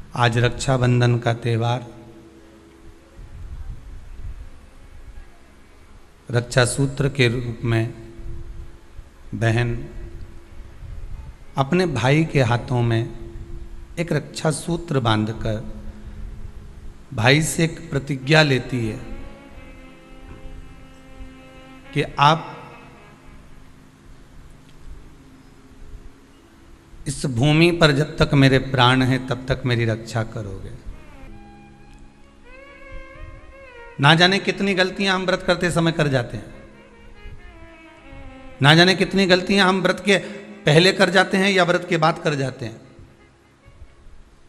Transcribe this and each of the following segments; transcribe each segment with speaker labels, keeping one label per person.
Speaker 1: आज रक्षाबंधन का त्यौहार, रक्षा सूत्र के रूप में बहन अपने भाई के हाथों में एक रक्षा सूत्र बांधकर भाई से एक प्रतिज्ञा लेती है कि आप इस भूमि पर जब तक मेरे प्राण हैं तब तक मेरी रक्षा करोगे। ना जाने कितनी गलतियां हम व्रत करते समय कर जाते हैं, ना जाने कितनी गलतियां हम व्रत के पहले कर जाते हैं या व्रत के बाद कर जाते हैं।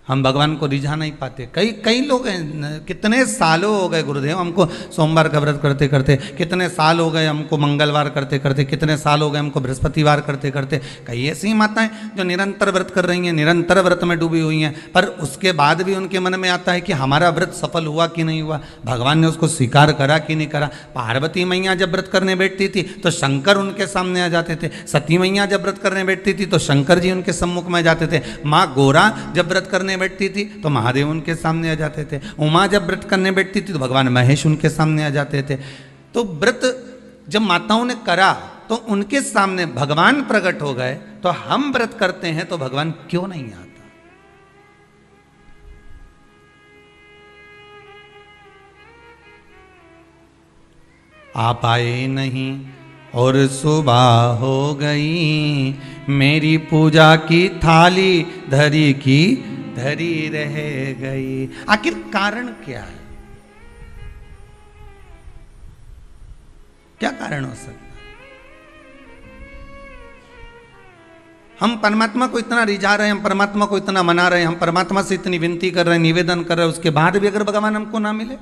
Speaker 1: हम भगवान को रिझा नहीं पाते। कई लोग हैं, कितने सालों हो गए गुरुदेव हमको सोमवार का व्रत करते करते, कितने साल हो गए हमको मंगलवार करते करते, कितने साल हो गए हमको बृहस्पतिवार करते करते। कई ऐसी माताएं जो निरंतर व्रत कर रही हैं, निरंतर व्रत में डूबी हुई हैं, पर उसके बाद भी उनके मन में आता है कि हमारा व्रत सफल हुआ कि नहीं हुआ, भगवान ने उसको स्वीकार करा कि नहीं करा। पार्वती मैया जब व्रत करने बैठती थी तो शंकर उनके सामने आ जाते थे, सती मैया जब व्रत करने बैठती थी तो शंकर जी उनके सम्मुख में जाते थे, माँ गोरा जब व्रत करने बैठती थी तो महादेव उनके सामने आ जाते थे, उमा जब व्रत करने बैठती थी तो भगवान महेश उनके सामने आ जाते थे। तो व्रत जब माताओं ने करा तो उनके सामने भगवान प्रकट हो गए। तो हम व्रत करते हैं तो भगवान क्यों नहीं आता? आप आए नहीं और सुबह हो गई, मेरी पूजा की थाली धरी की धरी रह गई। आखिर कारण क्या है? क्या कारण हो सकता है? हम परमात्मा को इतना रिझा रहे हैं, हम परमात्मा को इतना मना रहे हैं, हम परमात्मा से इतनी विनती कर रहे हैं, निवेदन कर रहे हैं, उसके बाद भी अगर भगवान हमको ना मिले,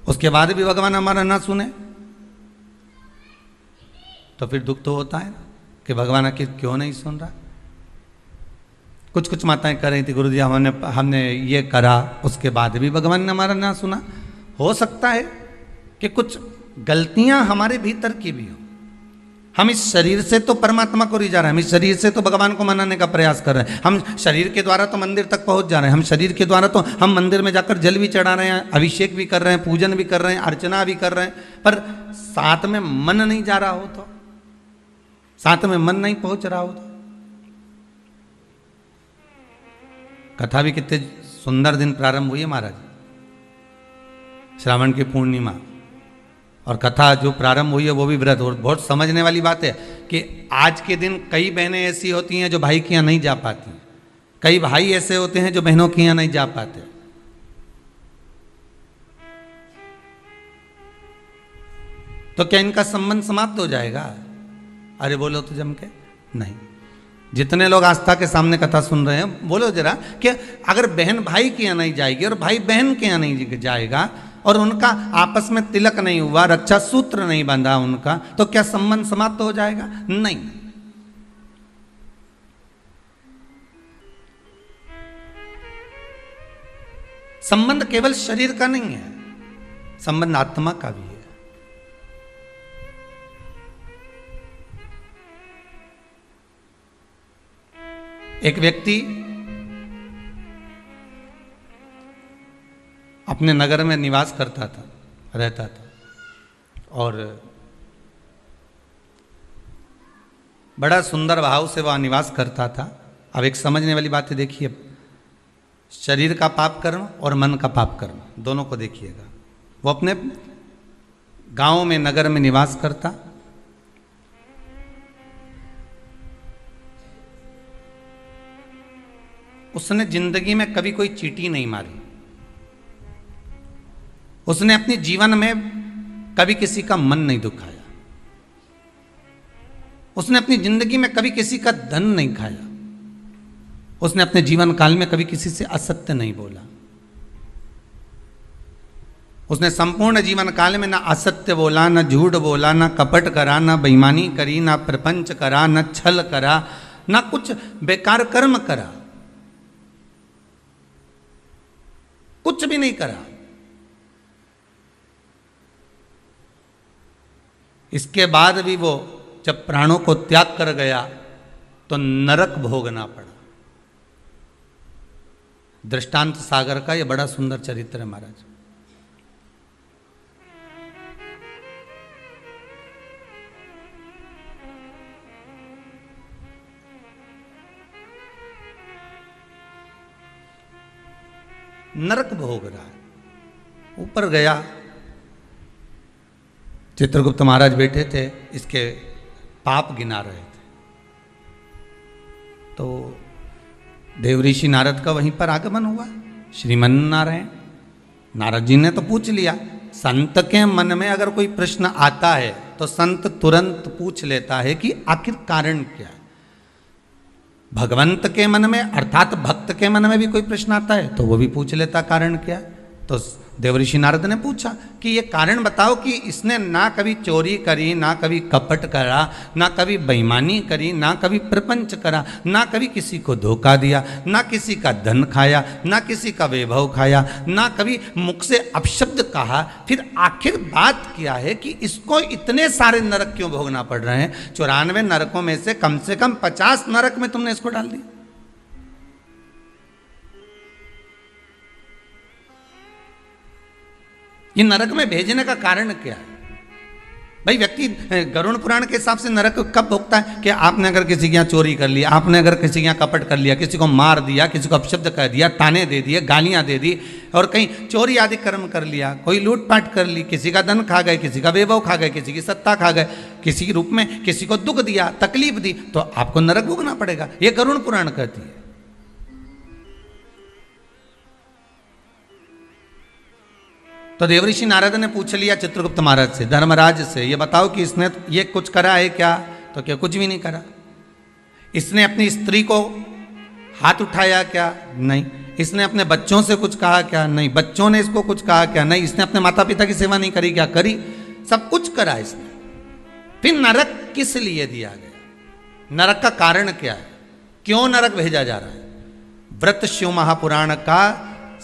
Speaker 1: उसके बाद भी भगवान हमारा ना सुने, तो फिर दुख तो होता है ना कि भगवान आखिर क्यों नहीं सुन रहा। कुछ माताएं कर रही थी, गुरुजी हमने ये करा, उसके बाद भी भगवान ने हमारा ना सुना। हो सकता है कि कुछ गलतियां हमारे भीतर की भी हो। हम इस शरीर से तो परमात्मा को रिझा रहे हैं, हम इस शरीर से तो भगवान को मनाने का प्रयास कर रहे हैं, हम शरीर के द्वारा तो मंदिर तक पहुंच जा रहे हैं, हम शरीर के द्वारा तो हम मंदिर में जाकर जल भी चढ़ा रहे हैं, अभिषेक भी कर रहे हैं, पूजन भी कर रहे हैं, अर्चना भी कर रहे हैं, पर साथ में मन नहीं जा रहा हो तो, साथ में मन नहीं पहुंच रहा हो तो। कथा भी कितने सुंदर दिन प्रारंभ हुई है महाराज, श्रावण की पूर्णिमा, और कथा जो प्रारंभ हुई है वो भी व्रत। और बहुत समझने वाली बात है कि आज के दिन कई बहनें ऐसी होती हैं जो भाई के यहाँ नहीं जा पाती, कई भाई ऐसे होते हैं जो बहनों के यहाँ नहीं जा पाते। तो क्या इनका संबंध समाप्त हो जाएगा? अरे बोलो तो जम के नहीं। जितने लोग आस्था के सामने कथा सुन रहे हैं, बोलो जरा कि अगर बहन भाई के यहाँ नहीं जाएगी और भाई बहन के यहाँ नहीं जाएगा और उनका आपस में तिलक नहीं हुआ, रक्षा सूत्र नहीं बंधा उनका, तो क्या संबंध समाप्त हो जाएगा? नहीं। संबंध केवल शरीर का नहीं है, संबंध आत्मा का भी है। एक व्यक्ति अपने नगर में निवास करता था, रहता था, और बड़ा सुंदर भाव से वह निवास करता था। अब एक समझने वाली बात है, देखिए, शरीर का पाप कर्म और मन का पाप कर्म दोनों को देखिएगा। वो अपने गांव में, नगर में निवास करता, उसने जिंदगी में कभी कोई चींटी नहीं मारी, उसने अपने जीवन में कभी किसी का मन नहीं दुखाया, उसने अपनी जिंदगी में कभी किसी का धन नहीं खाया, उसने अपने जीवन काल में कभी किसी से असत्य नहीं बोला, उसने संपूर्ण जीवन काल में ना असत्य बोला, ना झूठ बोला, ना कपट करा, ना बेईमानी करी, ना प्रपंच करा, ना छल करा, ना कुछ बेकार कर्म करा, कुछ भी नहीं करा। इसके बाद भी वो जब प्राणों को त्याग कर गया तो नरक भोगना पड़ा। दृष्टांत सागर का यह बड़ा सुंदर चरित्र है महाराज। नरक भोग रहा है, ऊपर गया, चित्रगुप्त महाराज बैठे थे, इसके पाप गिना रहे थे। तो देवऋषि नारद का वहीं पर आगमन हुआ। श्रीमन नारायण, नारद जी ने तो पूछ लिया। संत के मन में अगर कोई प्रश्न आता है तो संत तुरंत पूछ लेता है कि आखिर कारण क्या है। भगवंत के मन में अर्थात भक्त के मन में भी कोई प्रश्न आता है तो वो भी पूछ लेता कारण क्या है। तो देवऋषि नारद ने पूछा कि ये कारण बताओ कि इसने ना कभी चोरी करी, ना कभी कपट करा, ना कभी बेईमानी करी, ना कभी प्रपंच करा, ना कभी किसी को धोखा दिया, ना किसी का धन खाया, ना किसी का वैभव खाया, ना कभी मुख से अपशब्द कहा। फिर आखिर बात क्या है कि इसको इतने सारे नरक क्यों भोगना पड़ रहे हैं? 94 नरकों में से कम 50 नरक में तुमने इसको डाल दिया। ये नरक में भेजने का कारण क्या है? भाई व्यक्ति गरुड़ पुराण के हिसाब से नरक कब भोगता है कि आपने अगर किसी के यहाँ चोरी कर लिया, आपने अगर किसी के यहाँ कपट कर लिया, किसी को मार दिया, किसी को अपशब्द कह दिया, ताने दे दिए, गालियां दे दी, और कहीं चोरी आदि कर्म कर लिया, कोई लूटपाट कर ली, किसी का धन खा गए, किसी का वैभव खा गए, किसी की सत्ता खा गए, किसी के रूप में किसी को दुख दिया, तकलीफ दी, तो आपको नरक भोगना पड़ेगा। ये गरुड़ पुराण कहती है। तो देवऋषि नारद ने पूछ लिया चित्रगुप्त महाराज से, धर्मराज से, ये बताओ कि इसने ये कुछ करा है क्या? तो क्या कुछ भी नहीं करा। इसने अपनी स्त्री को हाथ उठाया क्या? नहीं। इसने अपने बच्चों से कुछ कहा क्या? नहीं। बच्चों ने इसको कुछ कहा क्या? नहीं। इसने अपने माता पिता की सेवा नहीं करी क्या? करी। सब कुछ करा इसने। फिर नरक किस लिए दिया गया? नरक का कारण क्या है? क्यों नरक भेजा जा रहा है? व्रत शिव महापुराण का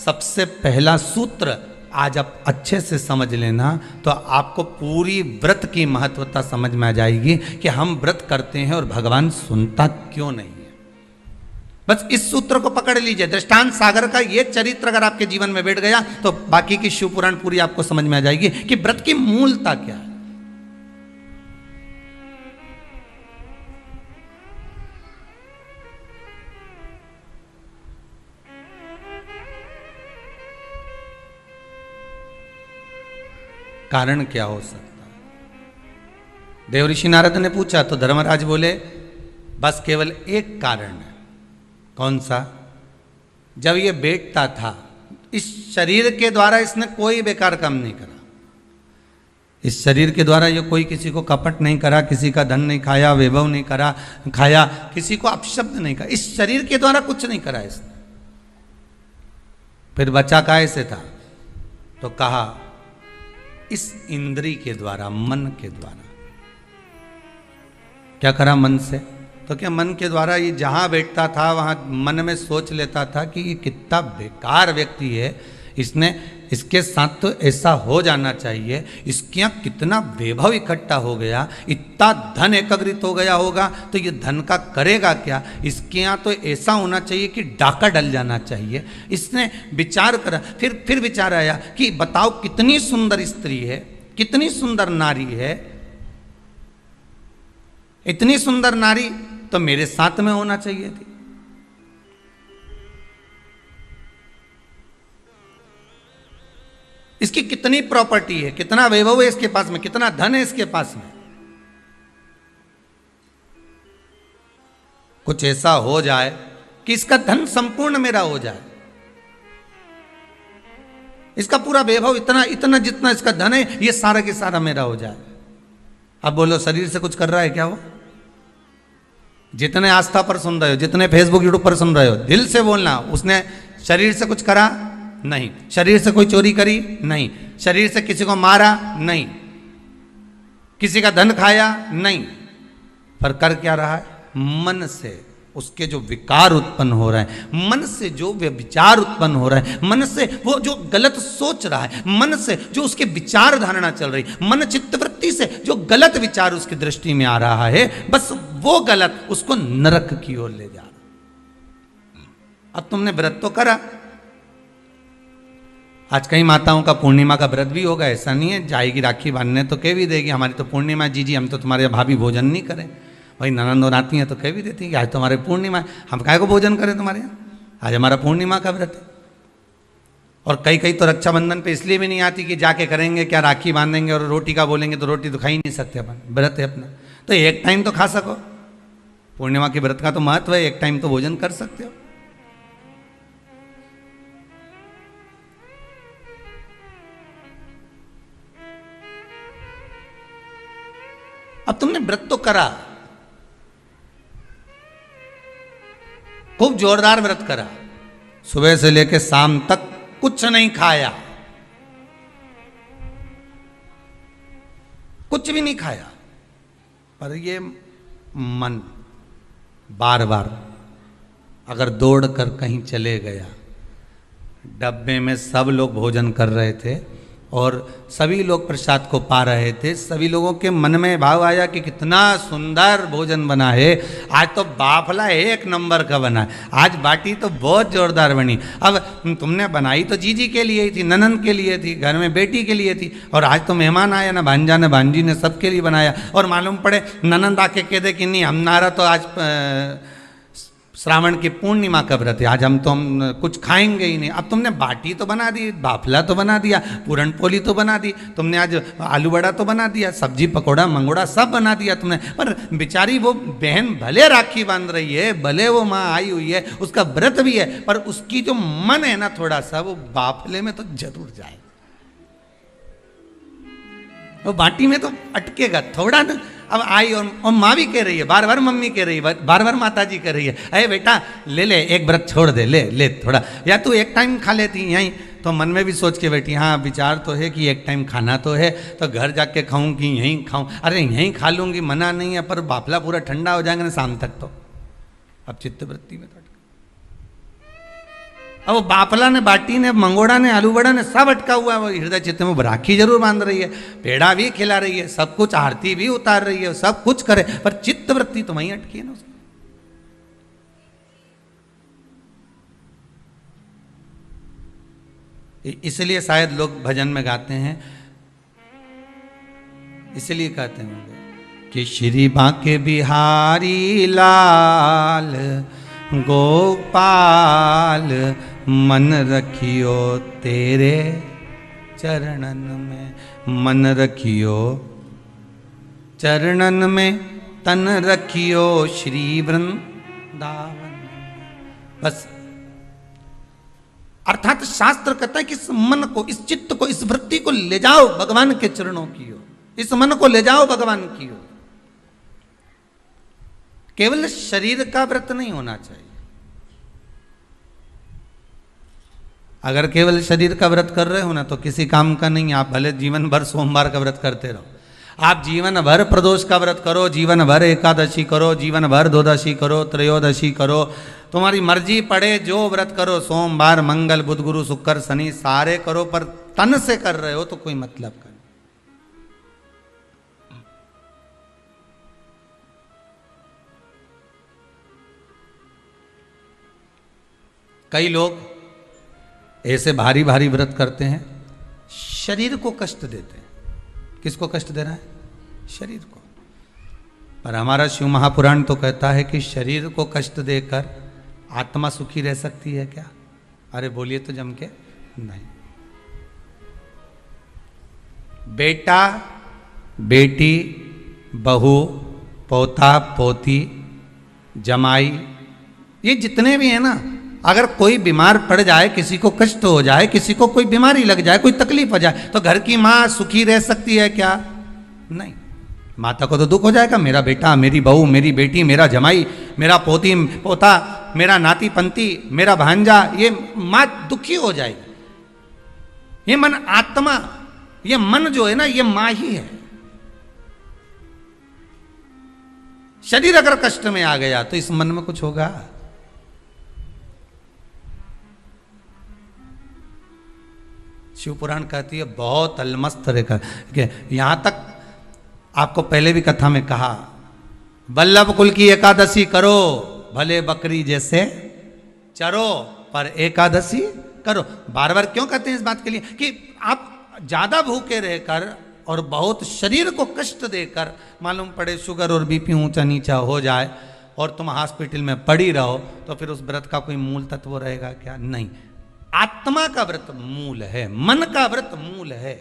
Speaker 1: सबसे पहला सूत्र आज आप अच्छे से समझ लेना तो आपको पूरी व्रत की महत्वता समझ में आ जाएगी कि हम व्रत करते हैं और भगवान सुनता क्यों नहीं है। बस इस सूत्र को पकड़ लीजिए। दृष्टांत सागर का ये चरित्र अगर आपके जीवन में बैठ गया तो बाकी की शिव पुराण पूरी आपको समझ में आ जाएगी कि व्रत की मूलता क्या है। कारण क्या हो सकता है? देवऋषि नारद ने पूछा तो धर्मराज बोले बस केवल एक कारण है। कौन सा? जब ये बैठता था इस शरीर के द्वारा इसने कोई बेकार काम नहीं करा। इस शरीर के द्वारा ये कोई किसी को कपट नहीं करा, किसी का धन नहीं खाया, वैभव नहीं करा खाया, किसी को अपशब्द नहीं करा। इस शरीर के द्वारा कुछ नहीं करा इसने। फिर बचा काहे से था? तो कहा इस इंद्री के द्वारा, मन के द्वारा। क्या करा मन से? तो क्या मन के द्वारा ये जहां बैठता था वहां मन में सोच लेता था कि ये कितना बेकार व्यक्ति है, इसने इसके साथ तो ऐसा हो जाना चाहिए, इसके यहाँ कितना वैभव इकट्ठा हो गया, इतना धन एकत्रित हो गया होगा तो ये धन का करेगा क्या, इसके यहाँ तो ऐसा होना चाहिए कि डाका डल जाना चाहिए। इसने विचार करा। फिर विचार आया कि बताओ कितनी सुंदर स्त्री है, कितनी सुंदर नारी है, इतनी सुंदर नारी तो मेरे साथ में होना चाहिए थी। इसकी कितनी प्रॉपर्टी है, कितना वैभव है इसके पास में, कितना धन है इसके पास में। कुछ ऐसा हो जाए कि इसका धन संपूर्ण मेरा हो जाए, इसका पूरा वैभव इतना इतना जितना इसका धन है ये सारा के सारा मेरा हो जाए। अब बोलो शरीर से कुछ कर रहा है क्या वो? जितने आस्था पर सुन रहे हो, जितने फेसबुक यूट्यूब पर सुन रहे हो, दिल से बोलना, उसने शरीर से कुछ करा? नहीं। शरीर से कोई चोरी करी? नहीं। शरीर से किसी को मारा? नहीं। किसी का धन खाया? नहीं। पर कर क्या रहा है? मन से उसके जो विकार उत्पन्न हो रहे हैं, मन से जो विचार उत्पन्न हो रहा है, मन से वो जो गलत सोच रहा है, मन से जो उसके विचार धारणा चल रही, मन चित्तवृत्ति से जो गलत विचार उसकी दृष्टि में आ रहा है, बस वो गलत उसको नरक की ओर ले जा रहा। अब तुमने व्रत तो करा, आज कई माताओं का पूर्णिमा का व्रत भी होगा, ऐसा नहीं है, जाएगी राखी बांधने तो कह भी देगी हमारी तो पूर्णिमा जीजी, हम तो तुम्हारे भाभी भोजन नहीं करें। वही ननंद और आती हैं तो कह भी देती हैं कि आज तुम्हारे पूर्णिमा है, हम काहे को भोजन करें तुम्हारे यहाँ, आज हमारा पूर्णिमा का व्रत है। और कई कई तो रक्षाबंधन पे इसलिए भी नहीं आती कि जाके करेंगे क्या, राखी बांधेंगे और रोटी का बोलेंगे तो रोटी तो खा ही नहीं सकते अपन, व्रत है अपना, तो एक टाइम तो खा सको। पूर्णिमा के व्रत का तो महत्व है, एक टाइम तो भोजन कर सकते हो। अब तुमने व्रत तो करा, खूब जोरदार व्रत करा, सुबह से लेकर शाम तक कुछ नहीं खाया, कुछ भी नहीं खाया, पर ये मन बार बार अगर दौड़ कर कहीं चले गया, डब्बे में सब लोग भोजन कर रहे थे और सभी लोग प्रसाद को पा रहे थे, सभी लोगों के मन में भाव आया कि कितना सुंदर भोजन बना है, आज तो बाफला एक नंबर का बना है, आज बाटी तो बहुत जोरदार बनी। अब तुमने बनाई तो जीजी के लिए थी, ननंद के लिए थी, घर में बेटी के लिए थी, और आज तो मेहमान आया ना, भांजा ने भांजी ने सबके लिए बनाया, और मालूम पड़े ननंद आके कह दे कि नहीं हमारा तो आज श्रावण की पूर्णिमा का व्रत है, आज हम कुछ खाएंगे ही नहीं। अब तुमने बाटी तो बना दी, बाफला तो बना दिया, पूरन पोली तो बना दी, तुमने आज आलू बड़ा तो बना दिया, सब्जी पकौड़ा मंगोड़ा सब बना दिया तुमने, पर बेचारी वो बहन भले राखी बांध रही है, भले वो माँ आई हुई है, उसका व्रत भी है, पर उसकी जो मन है ना थोड़ा सा वो बाफले में तो जरूर जाए, वो बाटी में तो अटकेगा थोड़ा ना। अब आई और माँ भी कह रही है, बार बार मम्मी कह रही है, बार बार माता जी कह रही है, अरे बेटा ले ले एक व्रत छोड़ दे, ले ले थोड़ा, या तू एक टाइम खा लेती यहीं, तो मन में भी सोच के बैठी, हाँ विचार तो है कि एक टाइम खाना तो है, तो घर जाके खाऊं कि यहीं खाऊं, अरे यहीं खा लूंगी मना नहीं है, पर बाफला पूरा ठंडा हो जाएगा ना शाम तक तो। अब चित्तवृत्ति में तो अब वो बाफला ने बाटी ने मंगोड़ा ने आलू बड़ा ने सब अटका हुआ है, वो हृदय चित्त में राखी जरूर बांध रही है, पेड़ा भी खिला रही है, सब कुछ आरती भी उतार रही है, सब कुछ करे, पर चित्त वृत्ति तो वहीं अटकी है ना उसकी। इसलिए शायद लोग भजन में गाते हैं, इसलिए कहते होंगे कि श्री बांके बिहारी लाल गोपाल मन रखियो तेरे चरणन में, मन रखियो चरणन में, तन रखियो श्री वृंदावन। बस अर्थात शास्त्र कहता है कि इस मन को, इस चित्त को, इस वृत्ति को ले जाओ भगवान के चरणों की ओर, इस मन को ले जाओ भगवान की ओर। केवल शरीर का व्रत नहीं होना चाहिए। अगर केवल शरीर का व्रत कर रहे हो ना तो किसी काम का नहीं। आप भले जीवन भर सोमवार का व्रत करते रहो, आप जीवन भर प्रदोष का व्रत करो, जीवन भर एकादशी करो, जीवन भर द्वादशी करो, त्रयोदशी करो, तुम्हारी मर्जी पड़े जो व्रत करो, सोमवार मंगल बुध गुरु शुक्र शनि सारे करो, पर तन से कर रहे हो तो कोई मतलब का। कई लोग ऐसे भारी भारी व्रत करते हैं, शरीर को कष्ट देते हैं। किसको कष्ट दे रहा है? शरीर को। पर हमारा शिव महापुराण तो कहता है कि शरीर को कष्ट देकर आत्मा सुखी रह सकती है क्या? अरे बोलिए तो जम के नहीं। बेटा बेटी बहू पोता पोती जमाई ये जितने भी हैं ना, अगर कोई बीमार पड़ जाए, किसी को कष्ट हो जाए, किसी को कोई बीमारी लग जाए, कोई तकलीफ हो जाए, तो घर की माँ सुखी रह सकती है क्या? नहीं। माता को तो दुख हो जाएगा, मेरा बेटा, मेरी बहू, मेरी बेटी, मेरा जमाई, मेरा पोती पोता, मेरा नाती पंती, मेरा भांजा, ये माँ दुखी हो जाएगी। ये मन आत्मा, ये मन जो है ना, ये माँ ही है। शरीर अगर कष्ट में आ गया तो इस मन में कुछ होगा? शिव पुराण कहती है बहुत अलमस्त रेखा। यहां तक आपको पहले भी कथा में कहा, वल्लभ कुल की एकादशी करो, भले बकरी जैसे चरो, पर एकादशी करो। बार बार क्यों कहते हैं इस बात के लिए कि आप ज्यादा भूखे रहकर और बहुत शरीर को कष्ट देकर मालूम पड़े शुगर और बीपी ऊंचा नीचा हो जाए और तुम हॉस्पिटल में पड़ी रहो, तो फिर उस व्रत का कोई मूल तत्व रहेगा क्या? नहीं। आत्मा का व्रत मूल है, मन का व्रत मूल है।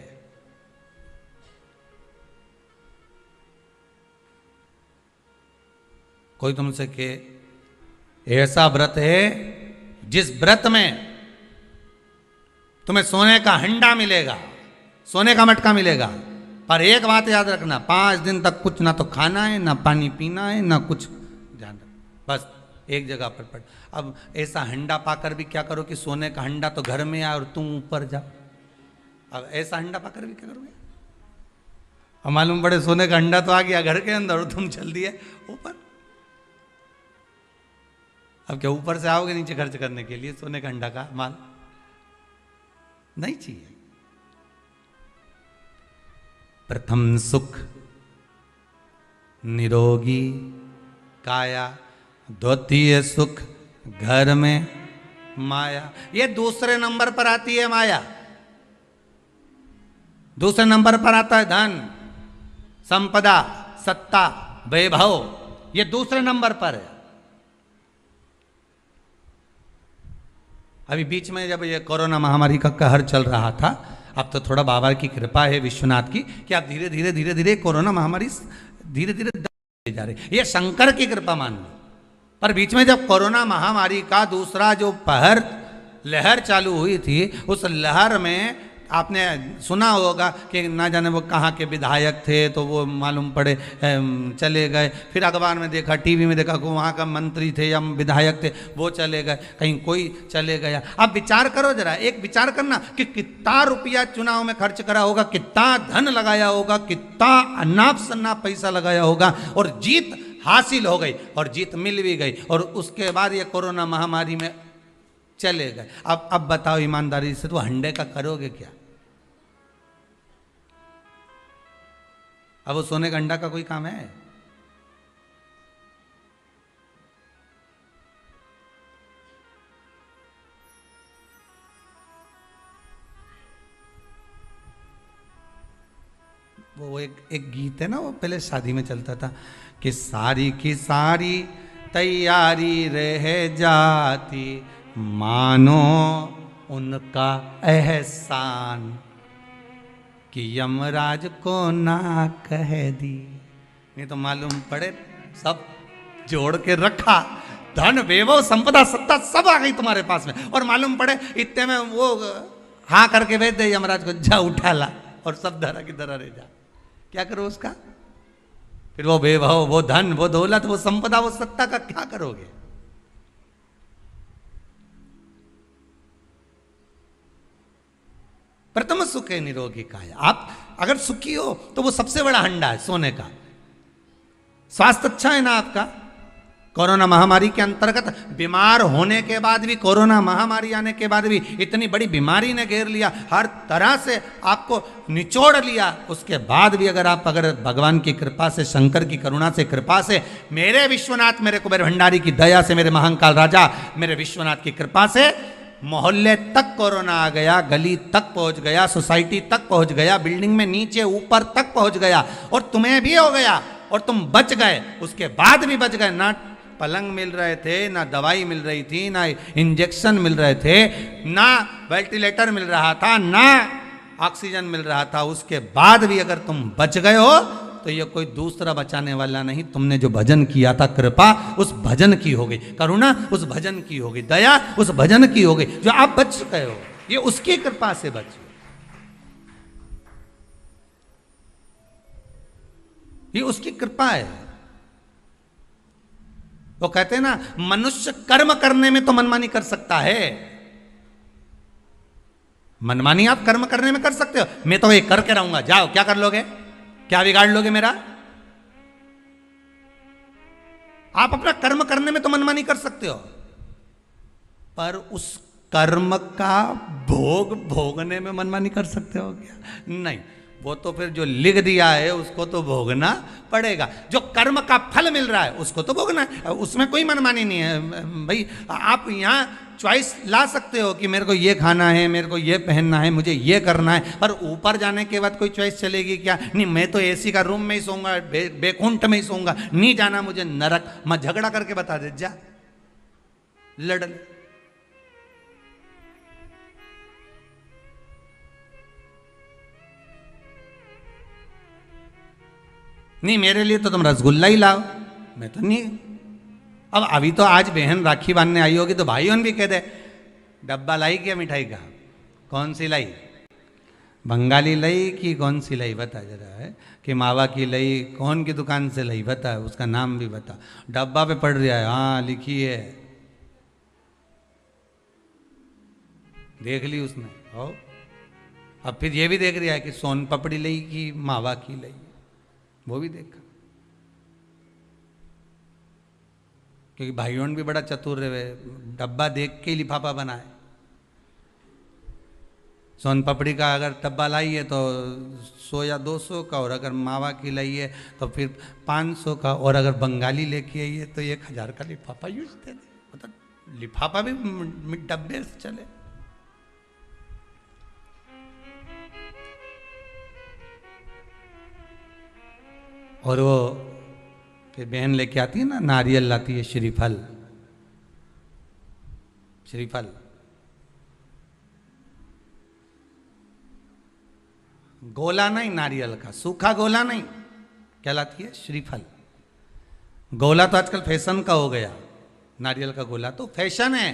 Speaker 1: कोई तुमसे के ऐसा व्रत है जिस व्रत में तुम्हें सोने का हंडा मिलेगा, सोने का मटका मिलेगा, पर एक बात याद रखना, 5 दिन तक कुछ ना तो खाना है, ना पानी पीना है, ना कुछ, ध्यान रख, बस एक जगह पर पड़। अब ऐसा हंडा पाकर भी क्या करो कि सोने का हंडा तो घर में आए और तुम ऊपर जाओ। अब ऐसा हंडा पाकर भी क्या करोगे? अब मालूम पड़े सोने का हंडा तो आ गया घर के अंदर और तुम चल दिए ऊपर। अब क्या ऊपर से आओगे नीचे खर्च करने के लिए सोने का हंडा का माल? नहीं चाहिए। प्रथम सुख निरोगी काया, द्वितीय सुख घर में माया। ये दूसरे नंबर पर आती है माया। दूसरे नंबर पर आता है धन, संपदा, सत्ता, वैभव, ये दूसरे नंबर पर है। अभी बीच में जब ये कोरोना महामारी का कहर चल रहा था, अब तो थोड़ा बाबा की कृपा है विश्वनाथ की कि आप धीरे धीरे कोरोना महामारी धीरे धीरे जा रही। ये शंकर की कृपा मान लो। पर बीच में जब कोरोना महामारी का दूसरा जो लहर चालू हुई थी, उस लहर में आपने सुना होगा कि ना जाने वो कहाँ के विधायक थे, तो वो मालूम पड़े चले गए। फिर अखबार में देखा, टीवी में देखा कि वहाँ का मंत्री थे या विधायक थे, वो चले गए, कहीं कोई चले गया। अब विचार करो जरा, एक विचार करना कि कितना रुपया चुनाव में खर्च करा होगा, कितना धन लगाया होगा, कितना अनाप शनाप पैसा लगाया होगा, और जीत हासिल हो गई, और जीत मिल भी गई, और उसके बाद ये कोरोना महामारी में चले गए। अब बताओ ईमानदारी से, तो हंडे का करोगे क्या? अब वो सोने का अंडा का कोई काम है? वो एक गीत है ना, वो पहले शादी में चलता था कि सारी की सारी तैयारी रह जाती, मानो उनका एहसान कि यमराज को ना कह दी। नहीं तो मालूम पड़े सब जोड़ के रखा, धन वैभव संपदा सत्ता सब आ गई तुम्हारे पास में, और मालूम पड़े इतने में वो हाँ करके भेज दे यमराज को, जा उठा ला, और सब धरा की धरा रह जा। क्या करो उसका? फिर वो वैभव, वो धन, वो दौलत, वो संपदा, वो सत्ता का क्या करोगे? प्रथम सुख है निरोगी काया। आप अगर सुखी हो तो वो सबसे बड़ा हंडा है सोने का। स्वास्थ्य अच्छा है ना आपका? कोरोना महामारी के अंतर्गत बीमार होने के बाद भी, कोरोना महामारी आने के बाद भी, इतनी बड़ी बीमारी ने घेर लिया, हर तरह से आपको निचोड़ लिया, उसके बाद भी अगर भगवान की कृपा से, शंकर की करुणा से, कृपा से, मेरे विश्वनाथ, मेरे कुबेर भंडारी की दया से, मेरे महाकाल राजा, मेरे विश्वनाथ की कृपा से मोहल्ले तक कोरोना आ गया, गली तक पहुंच गया, सोसाइटी तक पहुंच गया, बिल्डिंग में नीचे ऊपर तक पहुंच गया, और तुम्हें भी हो गया, और तुम बच गए, उसके बाद भी बच गए। ना पलंग मिल रहे थे, ना दवाई मिल रही थी, ना इंजेक्शन मिल रहे थे, ना वेंटिलेटर मिल रहा था, ना ऑक्सीजन मिल रहा था, उसके बाद भी अगर तुम बच गए हो तो ये कोई दूसरा बचाने वाला नहीं, तुमने जो भजन किया था, कृपा उस भजन की हो गई, करुणा उस भजन की हो गई, दया उस भजन की हो गई, जो आप बच गए हो, ये उसकी कृपा से बच गए, ये उसकी कृपा है। वो कहते हैं ना, मनुष्य कर्म करने में तो मनमानी कर सकता है। मनमानी आप कर्म करने में कर सकते हो, मैं तो ये करके रहूंगा, जाओ क्या कर लोगे, क्या बिगाड़ लोगे मेरा? आप अपना कर्म करने में तो मनमानी कर सकते हो, पर उस कर्म का भोग भोगने में मनमानी कर सकते हो क्या? नहीं। वो तो फिर जो लिख दिया है उसको तो भोगना पड़ेगा। जो कर्म का फल मिल रहा है उसको तो भोगना है, उसमें कोई मनमानी नहीं है भाई। आप यहाँ चॉइस ला सकते हो कि मेरे को ये खाना है, मेरे को ये पहनना है, मुझे ये करना है, पर ऊपर जाने के बाद कोई चॉइस चलेगी क्या? नहीं, मैं तो एसी का रूम में ही सोऊंगा, बेकुंठ में ही सोऊंगा, नहीं जाना मुझे नरक। मैं झगड़ा करके बता दे, जा लड़ ले। नहीं, मेरे लिए तो तुम रसगुल्ला ही लाओ, मैं तो नहीं। अब अभी तो आज बहन राखी बांधने आई होगी तो भाई उन भी कह दे डब्बा लाई क्या मिठाई का, कौन सी लाई, बंगाली लाई कि कौन सी लाई बता जरा, है कि मावा की लाई, कौन की दुकान से लाई बता, उसका नाम भी बता। डब्बा पे पड़ रहा है, हाँ लिखी है, देख ली उसने। और अब फिर ये भी देख रहा है कि सोन पपड़ी लाई कि मावा की लाई, वो भी देखा। क्योंकि भाइयों भी बड़ा चतुर रहे, डब्बा देख के ही लिफाफा बनाए। सोन पपड़ी का अगर डब्बा लाई है तो 100 या 200 का, और अगर मावा की लाई है तो फिर 500 का, और अगर बंगाली लेके आई है तो 1000 का लिफाफा यूज दे दे। मतलब लिफाफा भी डब्बे से चले। और वो फिर बहन लेके आती है ना, नारियल लाती है, श्रीफल, श्रीफल गोला नहीं, नारियल का सूखा गोला नहीं, क्या लाती है? श्रीफल। गोला तो आजकल फैशन का हो गया, नारियल का गोला तो फैशन है,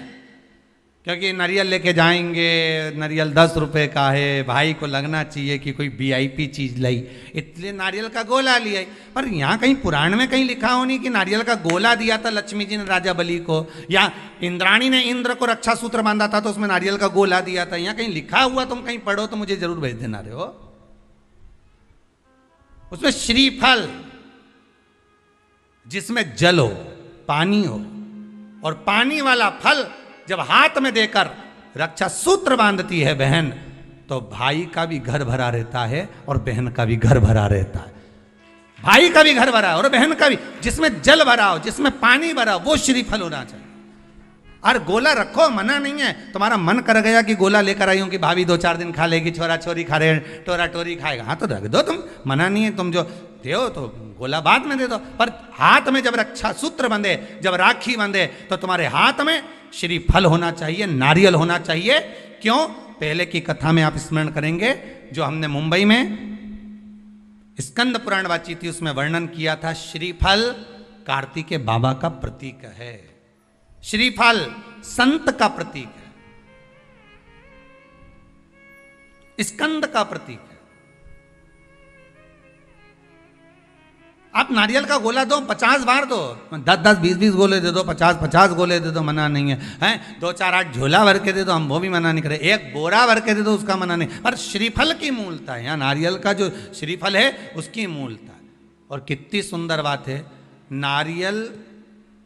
Speaker 1: क्योंकि नारियल लेके जाएंगे, नारियल 10 रुपए का है, भाई को लगना चाहिए कि कोई वीआईपी चीज लाई, इसलिए नारियल का गोला लिया। पर यहाँ कहीं पुराण में कहीं लिखा हो नहीं कि नारियल का गोला दिया था लक्ष्मी जी ने राजा बलि को, या इंद्राणी ने इंद्र को रक्षा सूत्र बांधा था तो उसमें नारियल का गोला दिया था। यहाँ कहीं लिखा हुआ तुम कहीं पढ़ो तो मुझे जरूर भेज देना। रहे हो उसमें श्रीफल, जिसमें जल हो, पानी हो, और पानी वाला फल जब हाथ में देकर रक्षा सूत्र बांधती है बहन, तो भाई का भी घर भरा रहता है और बहन का भी घर भरा रहता है। भाई का भी घर भरा है और बहन का भी। जिसमें जल भरा हो, जिसमें पानी भरा हो, वो श्रीफल होना चाहिए। और गोला रखो, मना नहीं है। तुम्हारा मन कर गया कि गोला लेकर आई हूं कि भाभी 2-4 दिन खा लेगी, छोरा छोरी खा रहे, टोरा टोरी खाएगा, हाँ तो रख दो तुम, मना नहीं है। तुम जो दे तो गोला बाद में दे दो, पर हाथ में जब रक्षा सूत्र बंधे, जब राखी बंधे, तो तुम्हारे हाथ में श्रीफल होना चाहिए, नारियल होना चाहिए। क्यों? पहले की कथा में आप स्मरण करेंगे, जो हमने मुंबई में स्कंद पुराण वाची थी, उसमें वर्णन किया था। श्रीफल कार्तिकेय बाबा का प्रतीक है, श्रीफल संत का प्रतीक है, स्कंद का प्रतीक है। आप नारियल का गोला दो, 50 बार दो, 10-10, 20-20 गोले दे दो, 50-50 गोले दे दो, मना नहीं है। हैं 2-4-8 झोला भर के दे दो, हम वो भी मना नहीं करे। 1 बोरा भर के दे दो, उसका मना नहीं। पर श्रीफल की मूलता है, यहाँ नारियल का जो श्रीफल है उसकी मूलता है। और कितनी सुंदर बात है, नारियल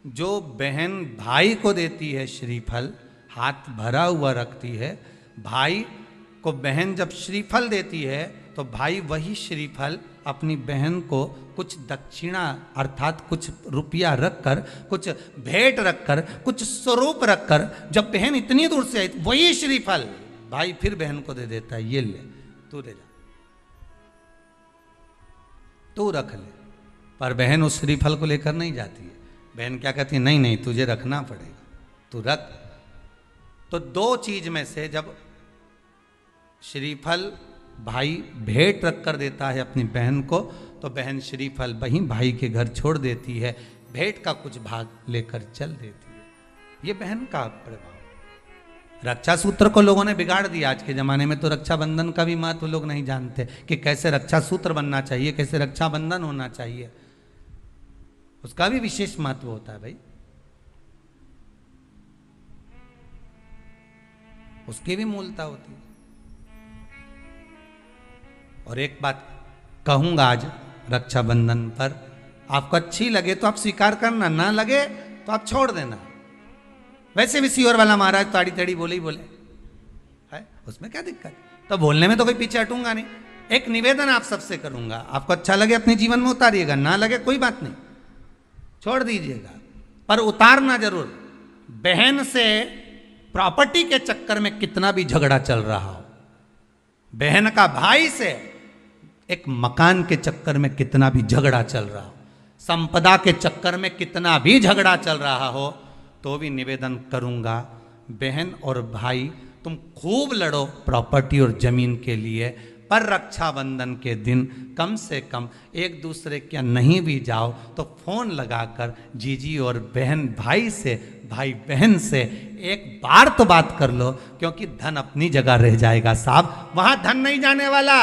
Speaker 1: जो बहन भाई को देती है, श्रीफल हाथ भरा हुआ रखती है, भाई को बहन जब श्रीफल देती है तो भाई वही श्रीफल अपनी बहन को कुछ दक्षिणा अर्थात कुछ रुपया रखकर, कुछ भेंट रखकर, कुछ स्वरूप रखकर, जब बहन इतनी दूर से आई वही श्रीफल भाई फिर बहन को दे देता है, ये ले तू ले जा, तू रख ले। पर बहन उस श्रीफल को लेकर नहीं जाती है। बहन क्या कहती है, नहीं नहीं तुझे रखना पड़ेगा, तू रख। तो 2 चीज में से जब श्रीफल भाई भेंट रख कर देता है अपनी बहन को, तो बहन श्रीफल वहीं भाई के घर छोड़ देती है, भेंट का कुछ भाग लेकर चल देती है। ये बहन का प्रभाव। रक्षा सूत्र को लोगों ने बिगाड़ दिया। आज के जमाने में तो रक्षाबंधन का भी महत्व लोग नहीं जानते कि कैसे रक्षा सूत्र बनना चाहिए, कैसे रक्षाबंधन होना चाहिए। उसका भी विशेष महत्व होता है भाई, उसकी भी मूलता होती है। और एक बात कहूंगा आज रक्षाबंधन पर, आपको अच्छी लगे तो आप स्वीकार करना, ना लगे तो आप छोड़ देना। वैसे भी सीहोर वाला महाराज ताड़ी तड़ी बोले ही बोले है, उसमें क्या दिक्कत? तो बोलने में तो कोई पीछे हटूंगा नहीं। एक निवेदन आप सबसे करूंगा, आपको अच्छा लगे अपने जीवन में उतारिएगा, ना लगे कोई बात नहीं, छोड़ दीजिएगा, पर उतारना जरूर। बहन से प्रॉपर्टी के चक्कर में कितना भी झगड़ा चल रहा हो, बहन का भाई से एक मकान के चक्कर में कितना भी झगड़ा चल रहा हो, संपदा के चक्कर में कितना भी झगड़ा चल रहा हो, तो भी निवेदन करूंगा, बहन और भाई तुम खूब लड़ो प्रॉपर्टी और जमीन के लिए, पर रक्षाबंधन के दिन कम से कम एक दूसरे के नहीं भी जाओ तो फोन लगाकर जीजी और बहन भाई से, भाई बहन से एक बार तो बात कर लो, क्योंकि धन अपनी जगह रह जाएगा साहब, वहां धन नहीं जाने वाला,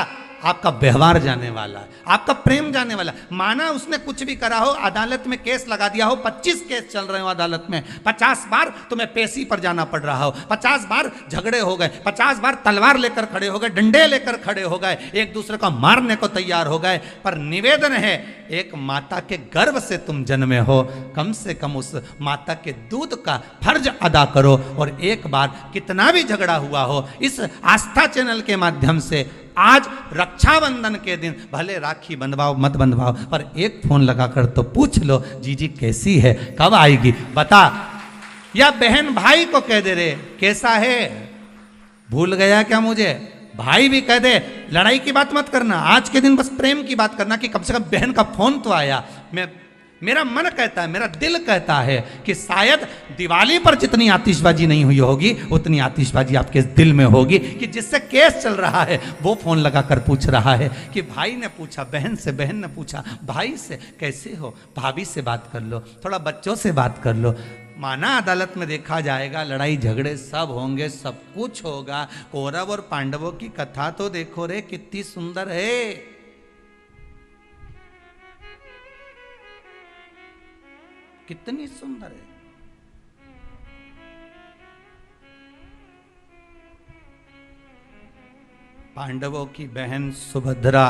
Speaker 1: आपका व्यवहार जाने वाला है, आपका प्रेम जाने वाला। माना उसने कुछ भी करा हो, अदालत में केस लगा दिया हो, 25 केस चल रहे हो अदालत में, 50 बार तुम्हें पेशी पर जाना पड़ रहा हो, 50 बार झगड़े हो गए, 50 बार तलवार लेकर खड़े हो गए, डंडे लेकर खड़े हो गए, एक दूसरे को मारने को तैयार हो गए, पर निवेदन है, एक माता के गर्भ से तुम जन्मे हो, कम से कम उस माता के दूध का फर्ज अदा करो। और एक बार कितना भी झगड़ा हुआ हो, इस आस्था चैनल के माध्यम से आज रक्षाबंधन के दिन भले राखी बंधवाओ मत बंधवाओ, पर एक फोन लगाकर तो पूछ लो, जीजी कैसी है, कब आएगी बता, या बहन भाई को कह दे रे कैसा है, भूल गया क्या मुझे, भाई भी कह दे, लड़ाई की बात मत करना, आज के दिन बस प्रेम की बात करना कि कम से कम बहन का फोन तो आया। मेरा मन कहता है, मेरा दिल कहता है कि शायद दिवाली पर जितनी आतिशबाजी नहीं हुई होगी, उतनी आतिशबाजी आपके दिल में होगी कि जिससे केस चल रहा है वो फोन लगाकर पूछ रहा है कि भाई ने पूछा बहन से, बहन ने पूछा भाई से, कैसे हो, भाभी से बात कर लो, थोड़ा बच्चों से बात कर लो। माना अदालत में देखा जाएगा, लड़ाई झगड़े सब होंगे, सब कुछ होगा, कौरव और पांडवों की कथा तो देखो रे कितनी सुंदर है। कितनी सुंदर है। पांडवों की बहन सुभद्रा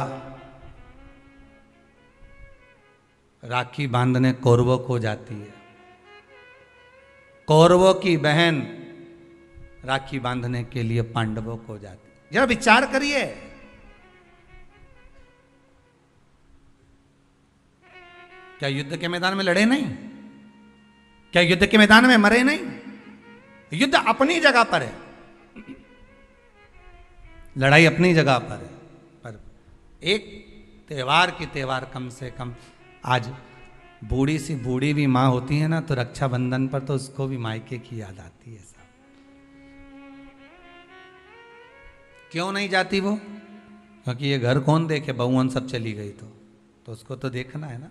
Speaker 1: राखी बांधने कौरवों को जाती है, कौरवों की बहन राखी बांधने के लिए पांडवों को जाती है। जरा विचार करिए, क्या युद्ध के मैदान में लड़े नहीं, क्या युद्ध के मैदान में मरे नहीं, युद्ध अपनी जगह पर है, लड़ाई अपनी जगह पर है, पर एक त्योहार की त्योहार कम से कम आज बूढ़ी सी बूढ़ी भी माँ होती है ना, तो रक्षाबंधन पर तो उसको भी मायके की याद आती है सब। क्यों नहीं जाती वो, क्योंकि ये घर कौन देखे, बहुवन सब चली गई तो उसको तो देखना है ना।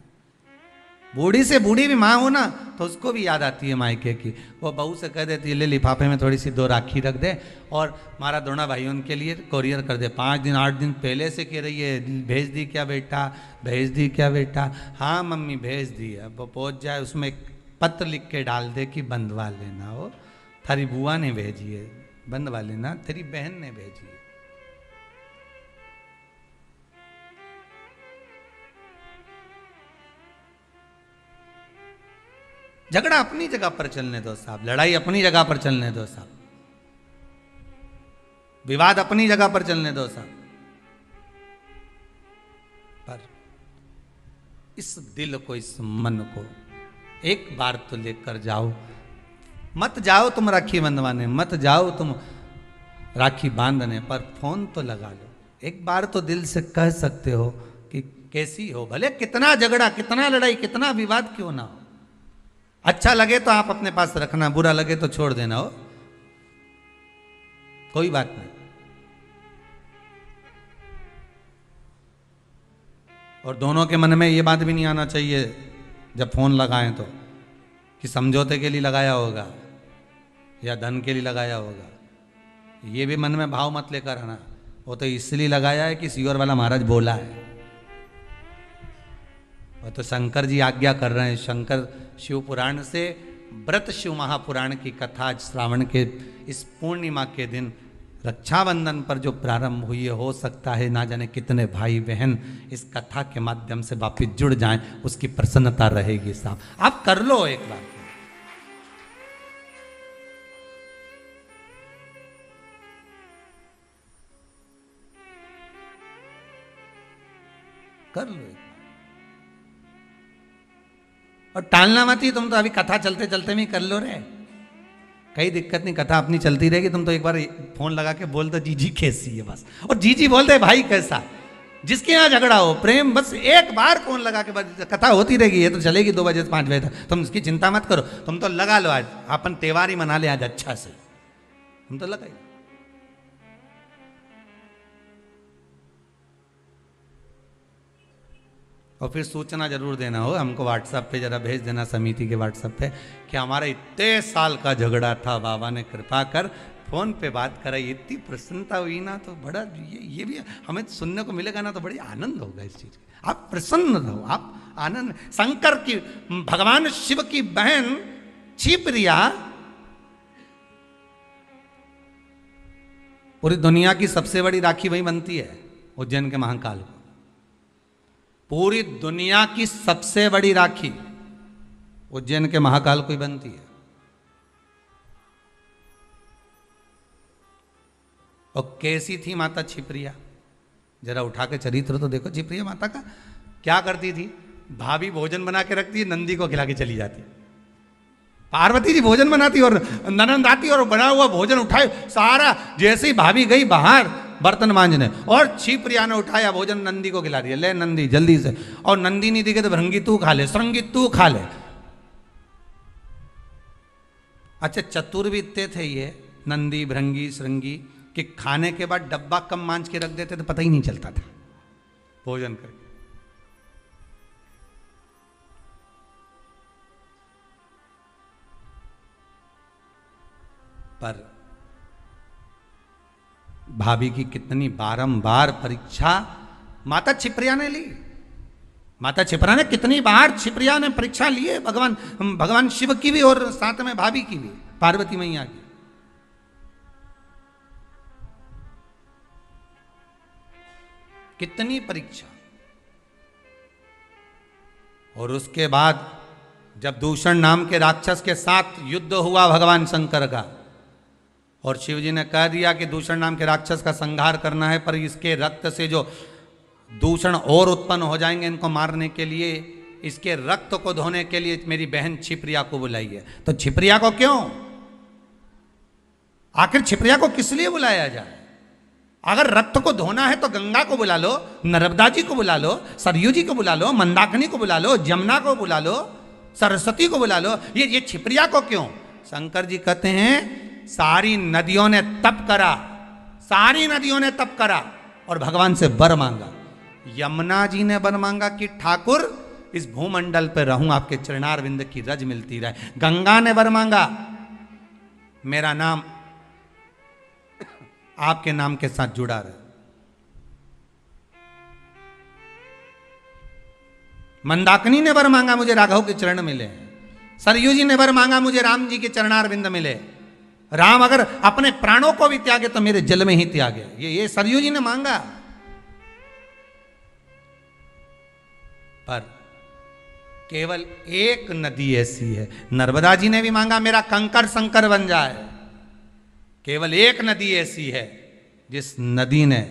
Speaker 1: बूढ़ी से बूढ़ी भी माँ हो ना, तो उसको भी याद आती है मायके की, वो बहू से कह देती है ले लिफाफे में थोड़ी सी 2 राखी रख दे और हमारा दोनों भाइयों के लिए कोरियर कर दे, 5 दिन 8 दिन पहले से कह रही है भेज दी क्या बेटा, भेज दी क्या बेटा, हाँ मम्मी भेज दी है, वो पहुँच जाए उसमें एक पत्र लिख के डाल दे कि बंधवा लेना, हो थारी बुआ ने भेजी है, बंधवा लेना, तेरी बहन ने भेजी है। झगड़ा अपनी जगह पर चलने दो साहब, लड़ाई अपनी जगह पर चलने दो साहब, विवाद अपनी जगह पर चलने दो साहब, पर इस दिल को, इस मन को एक बार तो लेकर जाओ। मत जाओ तुम राखी बंधवाने, मत जाओ तुम राखी बांधने, पर फोन तो लगा लो, एक बार तो दिल से कह सकते हो कि कैसी हो, भले कितना झगड़ा, कितना लड़ाई, कितना विवाद क्यों ना हो, अच्छा लगे तो आप अपने पास रखना, बुरा लगे तो छोड़ देना, हो कोई बात नहीं। और दोनों के मन में ये बात भी नहीं आना चाहिए जब फोन लगाएं तो कि समझौते के लिए लगाया होगा या धन के लिए लगाया होगा, ये भी मन में भाव मत लेकर आना, वो तो इसलिए लगाया है कि सीवर वाला महाराज बोला है, वो तो शंकर जी आज्ञा कर रहे हैं। शंकर शिव पुराण से व्रत शिव महापुराण की कथा आज श्रावण के इस पूर्णिमा के दिन रक्षाबंधन पर जो प्रारंभ हुई है, हो सकता है ना जाने कितने भाई बहन इस कथा के माध्यम से वापिस जुड़ जाएं, उसकी प्रसन्नता रहेगी साहब। आप कर लो एक बार। कर लो एक बार। और टालना मत ही, तुम तो अभी कथा चलते चलते भी कर लो रे, कई दिक्कत नहीं, कथा अपनी चलती रहेगी, तुम तो एक बार फोन लगा के बोल दो जीजी कैसी है बस, और जीजी बोल दे भाई कैसा, जिसके यहाँ झगड़ा हो प्रेम, बस एक बार फोन लगा के बस कथा होती रहेगी, ये तो चलेगी 2 बजे से 5 बजे तक, तुम इसकी चिंता मत करो, तुम तो लगा लो, आज अपन त्योहार ही मना ले आज अच्छा से, तुम तो लगाइए। और फिर सूचना जरूर देना हो हमको, व्हाट्सएप पे जरा भेज देना, समिति के व्हाट्सएप पे, कि हमारा इतने साल का झगड़ा था, बाबा ने कृपा कर फोन पे बात कराई, इतनी प्रसन्नता हुई ना, तो बड़ा ये भी हमें सुनने को मिलेगा ना, तो बड़ी आनंद होगा इस चीज का। आप प्रसन्न रहो, आप आनंद। शंकर की, भगवान शिव की बहन छिप्रिया पूरी दुनिया की सबसे बड़ी राखी वही बनती है, उज्जैन के महाकाल को। पूरी दुनिया की सबसे बड़ी राखी उज्जैन के महाकाल को ही बनती है। और कैसी थी माता छिप्रिया, जरा उठा के चरित्र तो देखो छिप्रिया माता का। क्या करती थी, भाभी भोजन बना के रखती है, नंदी को खिला के चली जाती। पार्वती जी भोजन बनाती और ननंद आती और बना हुआ भोजन उठाए सारा, जैसे ही भाभी गई बाहर बर्तन मांजने, और छिप्रिया ने उठाया भोजन नंदी को खिला दिया, ले नंदी जल्दी से, और नंदी नहीं दिखे तो भृंगी तू खा ले, श्रृंगी तू खा ले। अच्छा चतुर भी इतने थे ये नंदी भृंगी श्रृंगी, कि खाने के बाद डब्बा कम मांझ के रख देते तो पता ही नहीं चलता था भोजन करके। पर भाभी की कितनी बारंबार परीक्षा माता छिप्रिया ने ली। माता छिप्रिया ने कितनी बार छिप्रिया ने परीक्षा ली है, भगवान शिव की भी और साथ में भाभी की भी, पार्वती मैया की। कितनी परीक्षा। और उसके बाद जब दूषण नाम के राक्षस के साथ युद्ध हुआ भगवान शंकर का, और शिव जी ने कह दिया कि दूषण नाम के राक्षस का संहार करना है, पर इसके रक्त से जो दूषण और उत्पन्न हो जाएंगे, इनको मारने के लिए, इसके रक्त को धोने के लिए मेरी बहन छिप्रिया को बुलाइए। तो छिप्रिया को क्यों, आखिर छिप्रिया को किस लिए बुलाया जाए? अगर रक्त को धोना है तो गंगा को बुला लो, नर्मदा जी को बुला लो, सरयू जी को बुला लो, मंदाकिनी को बुला लो, जमुना को बुला लो, सरस्वती को बुला लो, ये छिप्रिया को क्यों? शंकर जी कहते हैं सारी नदियों ने तप करा, सारी नदियों ने तप करा और भगवान से वर मांगा। यमुना जी ने वर मांगा कि ठाकुर इस भूमंडल पर रहूं, आपके चरणारविंद की रज मिलती रहे। गंगा ने वर मांगा मेरा नाम आपके नाम के साथ जुड़ा रहे। मंदाकिनी ने वर मांगा मुझे राघव के चरण मिले। सरयू जी ने वर मांगा मुझे राम जी के चरणारविंद मिले। राम अगर अपने प्राणों को भी त्यागे तो मेरे जल में ही त्यागे, ये सरयू जी ने मांगा। पर केवल एक नदी ऐसी है, नर्मदा जी ने भी मांगा मेरा कंकर शंकर बन जाए। केवल एक नदी ऐसी है जिस नदी ने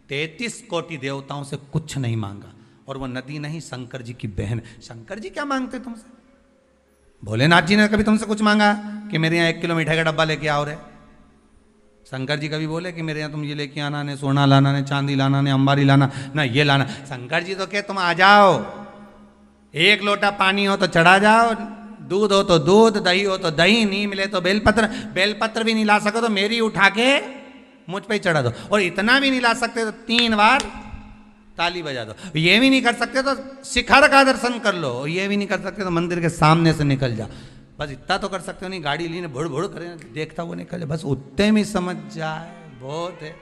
Speaker 1: 33 कोटि देवताओं से कुछ नहीं मांगा, और वो नदी नहीं शंकर जी की बहन। शंकर जी क्या मांगते तुमसे? भोलेनाथ जी ने कभी तुमसे कुछ मांगा कि मेरे यहाँ 1 किलो मिठाई का डब्बा लेके आओ रे? शंकर जी कभी बोले कि मेरे यहाँ तुम ये लेके आना, ने सोना लाना, ने चांदी लाना, ने अंबारी लाना, ना ये लाना? शंकर जी तो क्या तुम आ जाओ, 1 लोटा पानी हो तो चढ़ा जाओ, दूध हो तो दूध, दही हो तो दही, नहीं मिले तो बेलपत्र, बेलपत्र भी नहीं ला सको तो मेरी उठा के मुझ पे चढ़ा दो, और इतना भी नहीं ला सकते तो 3 बार ताली बजा दो। ये भी नहीं कर सकते तो शिखर का दर्शन कर लो, ये भी नहीं कर सकते तो मंदिर के सामने से निकल जा। बस इतना तो कर सकते हो, नहीं गाड़ी ली भुड़ भुड़ करें देखता वो निकल जाए, बस उतने में समझ जाए बहुत है।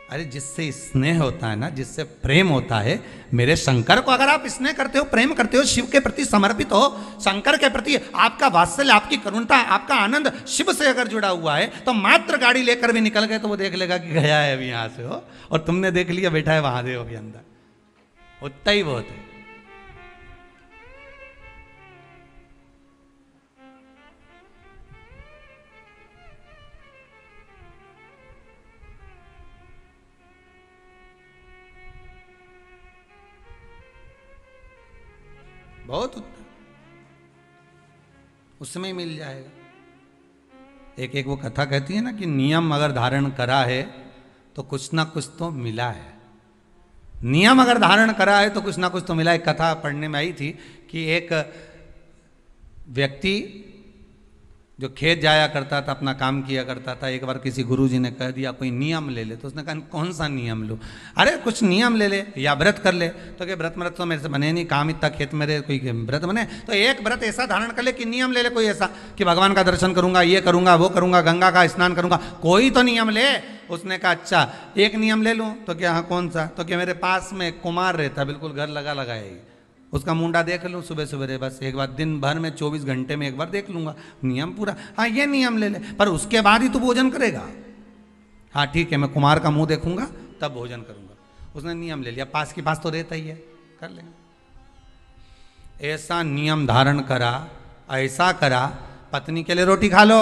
Speaker 1: अरे जिससे स्नेह होता है ना, जिससे प्रेम होता है, मेरे शंकर को अगर आप स्नेह करते हो, प्रेम करते हो, शिव के प्रति समर्पित हो, शंकर के प्रति आपका वात्सल्य, आपकी करुणता, आपका आनंद शिव से अगर जुड़ा हुआ है, तो मात्र गाड़ी लेकर भी निकल गए तो वो देख लेगा कि गया है अभी यहां से हो, और तुमने देख लिया बैठा है वहां देव के अंदर, उतना ही बहुत है। बहुत उत्तम, उसमें मिल जाएगा। एक एक वो कथा कहती है ना कि नियम अगर धारण करा है तो कुछ ना कुछ तो मिला है। नियम अगर धारण करा है तो कुछ ना कुछ तो मिला। एक कथा पढ़ने में आई थी कि एक व्यक्ति जो खेत जाया करता था, अपना काम किया करता था, एक बार किसी गुरुजी ने कह दिया कोई नियम ले ले। तो उसने कहा कौन सा नियम लूँ? अरे कुछ नियम ले ले या व्रत कर ले। तो क्या व्रत तो मेरे से बने नहीं, काम इतना खेत मेरे, कोई व्रत बने? तो एक व्रत ऐसा धारण कर ले कि नियम ले ले कोई ऐसा कि भगवान का दर्शन करूंगा, ये करूंगा, वो करूंगा, गंगा का स्नान करूंगा, कोई तो नियम ले। उसने कहा अच्छा एक नियम ले लूँ। तो क्या हाँ कौन सा? तो क्या मेरे पास में कुमार रहता, बिल्कुल घर लगा लगाए, उसका मुंडा देख लूँ सुबह सुबह, बस एक बार दिन भर में 24 घंटे में एक बार देख लूंगा, नियम पूरा। हाँ ये नियम ले ले, पर उसके बाद ही तो भोजन करेगा। हाँ ठीक है, मैं कुमार का मुंह देखूंगा तब भोजन करूंगा। उसने नियम ले लिया, पास की पास तो रहता ही है, कर लेंगे। ऐसा नियम धारण करा, ऐसा करा, पत्नी के लिए रोटी खा लो,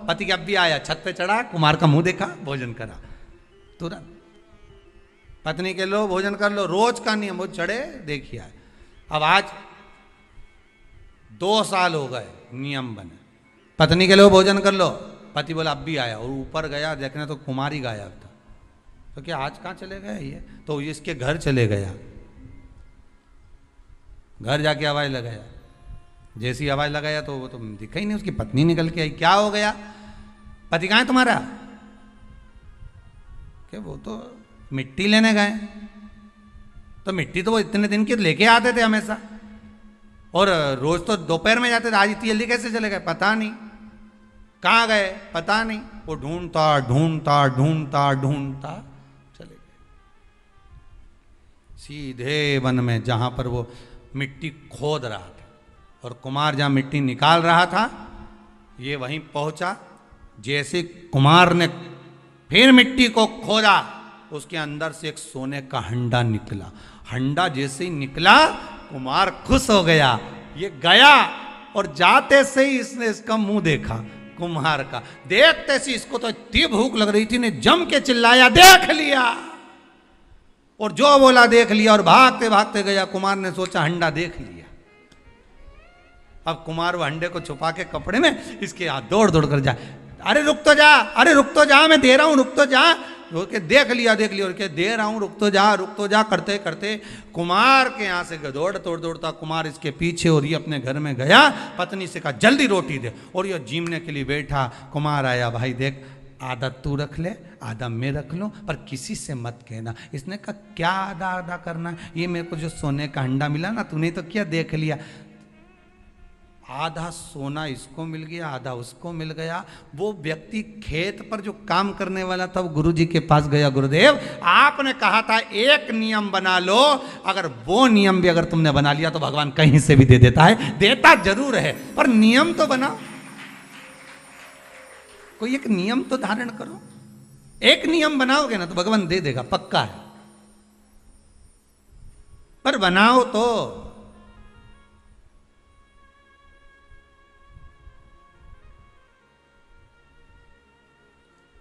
Speaker 1: पति अब भी आया, छत पे चढ़ा, कुमार का मुंह देखा, भोजन करा तुरंत। पत्नी के लो भोजन कर लो, रोज का नियम। वो चढ़े देखिए, अब आज 2 साल हो गए नियम बने, पत्नी के लिए भोजन कर लो, पति बोला अब भी आया, और ऊपर गया देखने तो कुमारी गायब था। तो क्या आज कहाँ चले गए ये? तो इसके घर चले गया, घर जाके आवाज लगाया, जैसी आवाज लगाया तो वो तो दिखा ही नहीं, उसकी पत्नी निकल के आई। क्या हो गया? पति कहाँ है तुम्हारा? क्या वो तो मिट्टी लेने गए। तो मिट्टी तो वो इतने दिन की लेके आते थे हमेशा, और रोज तो दोपहर में जाते थे, आज इतनी जल्दी कैसे चले गए? पता नहीं कहाँ गए, पता नहीं। वो ढूंढता ढूंढता ढूंढता ढूंढता चले गए सीधे वन में, जहां पर वो मिट्टी खोद रहा था, और कुमार जहां मिट्टी निकाल रहा था, ये वहीं पहुंचा। जैसे कुमार ने फिर मिट्टी को खोदा, उसके अंदर से एक सोने का हंडा निकला। हंडा जैसे ही निकला, कुमार खुश हो गया, ये गया, और जाते से ही इसने इसका मुंह देखा कुम्हार का। देखते से इसको तो इतनी भूख लग रही थी, ने जम के चिल्लाया देख लिया, और जो बोला देख लिया, और भागते भागते गया। कुमार ने सोचा हंडा देख लिया, अब कुमार वो हंडे को छुपा के कपड़े में इसके हाथ दौड़ दौड़ कर जाए, अरे रुक तो जा, अरे रुक तो जा, मैं दे रहा हूं, रुक तो जा। के देख लिया और के दे रहा हूं, रुक तो जा करते करते कुमार के यहां से दौड़ता कुमार इसके पीछे, और ये अपने घर में गया, पत्नी से कहा जल्दी रोटी दे, और ये जीमने के लिए बैठा। कुमार आया, भाई देख आधा तू रख ले, आधा मैं रख लूं, पर किसी से मत कहना। इसने कहा क्या आधा आधा करना, ये मेरे को जो सोने का अंडा मिला ना, तूने तो क्या देख लिया, आधा सोना इसको मिल गया, आधा उसको मिल गया। वो व्यक्ति खेत पर जो काम करने वाला था, वो गुरुजी के पास गया, गुरुदेव आपने कहा था एक नियम बना लो, अगर वो नियम भी अगर तुमने बना लिया तो भगवान कहीं से भी दे देता है, देता जरूर है, पर नियम तो बनाओ, कोई एक नियम तो धारण करो। एक नियम बनाओगे ना तो भगवान दे देगा, पक्का है, पर बनाओ तो।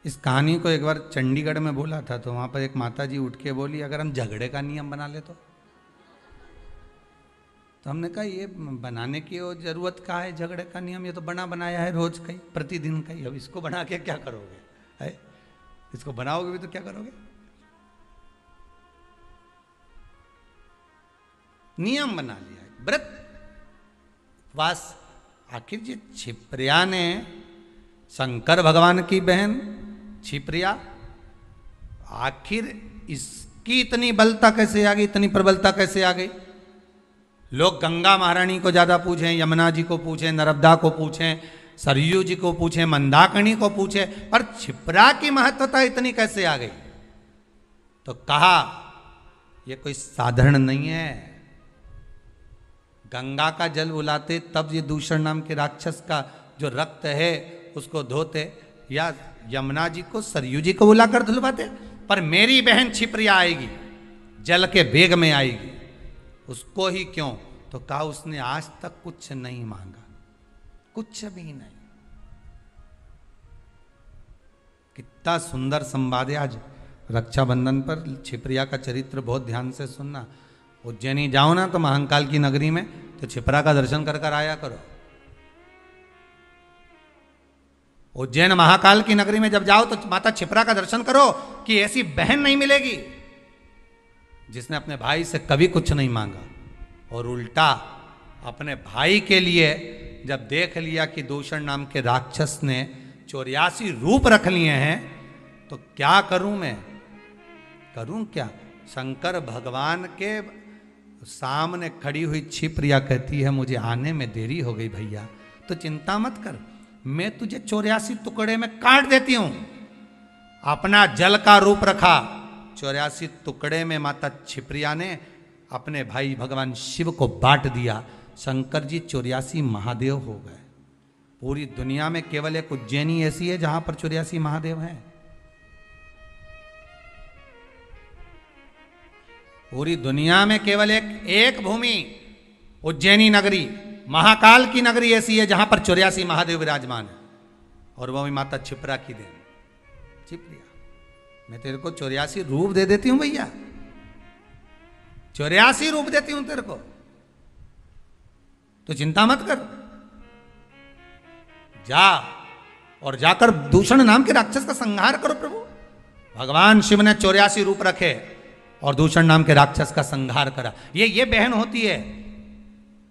Speaker 1: इस कहानी को एक बार चंडीगढ़ में बोला था, तो वहां पर एक माता जी उठ के बोली अगर हम झगड़े का नियम बना ले तो हमने कहा ये बनाने की जरूरत का है झगड़े का नियम, ये तो बना बनाया है रोज का ही, प्रतिदिन का ही, अब इसको बना के क्या करोगे? है इसको बनाओगे भी तो क्या करोगे? नियम बना लिया है, व्रत वास। आखिर जी छिप्रिया ने शंकर भगवान की बहन छिप्रिया, आखिर इसकी इतनी बलता कैसे आ गई, इतनी प्रबलता कैसे आ गई? लोग गंगा महारानी को ज्यादा पूछें, यमुना जी को पूछें, नर्मदा को पूछें, सरयू जी को पूछें, मंदाकिनी को पूछें, पर छिप्रा की महत्वता इतनी कैसे आ गई? तो कहा यह कोई साधारण नहीं है। गंगा का जल उलाते तब ये दूषण नाम के राक्षस का जो रक्त है उसको धोते, या यमुना जी को सरयू जी को बुलाकर धुलवाते, पर मेरी बहन छिप्रिया आएगी, जल के वेग में आएगी, उसको ही क्यों? तो कहा उसने आज तक कुछ नहीं मांगा, कुछ भी नहीं। कितना सुंदर संवाद है। आज रक्षाबंधन पर छिप्रिया का चरित्र बहुत ध्यान से सुनना। उज्जैनी जाओ ना तो महाकाल की नगरी में तो छिपरा का दर्शन कर कर आया करो। उज्जैन महाकाल की नगरी में जब जाओ तो माता छिपरा का दर्शन करो कि ऐसी बहन नहीं मिलेगी जिसने अपने भाई से कभी कुछ नहीं मांगा, और उल्टा अपने भाई के लिए जब देख लिया कि दूषण नाम के राक्षस ने 84 रूप रख लिए हैं तो क्या करूं मैं, करूं क्या। शंकर भगवान के सामने खड़ी हुई छिप्रिया कहती है मुझे आने में देरी हो गई भैया, तो चिंता मत कर, मैं तुझे 84 टुकड़े में काट देती हूं। अपना जल का रूप रखा, 84 टुकड़े में माता छिप्रिया ने अपने भाई भगवान शिव को बांट दिया। शंकर जी 84 महादेव हो गए। पूरी दुनिया में केवल एक उज्जैनी ऐसी है जहां पर 84 महादेव हैं। पूरी दुनिया में केवल एक भूमि उज्जैनी नगरी, महाकाल की नगरी ऐसी है जहां पर 84 महादेव विराजमान है, और वो भी माता छिपरा की देन। छिपरिया, मैं तेरे को 84 रूप दे देती हूं भैया, 84 रूप देती हूं तेरे को, तो चिंता मत कर, जा और जाकर दूषण नाम के राक्षस का संहार करो। प्रभु भगवान शिव ने 84 रूप रखे और दूषण नाम के राक्षस का संहार करा। ये बहन होती है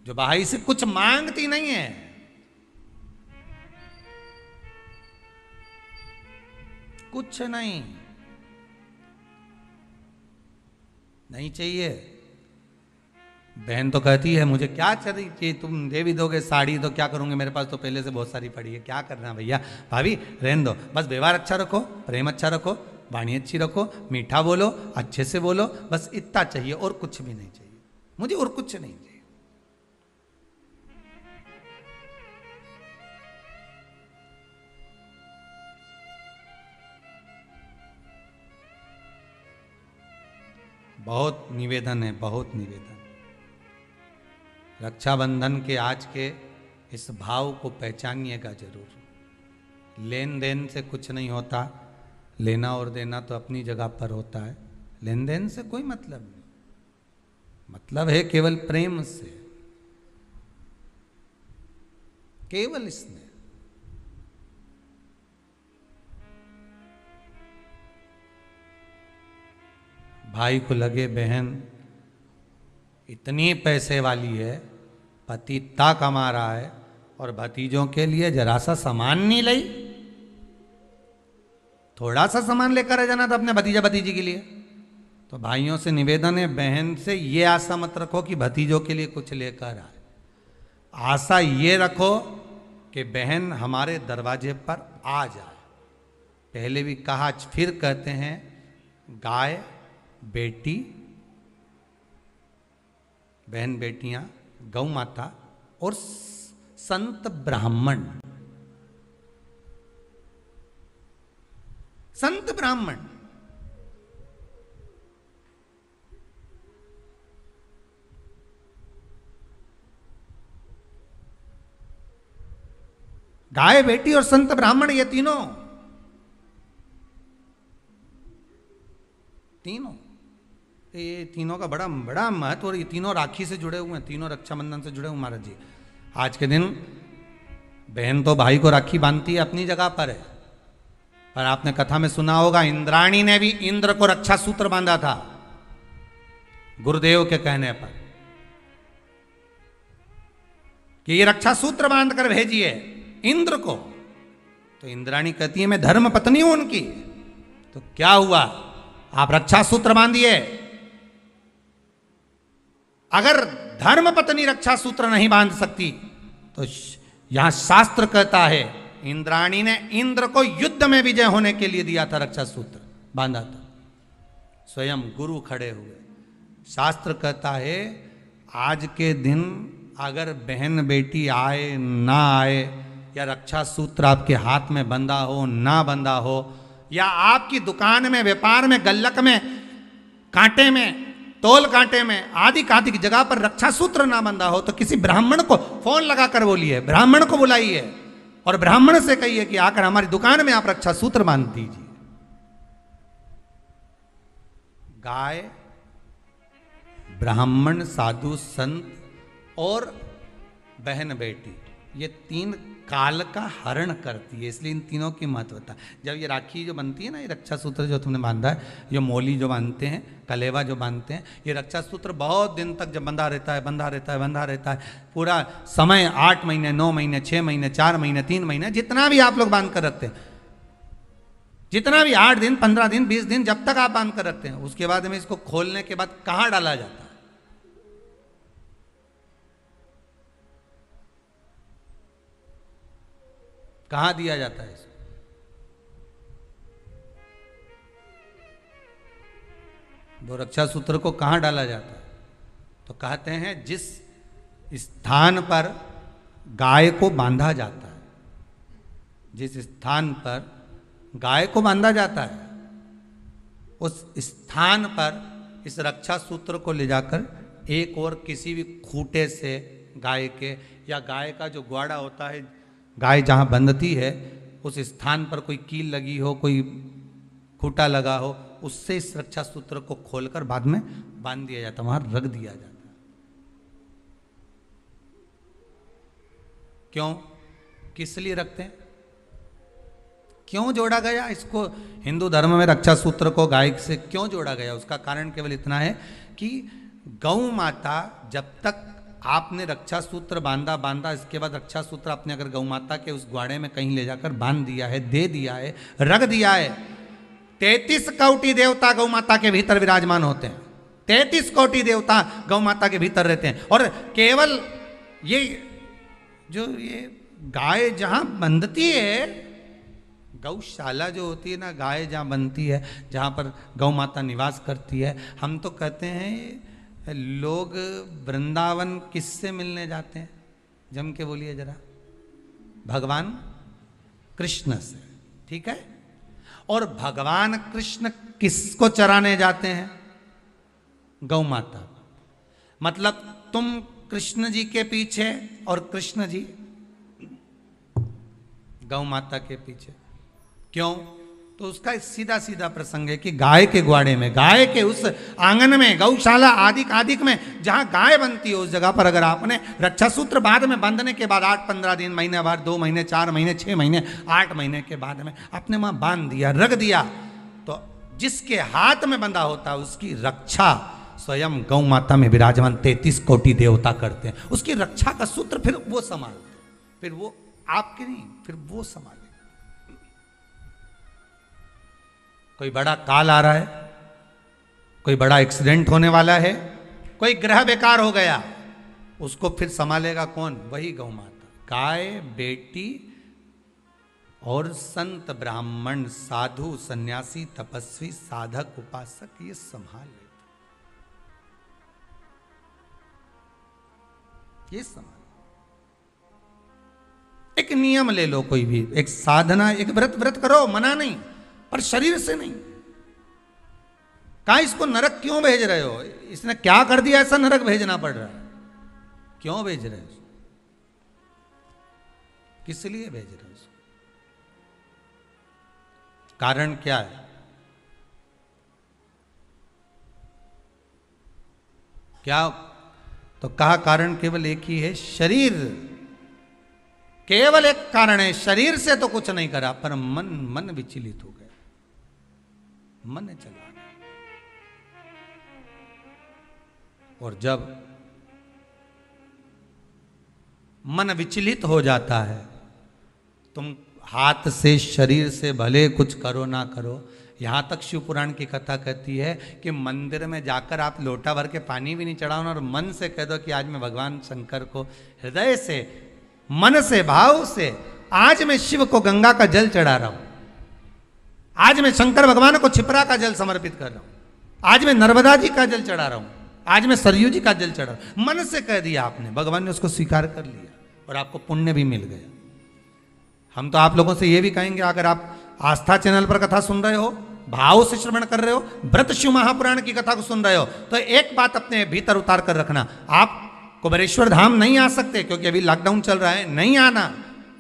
Speaker 1: जो भाई से कुछ मांगती नहीं है। कुछ नहीं चाहिए। बहन तो कहती है मुझे क्या चाहिए, तुम दे भी दोगे साड़ी तो क्या करूंगे, मेरे पास तो पहले से बहुत सारी पड़ी है, क्या करना भैया। भाभी रहने दो, बस व्यवहार अच्छा रखो, प्रेम अच्छा रखो, वाणी अच्छी रखो, मीठा बोलो, अच्छे से बोलो, बस इतना चाहिए और कुछ भी नहीं चाहिए मुझे, और कुछ नहीं चाहिए। बहुत निवेदन है, बहुत निवेदन। रक्षाबंधन के आज के इस भाव को पहचानिएगा जरूर। लेन देन से कुछ नहीं होता, लेना और देना तो अपनी जगह पर होता है, लेन देन से कोई मतलब नहीं, मतलब है केवल प्रेम से, केवल इसमें। भाई को लगे बहन इतनी पैसे वाली है, पति इतना कमा रहा है और भतीजों के लिए जरा सा सामान नहीं लाई, थोड़ा सा सामान लेकर आ जाना था अपने भतीजा भतीजी के लिए। तो भाइयों से निवेदन है, बहन से ये आशा मत रखो कि भतीजों के लिए कुछ लेकर आए, आशा ये रखो कि बहन हमारे दरवाजे पर आ जाए। पहले भी कहा, फिर कहते हैं, गाय बेटी, बहन बेटियां, गौ माता और संत ब्राह्मण, संत ब्राह्मण। गाय बेटी और संत ब्राह्मण, ये तीनों ये तीनों का बड़ा बड़ा महत्व, और ये तीनों राखी से जुड़े हुए हैं, तीनों रक्षाबंधन से जुड़े हुए महाराज जी। आज के दिन बहन तो भाई को राखी बांधती है, अपनी जगह पर है, पर आपने कथा में सुना होगा इंद्राणी ने भी इंद्र को रक्षा सूत्र बांधा था गुरुदेव के कहने पर कि ये रक्षा सूत्र बांध कर भेजिए इंद्र को। तो इंद्राणी कहती है मैं धर्म पत्नी हूं उनकी। तो क्या हुआ, आप रक्षा सूत्र बांधिए। अगर धर्म पत्नी रक्षा सूत्र नहीं बांध सकती तो यहां शास्त्र कहता है इंद्राणी ने इंद्र को युद्ध में विजय होने के लिए दिया था, रक्षा सूत्र बांधा था, स्वयं गुरु खड़े हुए। शास्त्र कहता है आज के दिन अगर बहन बेटी आए ना आए, या रक्षा सूत्र आपके हाथ में बंधा हो ना बंधा हो, या आपकी दुकान में, व्यापार में, गल्लक में, कांटे में, तोल कांटे में, आदि आदि की जगह पर रक्षा सूत्र ना बंधा हो, तो किसी ब्राह्मण को फोन लगाकर बोलिए, ब्राह्मण को बुलाइए और ब्राह्मण से कहिए कि आकर हमारी दुकान में आप रक्षा सूत्र बांध दीजिए। ब्राह्मण, साधु, संत और बहन बेटी, ये तीन काल का हरण करती है, इसलिए इन तीनों की महत्वता। जब ये राखी जो बनती है ना, ये रक्षा सूत्र जो तुमने बांधा है, ये मोली जो बांधते हैं, कलेवा जो बांधते हैं, ये रक्षा सूत्र बहुत दिन तक जब बंधा रहता है, बंधा रहता है, बंधा रहता है, पूरा समय 8 महीने, 9 महीने, 6 महीने, 4 महीने, 3 महीने, जितना भी आप लोग बांध कर रखते हैं, जितना भी 8 दिन, 15 दिन, 20 दिन, जब तक आप बांध कर रखते हैं, उसके बाद में इसको खोलने के बाद कहाँ डाला जाता है? कहाँ दिया जाता है इसको? वो रक्षा सूत्र को कहाँ डाला जाता है? तो कहते हैं जिस स्थान पर गाय को बांधा जाता है, जिस स्थान पर गाय को बांधा जाता है, उस स्थान पर इस रक्षा सूत्र को ले जाकर एक और किसी भी खूंटे से गाय के, या गाय का जो ग्वाड़ा होता है, गाय जहाँ बंधती है उस स्थान पर कोई कील लगी हो, कोई खूंटा लगा हो, उससे इस रक्षा सूत्र को खोलकर बाद में बांध दिया जाता है, वहां रख दिया जाता है। क्यों, किस लिए रखते हैं, क्यों जोड़ा गया इसको? हिंदू धर्म में रक्षा सूत्र को गाय से क्यों जोड़ा गया? उसका कारण केवल इतना है कि गौ माता, जब तक आपने रक्षा सूत्र बांधा, इसके बाद रक्षा सूत्र आपने अगर गौ माता के उस ग्वाड़े में कहीं ले जाकर बांध दिया है, दे दिया है, रख दिया है, 33 कोटि देवता गौ माता के भीतर विराजमान होते हैं, 33 कोटि देवता गौ माता के भीतर रहते हैं। और केवल ये जो ये गाय जहां बंधती है, गौशाला जो होती है ना, गाय जहां बनती है, जहां पर गौ माता निवास करती है, हम तो कहते हैं लोग वृंदावन किससे मिलने जाते हैं? जम के बोलिए जरा, भगवान कृष्ण से, ठीक है? और भगवान कृष्ण किसको चराने जाते हैं? गौ माता। मतलब तुम कृष्ण जी के पीछे और कृष्ण जी गौ माता के पीछे। क्यों? तो उसका सीधा सीधा प्रसंग है कि गाय के ग्वाड़े में, गाय के उस आंगन में, गौशाला आदि में जहां गाय बनती है, उस जगह पर अगर आपने रक्षा सूत्र बाद में बांधने के बाद 8-15 दिन, महीने भर, 2 महीने, 4 महीने, 6 महीने, 8 महीने के बाद में आपने वहां बांध दिया, रख दिया, तो जिसके हाथ में बंधा होता है उसकी रक्षा स्वयं गौ माता में विराजमान 33 कोटि देवता करते हैं। उसकी रक्षा का सूत्र फिर वो संभालते हैं, फिर वो आपके नहीं, फिर वो संभाले। कोई बड़ा काल आ रहा है, कोई बड़ा एक्सीडेंट होने वाला है, कोई ग्रह बेकार हो गया, उसको फिर संभालेगा कौन? वही गौ माता। गाय, बेटी और संत, ब्राह्मण, साधु, सन्यासी, तपस्वी, साधक, उपासक, ये संभाल लेते, ये संभाल। एक नियम ले लो, कोई भी एक साधना, एक व्रत करो, मना नहीं, पर शरीर से नहीं। कहा इसको नरक क्यों भेज रहे हो? इसने क्या कर दिया ऐसा नरक भेजना पड़ रहा है? क्यों भेज रहे हो? किस लिए भेज रहे हो? कारण क्या है? क्या? तो कहा कारण केवल एक ही है, शरीर। केवल एक कारण है, शरीर से तो कुछ नहीं करा, पर मन विचलित हो गया, मन चला गया। और जब मन विचलित हो जाता है, तुम हाथ से, शरीर से भले कुछ करो ना करो, यहां तक शिव पुराण की कथा कहती है कि मंदिर में जाकर आप लोटा भर के पानी भी नहीं चढ़ाओ और मन से कह दो कि आज मैं भगवान शंकर को हृदय से, मन से, भाव से, आज मैं शिव को गंगा का जल चढ़ा रहा हूं, आज मैं शंकर भगवान को छिपरा का जल समर्पित कर रहा हूं, आज मैं नर्मदा जी का जल चढ़ा रहा हूं, आज मैं सरयू जी का जल चढ़ा रहा हूं। मन से कह दिया आपने, भगवान ने उसको स्वीकार कर लिया और आपको पुण्य भी मिल गया। हम तो आप लोगों से ये भी कहेंगे, अगर आप आस्था चैनल पर कथा सुन रहे हो, भाव से श्रवण कर रहे हो, व्रत शिव महापुराण की कथा को सुन रहे हो, तो एक बात अपने भीतर उतार कर रखना, आप कुबेरेश्वर धाम नहीं आ सकते क्योंकि अभी लॉकडाउन चल रहा है, नहीं आना,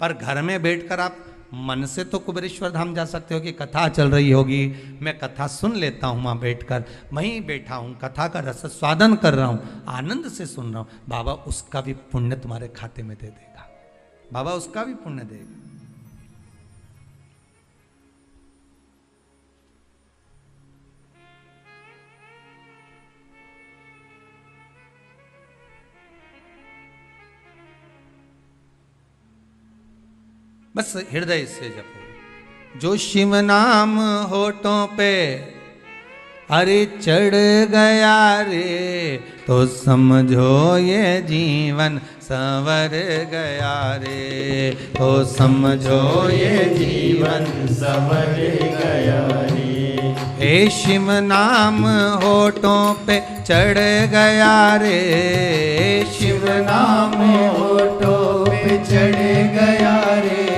Speaker 1: पर घर में बैठकर आप मन से तो कुबेरेश्वर धाम जा सकते हो कि कथा चल रही होगी, मैं कथा सुन लेता हूँ वहाँ बैठकर, वहीं बैठा हूँ कथा का रस स्वादन कर रहा हूँ, आनंद से सुन रहा हूँ, बाबा उसका भी पुण्य तुम्हारे खाते में दे देगा, बाबा उसका भी पुण्य देगा। बस हृदय से जपो। जो शिव नाम होठों पे अरे चढ़ गया रे, तो समझो ये जीवन संवर गया रे, तो समझो ये जीवन संवर गया रे। हे शिव नाम होठों पे चढ़ गया रे, शिव नाम होठों पे चढ़ गया रे,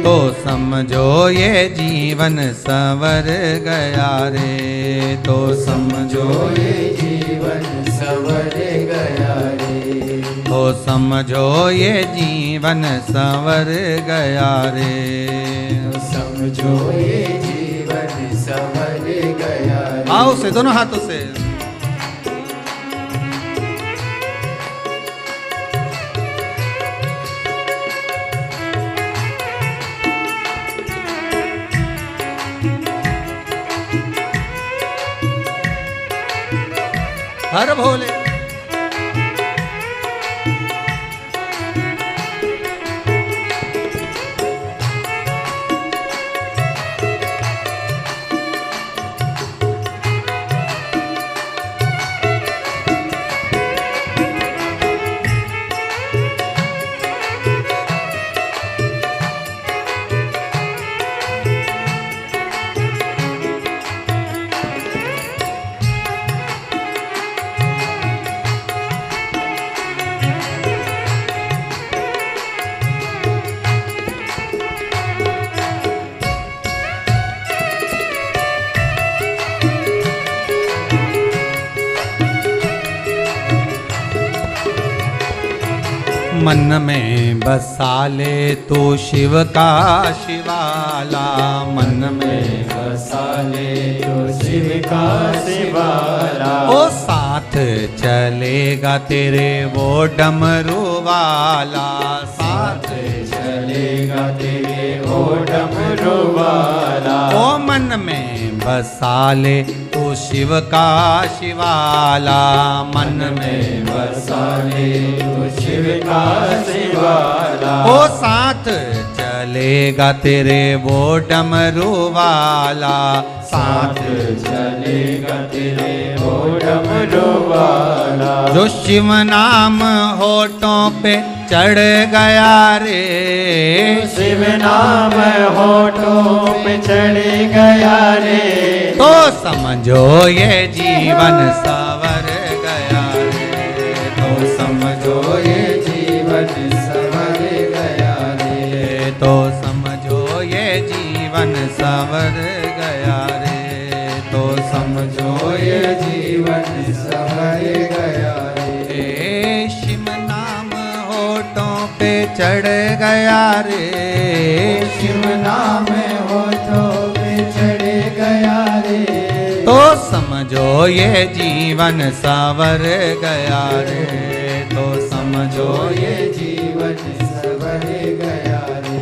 Speaker 1: तो समझो ये जीवन संवर गया रे, तो समझो ये जीवन संवर गया रे, तो समझो ये जीवन संवर गया रे, तो समझो ये जीवन संवर गया रे। आओ से दोनों हाथों से। हर भोले मन में बसा ले तो शिव का शिवाला, मन में बसा ले तो शिव का शिवाला, ओ साथ चलेगा तेरे वो डमरू वाला, साथ चलेगा तेरे वो डमरू वाला, ओ मन में बसा ले तो शिव का शिवाला, मन में बसा ले तो शिव का शिवाला, ओ साथ चलेगा तेरे वो डमरू वाला, साथ चलेगा तेरे वो डमरू वाला। जो शिव नाम होठों पे चढ़ गया रे, शिव नाम होठों पे चढ़ गया रे, तो समझो ये जीवन संवर गया रे, तो समझो ये जीवन संवर गया रे, तो समझो ये जीवन संवर गया रे, तो समझो ये जीवन संवर गया रे। शिव नाम होठों पे चढ़ गया रे, शिव नाम होठों पे चढ़ गया रे, तो समझो ये जीवन संवर गया रे, तो समझो ये जीवन संवर गया रे।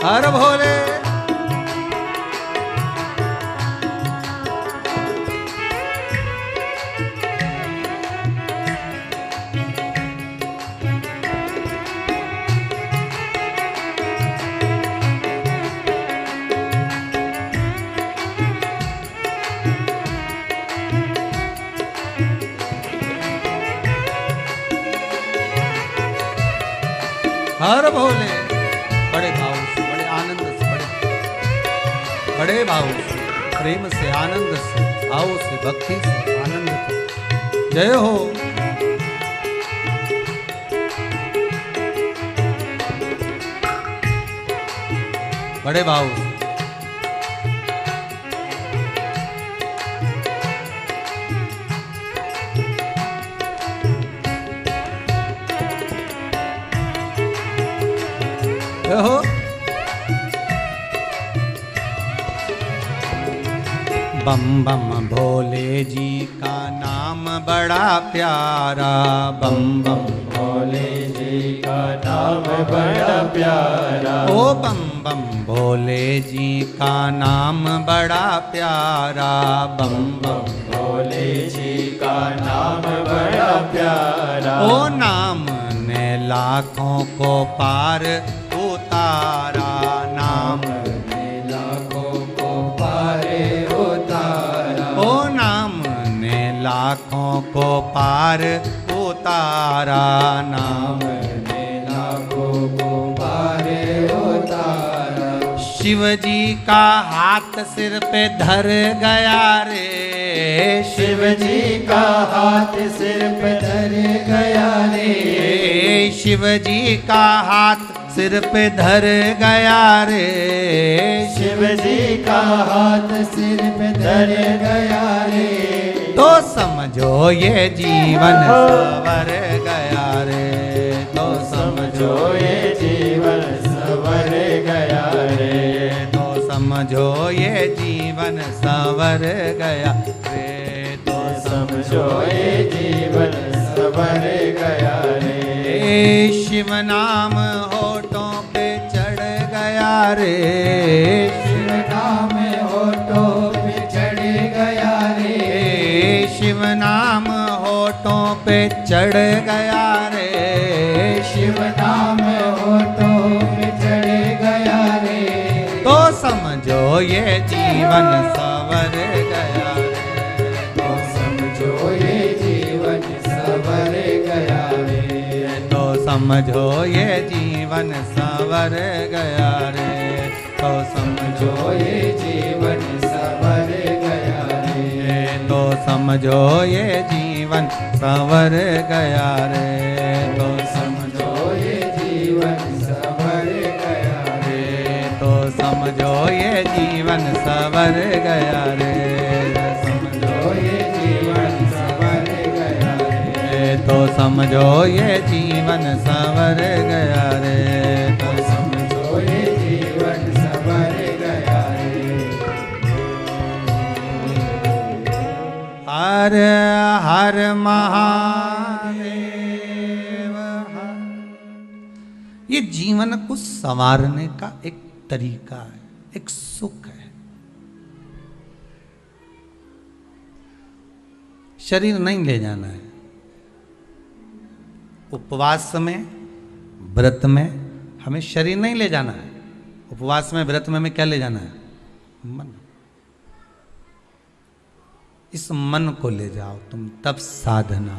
Speaker 1: हर भोले हर भोले, बड़े भाव से, बड़े आनंद से, बड़े भाव से, प्रेम से, आनंद से, भाव से, भक्ति से, आनंद से, जय हो। बड़े भाव। हो बम बम भोले जी का नाम बड़ा प्यारा, बम बम
Speaker 2: भोले जी का नाम बड़ा प्यारा।
Speaker 1: ओ बम बम भोले जी का नाम बड़ा प्यारा, बम बम
Speaker 2: भोले जी का नाम बड़ा प्यारा।
Speaker 1: ओ नाम ने लाखों को पार उतारा, नाम
Speaker 2: ने लाखों को पार उतारा।
Speaker 1: ओ नाम ने लाखों को पार उतारा, नाम
Speaker 2: ने लाखों को पार उतारा।
Speaker 1: शिव जी का हाथ सिर पे धर गया रे,
Speaker 2: शिव जी का हाथ सिर पे धर गया रे।
Speaker 1: शिव जी का हाथ सिर पे धर गया रे,
Speaker 2: शिव जी का हाथ सिर पे धर गया रे।
Speaker 1: तो समझो ये जीवन सवर गया रे, तो समझो
Speaker 2: ये जीवन सवर गया रे।
Speaker 1: तो समझो ये जीवन सवर गया रे, तो
Speaker 2: समझो ये जीवन सवर गया रे।
Speaker 1: शिव नाम होठों पे चढ़ गया रे,
Speaker 2: शिव नाम होठों पे चढ़ गया रे।
Speaker 1: शिव नाम होठों पे चढ़ गया रे,
Speaker 2: शिव नाम होठों पे चढ़ गया रे।
Speaker 1: तो समझो ये जीवन सवर गया रे,
Speaker 2: तो समझो ये जीवन सवर गया रे।
Speaker 1: तो समझो ये जीवन सवर गया रे, तो समझो
Speaker 2: ये जीवन सवर गया रे।
Speaker 1: तो समझो ये जीवन सवर गया रे, तो
Speaker 2: समझो ये जीवन सवर गया रे।
Speaker 1: तो समझो ये जीवन सवर गया रे,
Speaker 2: समझो ये जीवन सवर गया रे।
Speaker 1: तो समझो ये जीवन सवर गया रे, तो
Speaker 2: समझो ये जीवन सवर गया रे।
Speaker 1: हर हर महादेव हर। ये जीवन को संवारने का एक तरीका है, एक सुख है। शरीर नहीं ले जाना है। उपवास में, व्रत में हमें शरीर नहीं ले जाना है। उपवास में, व्रत में हमें क्या ले जाना है? मन। इस मन को ले जाओ तुम, तब साधना।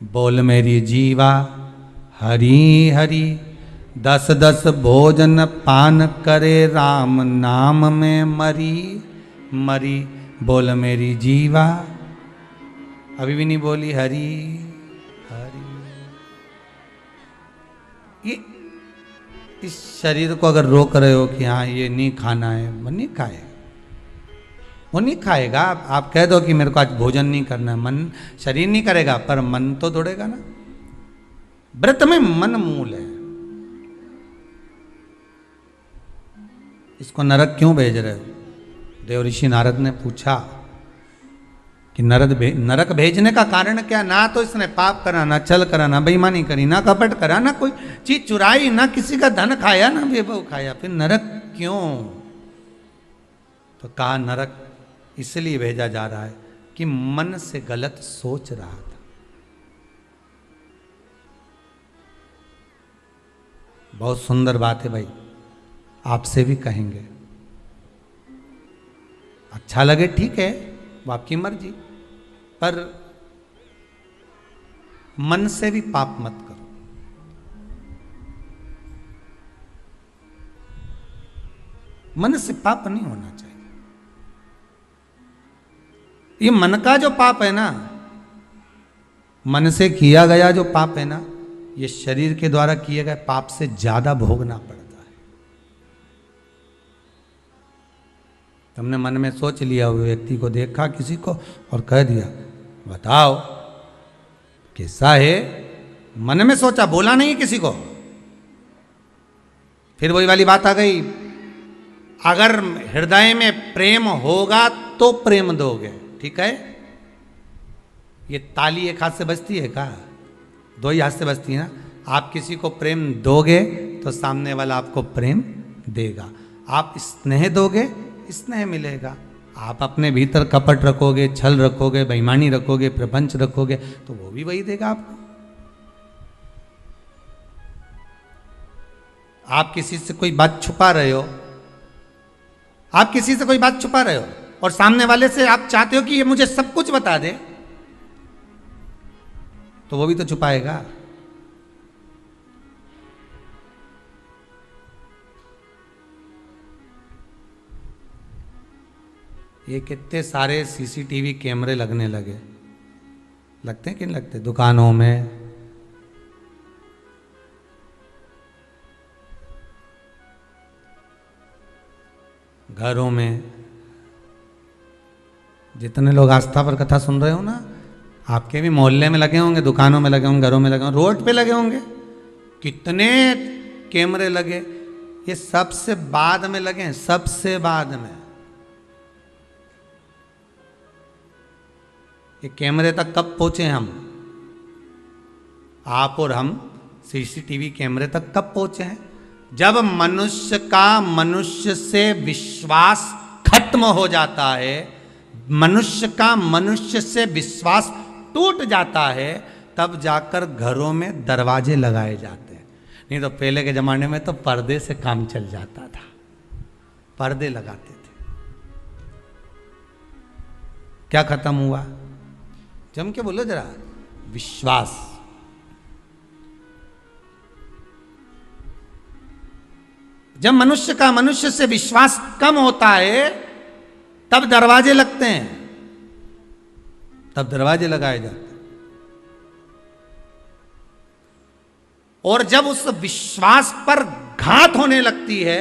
Speaker 1: बोल मेरी जीवा हरि हरि, 10 भोजन पान करे, राम नाम में मरी मरी। बोल मेरी जीवा, अभी भी नहीं बोली हरि हरि। ये इस शरीर को अगर रोक रहे हो कि हाँ ये नहीं खाना है, मन नहीं खाए, वो नहीं खाएगा। आप कह दो कि मेरे को आज भोजन नहीं करना है, मन शरीर नहीं करेगा पर मन तो दौड़ेगा ना। व्रत में मन मूल है। इसको नरक क्यों भेज रहे हो? देव ऋषि नारद ने पूछा कि नरक भेजने का कारण क्या? ना तो इसने पाप करा, ना छल करा, ना बेईमानी करी, ना कपट करा, ना कोई चीज चुराई, ना किसी का धन खाया, ना वैभव खाया, फिर नरक क्यों? तो कहा नरक इसलिए भेजा जा रहा है कि मन से गलत सोच रहा था। बहुत सुंदर बात है भाई, आपसे भी कहेंगे। अच्छा लगे ठीक है, वो आपकी मर्जी, पर मन से भी पाप मत करो। मन से पाप नहीं होना चाहिए। ये मन का जो पाप है ना, मन से किया गया जो पाप है ना, ये शरीर के द्वारा किए गए पाप से ज्यादा भोगना पड़ता है। तुमने मन में सोच लिया, हुए व्यक्ति को देखा किसी को और कह दिया बताओ कैसा है, मन में सोचा, बोला नहीं किसी को। फिर वही वाली बात आ गई, अगर हृदय में प्रेम होगा तो प्रेम दोगे, ठीक है। ये ताली एक हाथ से बजती है का? दो ही हाथ से बजती है ना। आप किसी को प्रेम दोगे तो सामने वाला आपको प्रेम देगा। आप स्नेह दोगे, स्नेह मिलेगा। आप अपने भीतर कपट रखोगे, छल रखोगे, बेईमानी रखोगे, प्रपंच रखोगे, तो वो भी वही देगा आपको। आप किसी से कोई बात छुपा रहे हो, आप किसी से कोई बात छुपा रहे हो और सामने वाले से आप चाहते हो कि ये मुझे सब कुछ बता दे, तो वो भी तो छुपाएगा। ये कितने सारे सीसीटीवी कैमरे लगने लगे, लगते हैं कि नहीं लगते? दुकानों में, घरों में। जितने लोग आस्था पर कथा सुन रहे हो ना, आपके भी मोहल्ले में लगे होंगे, दुकानों में लगे होंगे, घरों में लगे होंगे, रोड पे लगे होंगे। कितने कैमरे लगे, ये सबसे बाद में लगे हैं, सबसे बाद में। ये कैमरे तक कब पहुंचे हम, आप और हम सीसीटीवी कैमरे तक कब पहुंचे हैं? जब मनुष्य का मनुष्य से विश्वास खत्म हो जाता है, मनुष्य का मनुष्य से विश्वास टूट जाता है, तब जाकर घरों में दरवाजे लगाए जाते हैं। नहीं तो पहले के जमाने में तो पर्दे से काम चल जाता था, पर्दे लगाते थे। क्या खत्म हुआ? जम के बोलो जरा, विश्वास। जब मनुष्य का मनुष्य से विश्वास कम होता है तब दरवाजे लगते हैं, तब दरवाजे लगाए जाते हैं। और जब उस विश्वास पर घात होने लगती है,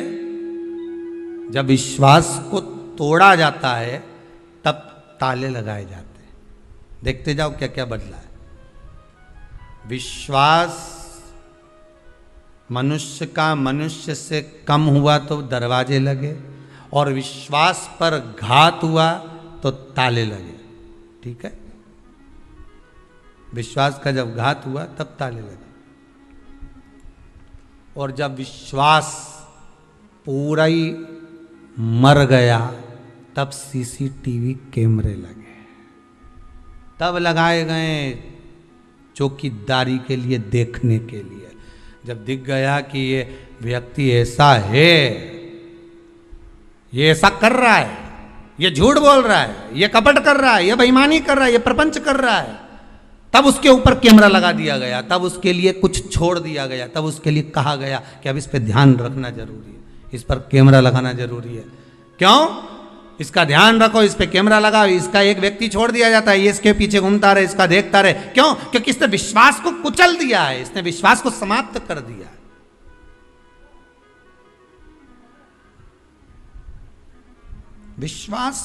Speaker 1: जब विश्वास को तोड़ा जाता है, तब ताले लगाए जाते हैं। देखते जाओ क्या क्या बदला है। विश्वास मनुष्य का मनुष्य से कम हुआ तो दरवाजे लगे, और विश्वास पर घात हुआ तो ताले लगे, ठीक है। विश्वास का जब घात हुआ तब ताले लगे, और जब विश्वास पूरा ही मर गया तब सीसीटीवी कैमरे लगे, तब लगाए गए चौकीदारी के लिए, देखने के लिए। जब दिख गया कि ये व्यक्ति ऐसा है, ये ऐसा कर रहा है, ये झूठ बोल रहा है, ये कपट कर रहा है, ये बेईमानी कर रहा है, ये प्रपंच कर रहा है, तब उसके ऊपर कैमरा लगा दिया गया, तब उसके लिए कुछ छोड़ दिया गया, तब उसके लिए कहा गया कि अब इस पर ध्यान रखना जरूरी है, इस पर कैमरा लगाना जरूरी है। क्यों? इसका ध्यान रखो, इस पे कैमरा लगाओ। इसका एक व्यक्ति छोड़ दिया जाता है, ये इसके पीछे घूमता रहे, इसका देखता रहे। क्यों? क्योंकि इसने विश्वास को कुचल दिया है, इसने विश्वास को समाप्त कर दिया है। विश्वास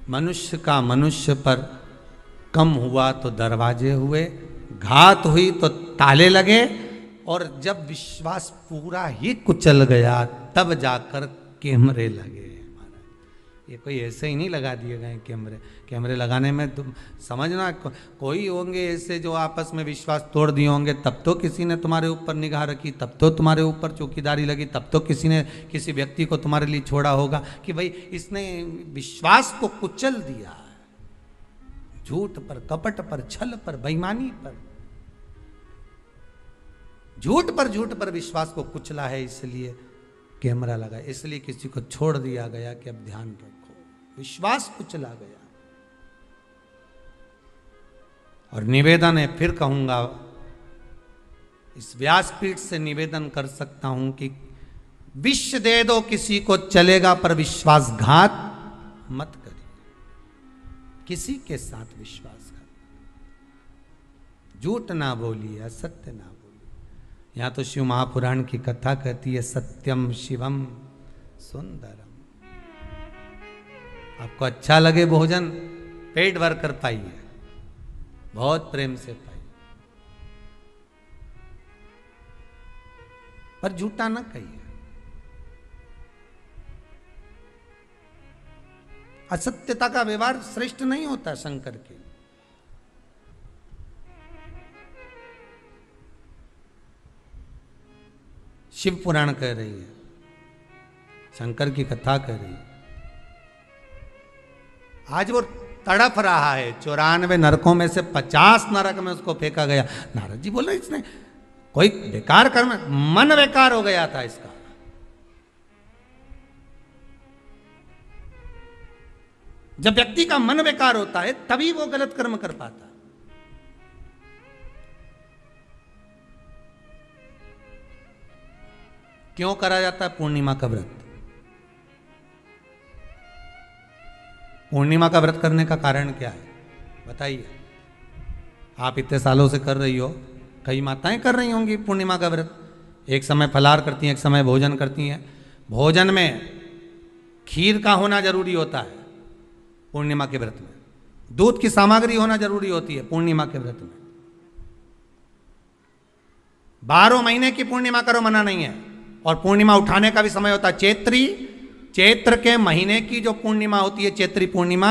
Speaker 1: मनुष्य का मनुष्य पर कम हुआ तो दरवाजे हुए, घात हुई तो ताले लगे, और जब विश्वास पूरा ही कुचल गया तब जाकर कैमरे लगे। ये कोई ऐसे ही नहीं लगा दिए गए कैमरे। कैमरे लगाने में तुम समझना, कोई होंगे ऐसे जो आपस में विश्वास तोड़ दिए होंगे, तब तो किसी ने तुम्हारे ऊपर निगाह रखी, तब तो तुम्हारे ऊपर चौकीदारी लगी, तब तो किसी ने किसी व्यक्ति को तुम्हारे लिए छोड़ा होगा कि भाई इसने विश्वास को कुचल दिया, झूठ पर, कपट पर, छल पर, बेईमानी पर, झूठ पर विश्वास को कुचला है, इसलिए कैमरा लगा, इसलिए किसी को छोड़ दिया गया कि अब ध्यान रखो, विश्वास कुचला गया। और निवेदन है, फिर कहूंगा, इस व्यासपीठ से निवेदन कर सकता हूं कि विष दे दो किसी को चलेगा, पर विश्वासघात मत करिए, किसी के साथ विश्वासघात। झूठ ना बोली, असत्य ना बोली। यहाँ तो शिव महापुराण की कथा कहती है सत्यम शिवम सुंदरम। आपको अच्छा लगे भोजन, पेट भर कर पाइए, बहुत प्रेम से पाइए, पर झूठा ना कहिए। असत्यता का व्यवहार श्रेष्ठ नहीं होता शंकर के। शिव पुराण कह रही है, शंकर की कथा कह रही है। आज वो तड़प रहा है, 94 नरकों में से 50 नरक में उसको फेंका गया। नारद जी बोले इसने कोई बेकार कर्म, मन बेकार हो गया था इसका। जब व्यक्ति का मन बेकार होता है तभी वो गलत कर्म कर पाता। क्यों करा जाता है पूर्णिमा का व्रत? पूर्णिमा का व्रत करने का कारण क्या है बताइए? आप इतने सालों से कर रही हो, कई माताएं कर रही होंगी पूर्णिमा का व्रत। एक समय फलाहार करती हैं, एक समय भोजन करती हैं। भोजन में खीर का होना जरूरी होता है पूर्णिमा के व्रत में, दूध की सामग्री होना जरूरी होती है पूर्णिमा के व्रत में। 12 महीने की पूर्णिमा करो मना नहीं है। और पूर्णिमा उठाने का भी समय होता है चैत्री। चैत्र के महीने की जो पूर्णिमा होती है, चैत्री पूर्णिमा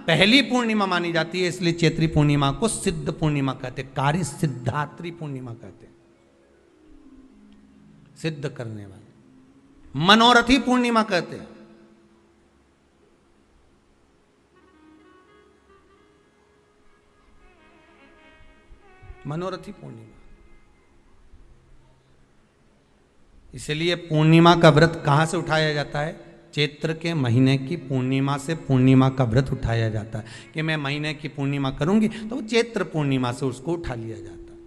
Speaker 1: पहली पूर्णिमा मानी जाती है, इसलिए चैत्री पूर्णिमा को सिद्ध पूर्णिमा कहते, कार्य सिद्धात्री पूर्णिमा कहते, सिद्ध करने वाले। मनोरथी पूर्णिमा कहते हैं। मनोरथी पूर्णिमा। इसलिए पूर्णिमा का व्रत कहां से उठाया जाता है? चैत्र के महीने की पूर्णिमा से पूर्णिमा का व्रत उठाया जाता है कि मैं महीने की पूर्णिमा करूंगी तो वो चैत्र पूर्णिमा से उसको उठा लिया जाता है।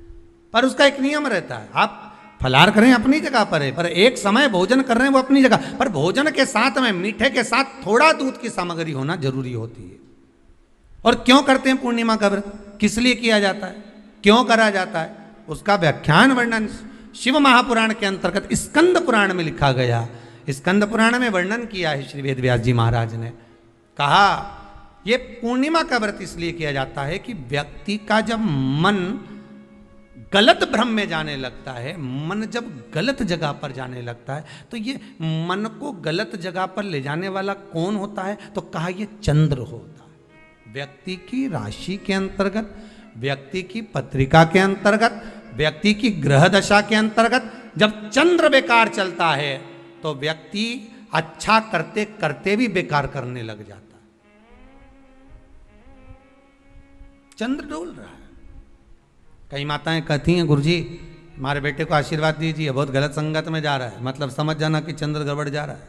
Speaker 1: पर उसका एक नियम रहता है, आप फलाहार करें अपनी जगह पर है, पर एक समय भोजन कर रहे हैं वो अपनी जगह पर। भोजन के साथ में मीठे के साथ थोड़ा दूध की सामग्री होना जरूरी होती है। और क्यों करते हैं पूर्णिमा का व्रत, किस लिए किया जाता है, क्यों करा जाता है, उसका व्याख्यान वर्णन शिव महापुराण के अंतर्गत स्कंद पुराण में लिखा गया। स्कंद पुराण में वर्णन किया है श्री वेद व्यास जी महाराज ने। कहा ये पूर्णिमा का व्रत इसलिए किया जाता है कि व्यक्ति का जब मन गलत भ्रम में जाने लगता है, मन जब गलत जगह पर जाने लगता है, तो ये मन को गलत जगह पर ले जाने वाला कौन होता है? तो कहा ये चंद्र होता है। व्यक्ति की राशि के अंतर्गत, व्यक्ति की पत्रिका के अंतर्गत, व्यक्ति की ग्रह दशा के अंतर्गत जब चंद्र बेकार चलता है तो व्यक्ति अच्छा करते करते भी बेकार करने लग जाता है। चंद्र डोल रहा है। कई माताएं कहती हैं गुरुजी हमारे बेटे को आशीर्वाद दीजिए, बहुत गलत संगत में जा रहा है। मतलब समझ जाना कि चंद्र गड़बड़ जा रहा है।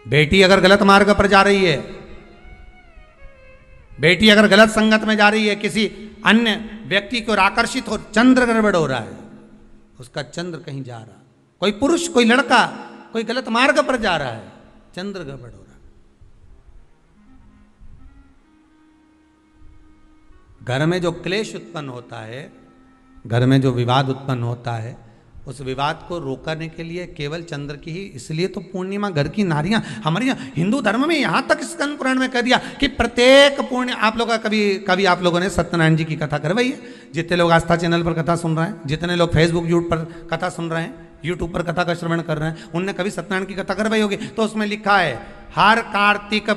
Speaker 1: बेटी अगर गलत मार्ग पर जा रही है, बेटी अगर गलत संगत में जा रही है, किसी अन्य व्यक्ति को आकर्षित हो, चंद्र गड़बड़ हो रहा है, उसका चंद्र कहीं जा रहा है। कोई पुरुष, कोई लड़का, कोई गलत मार्ग पर जा रहा है, चंद्र गड़बड़ हो रहा है। घर में जो क्लेश उत्पन्न होता है, घर में जो विवाद उत्पन्न होता है, उस विवाद को रोकने के लिए केवल चंद्र की ही, इसलिए तो पूर्णिमा घर की नारियां, हमारे यहाँ हिंदू धर्म में यहाँ तक स्कंद पुराण में कह दिया कि प्रत्येक पूर्णिमा, आप लोग कभी आप लोगों ने सत्यनारायण जी की कथा करवाई है? जितने लोग आस्था चैनल पर कथा सुन रहे हैं, जितने लोग फेसबुक यूट्यूब पर कथा सुन रहे हैं, यूट्यूब पर कथा का श्रवण कर रहे हैं, उनने कभी सत्यनारायण की कथा करवाई होगी। तो उसमें लिखा है हर कार्तिक,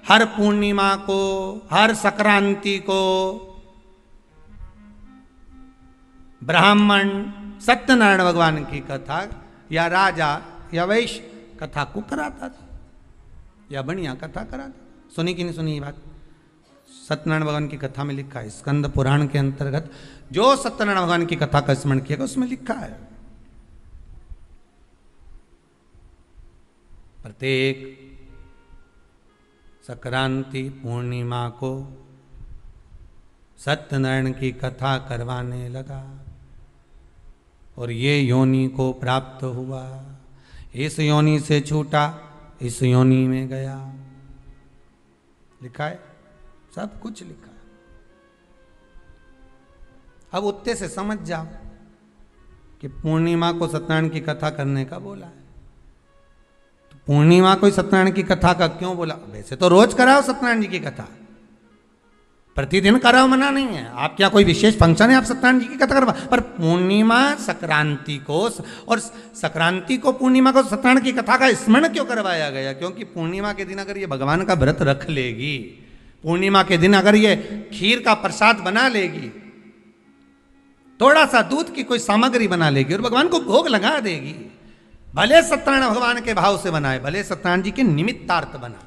Speaker 1: हर पूर्णिमा को, हर संक्रांति को ब्राह्मण सत्यनारायण भगवान की कथा या राजा या वैश्य कथा को कराता था या बढ़िया कथा कराता। सुनी कि नहीं सुनी ये बात? सत्यनारायण भगवान की कथा में लिखा है, स्कंद पुराण के अंतर्गत जो सत्यनारायण भगवान की कथा का स्मरण किया उसमें लिखा है प्रत्येक संक्रांति पूर्णिमा को सत्यनारायण की कथा करवाने लगा और ये योनि को प्राप्त हुआ, इस योनि से छूटा, इस योनि में गया। लिखा है, सब कुछ लिखा है। अब उत्ते से समझ जाओ कि पूर्णिमा को सत्यनारायण की कथा करने का बोला है। तो पूर्णिमा को सत्यनारायण की कथा का क्यों बोला? वैसे तो रोज कराओ सत्यनारायण जी की कथा, प्रतिदिन कराओ, मना नहीं है। आप क्या कोई विशेष फंक्शन है आप सत्यनारायण जी की कथा करवा, पर पूर्णिमा संक्रांति को और संक्रांति को पूर्णिमा को सत्यनारायण की कथा का स्मरण क्यों करवाया गया? क्योंकि पूर्णिमा के दिन अगर ये भगवान का व्रत रख लेगी, पूर्णिमा के दिन अगर ये खीर का प्रसाद बना लेगी, थोड़ा सा दूध की कोई सामग्री बना लेगी और भगवान को भोग लगा देगी, भले सत्यनारायण भगवान के भाव से बनाए, भले सत्यनारायण जी के निमित्तार्थ बना,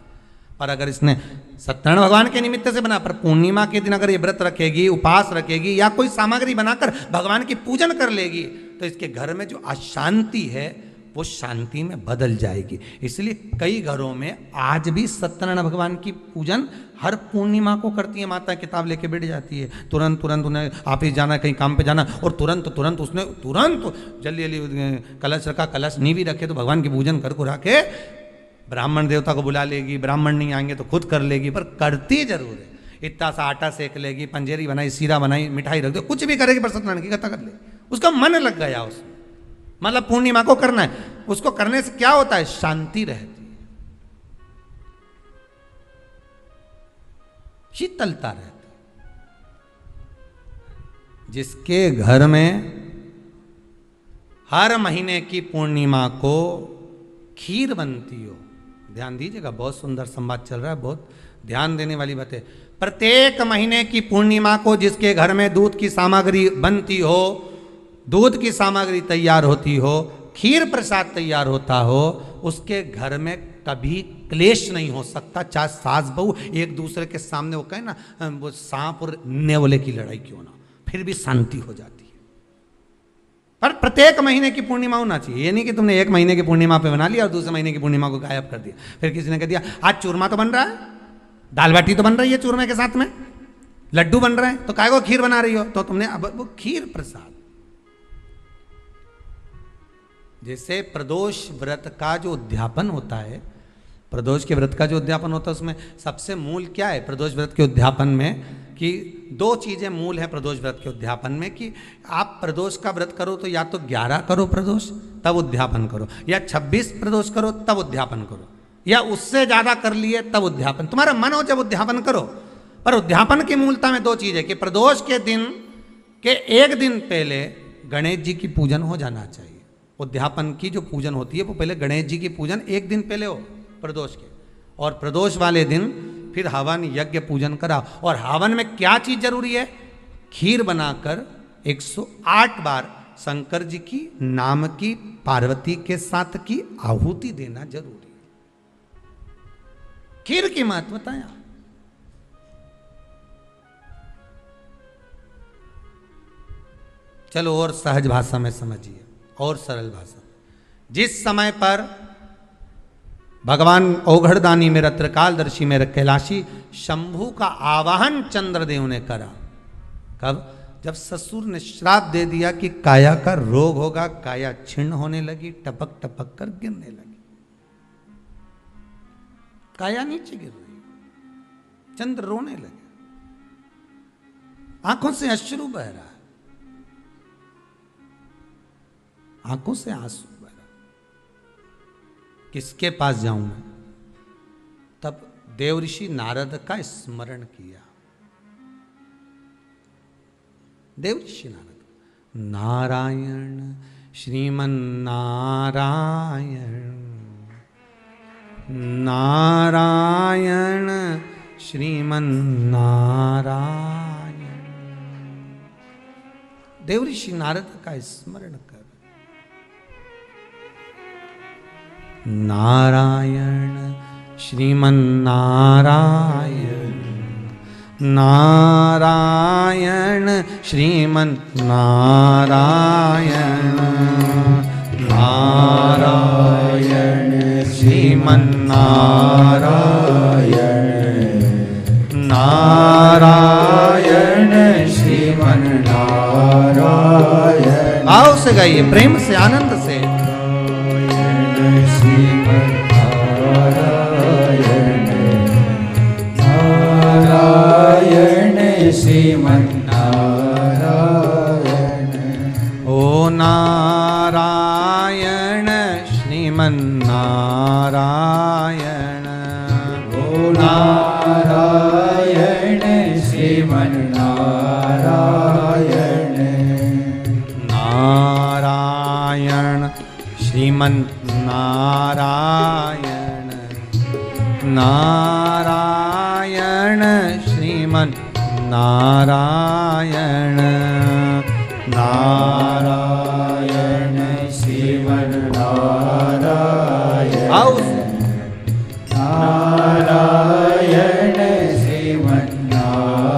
Speaker 1: पर अगर इसने सत्यनारायण भगवान के निमित्त से बना, पर पूर्णिमा के दिन अगर ये व्रत रखेगी, उपास रखेगी या कोई सामग्री बनाकर भगवान की पूजन कर लेगी, तो इसके घर में जो अशांति है वो शांति में बदल जाएगी। इसलिए कई घरों में आज भी सत्यनारायण भगवान की पूजन हर पूर्णिमा को करती है। माता किताब लेके बैठ जाती है, तुरंत उन्हें ऑफिस जाना, कहीं काम पे जाना, और तुरंत उसने जल्दी कलश रखा, कलश नहीं भी रखे तो भगवान की पूजन कर कुरा के ब्राह्मण देवता को बुला लेगी, ब्राह्मण नहीं आएंगे तो खुद कर लेगी, पर करती जरूर है। इतना सा आटा सेक लेगी, पंजेरी बनाई, सीरा बनाई, मिठाई रख दो, कुछ भी करेगी पर सत्यनारायण की कथा कर लेगी, उसका मन लग गया उसमें। मतलब पूर्णिमा को करना है, उसको करने से क्या होता है? शांति रहती है, शीतलता रहती है। जिसके घर में हर महीने की पूर्णिमा को खीर बनती हो, ध्यान दीजिएगा, बहुत सुंदर संवाद चल रहा है, बहुत ध्यान देने वाली बात है। प्रत्येक महीने की पूर्णिमा को जिसके घर में दूध की सामग्री बनती हो, दूध की सामग्री तैयार होती हो, खीर प्रसाद तैयार होता हो, उसके घर में कभी क्लेश नहीं हो सकता। चाहे सास बहू एक दूसरे के सामने वो कहे ना, वो सांप और नेवले की लड़ाई क्यों ना, फिर भी शांति हो जाती है। पर प्रत्येक महीने की पूर्णिमा होना चाहिए। ये नहीं कि तुमने एक महीने की पूर्णिमा पे बना लिया और दूसरे महीने की पूर्णिमा को गायब कर दिया। फिर किसी ने कह दिया आज चूरमा तो बन रहा है, दाल बाटी तो बन रही है चूरमे के साथ में, लड्डू बन रहे हैं, तो काय को खीर बना रही हो? तो तुमने अब वो खीर प्रसाद। जैसे प्रदोष व्रत का जो उद्यापन होता है, प्रदोष के व्रत का जो उद्यापन होता है, उसमें सबसे मूल क्या है प्रदोष व्रत के उद्यापन में? कि दो चीजें मूल है प्रदोष व्रत के उद्यापन में, कि आप प्रदोष का व्रत करो तो या तो 11 करो प्रदोष तब उद्यापन करो, या 26 प्रदोष करो तब उद्यापन करो, या उससे ज्यादा कर लिए तब उद्यापन। तुम्हारा मन हो जब उद्यापन करो। पर उद्यापन की मूलता में दो चीजें, कि प्रदोष के दिन के एक दिन पहले गणेश जी की पूजन हो जाना चाहिए। उद्यापन की जो पूजन होती है वो पहले गणेश जी की पूजन एक दिन पहले हो प्रदोष के, और प्रदोष वाले दिन फिर हवन यज्ञ पूजन करा। और हवन में क्या चीज जरूरी है? खीर बनाकर 108 बार शंकर जी की नाम की पार्वती के साथ की आहुति देना जरूरी है। खीर की महत्वता है। चलो और सहज भाषा में समझिए, और सरल भाषा। जिस समय पर भगवान औघड़दानी मेरा त्रिकालदर्शी मेरा कैलाशी शंभू का आवाहन चंद्रदेव ने करा, कब? जब ससुर ने श्राप दे दिया कि काया का रोग होगा, काया छिन्न होने लगी, टपक टपक कर गिरने लगी, काया नीचे गिर रही, चंद्र रोने लगे, आंखों से अश्रु बह रहा है, आंखों से आंसू बह रहा। किसके पास जाऊं मैं? तब देवऋषि नारद का स्मरण किया। देवऋषि नारद, नारायण श्रीमन नारायण, नारायण श्रीमन नारायण। देवऋषि नारद का स्मरण कर, नारायण श्रीमन नारायण, नारायण श्रीमन नारायण, नारायण श्रीमन नारायण, नारायण श्रीमन नारायण। भाव से गाइए, प्रेम से, आनंद से।
Speaker 2: नारायण श्रीमन नारायण,
Speaker 1: नारायण श्रीमन्नारायण
Speaker 2: ओ नारायण श्रीमन्नारायण
Speaker 1: नारायण श्रीमन्नारायण नारायण श्रीमन्नारायण
Speaker 2: नारायण श्रीमन्नारायण
Speaker 1: आओ
Speaker 2: नारायण श्रीमन्नारायण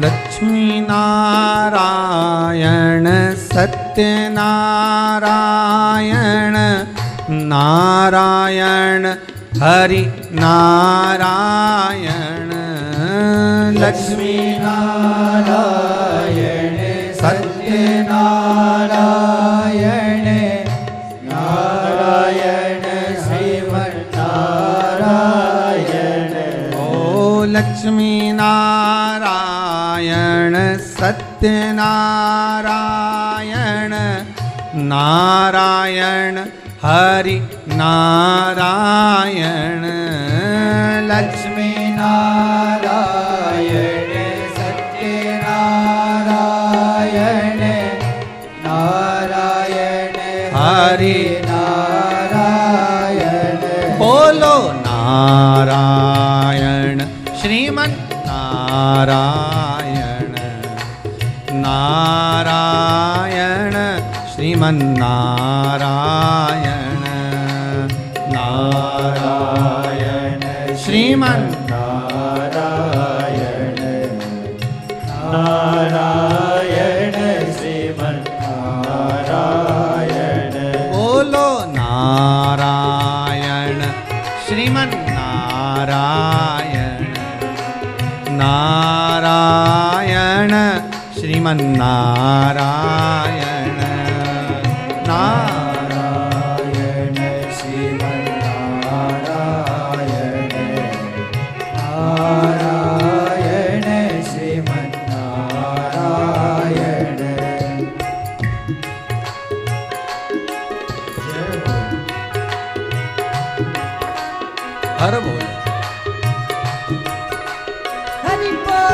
Speaker 1: लक्ष्मी नारायण सत्यनारायण नारायण हरि नारायण
Speaker 2: लक्ष्मी नारायण सत्यनारायण नारायण श्रीमन्नारायण
Speaker 1: ओ लक्ष्मी नारायण सत्यनारायण नारायण हरि नारायण
Speaker 2: लक्ष्मी नारायण सत्यनारायण नारायण
Speaker 1: हरि
Speaker 2: नारायण
Speaker 1: बोलो नारायण श्रीमन नारायण नारायण श्रीमन नारायण नारायण श्रीमन
Speaker 2: नारायण नारायण श्रीमन्नारायण
Speaker 1: बोलो नारायण श्रीमन नारायण नारायण श्रीमन्नारायण
Speaker 2: नारायण श्रीमन्नारायण नारायण श्रीमन्नारायण
Speaker 1: हर बोल
Speaker 2: हरि बोल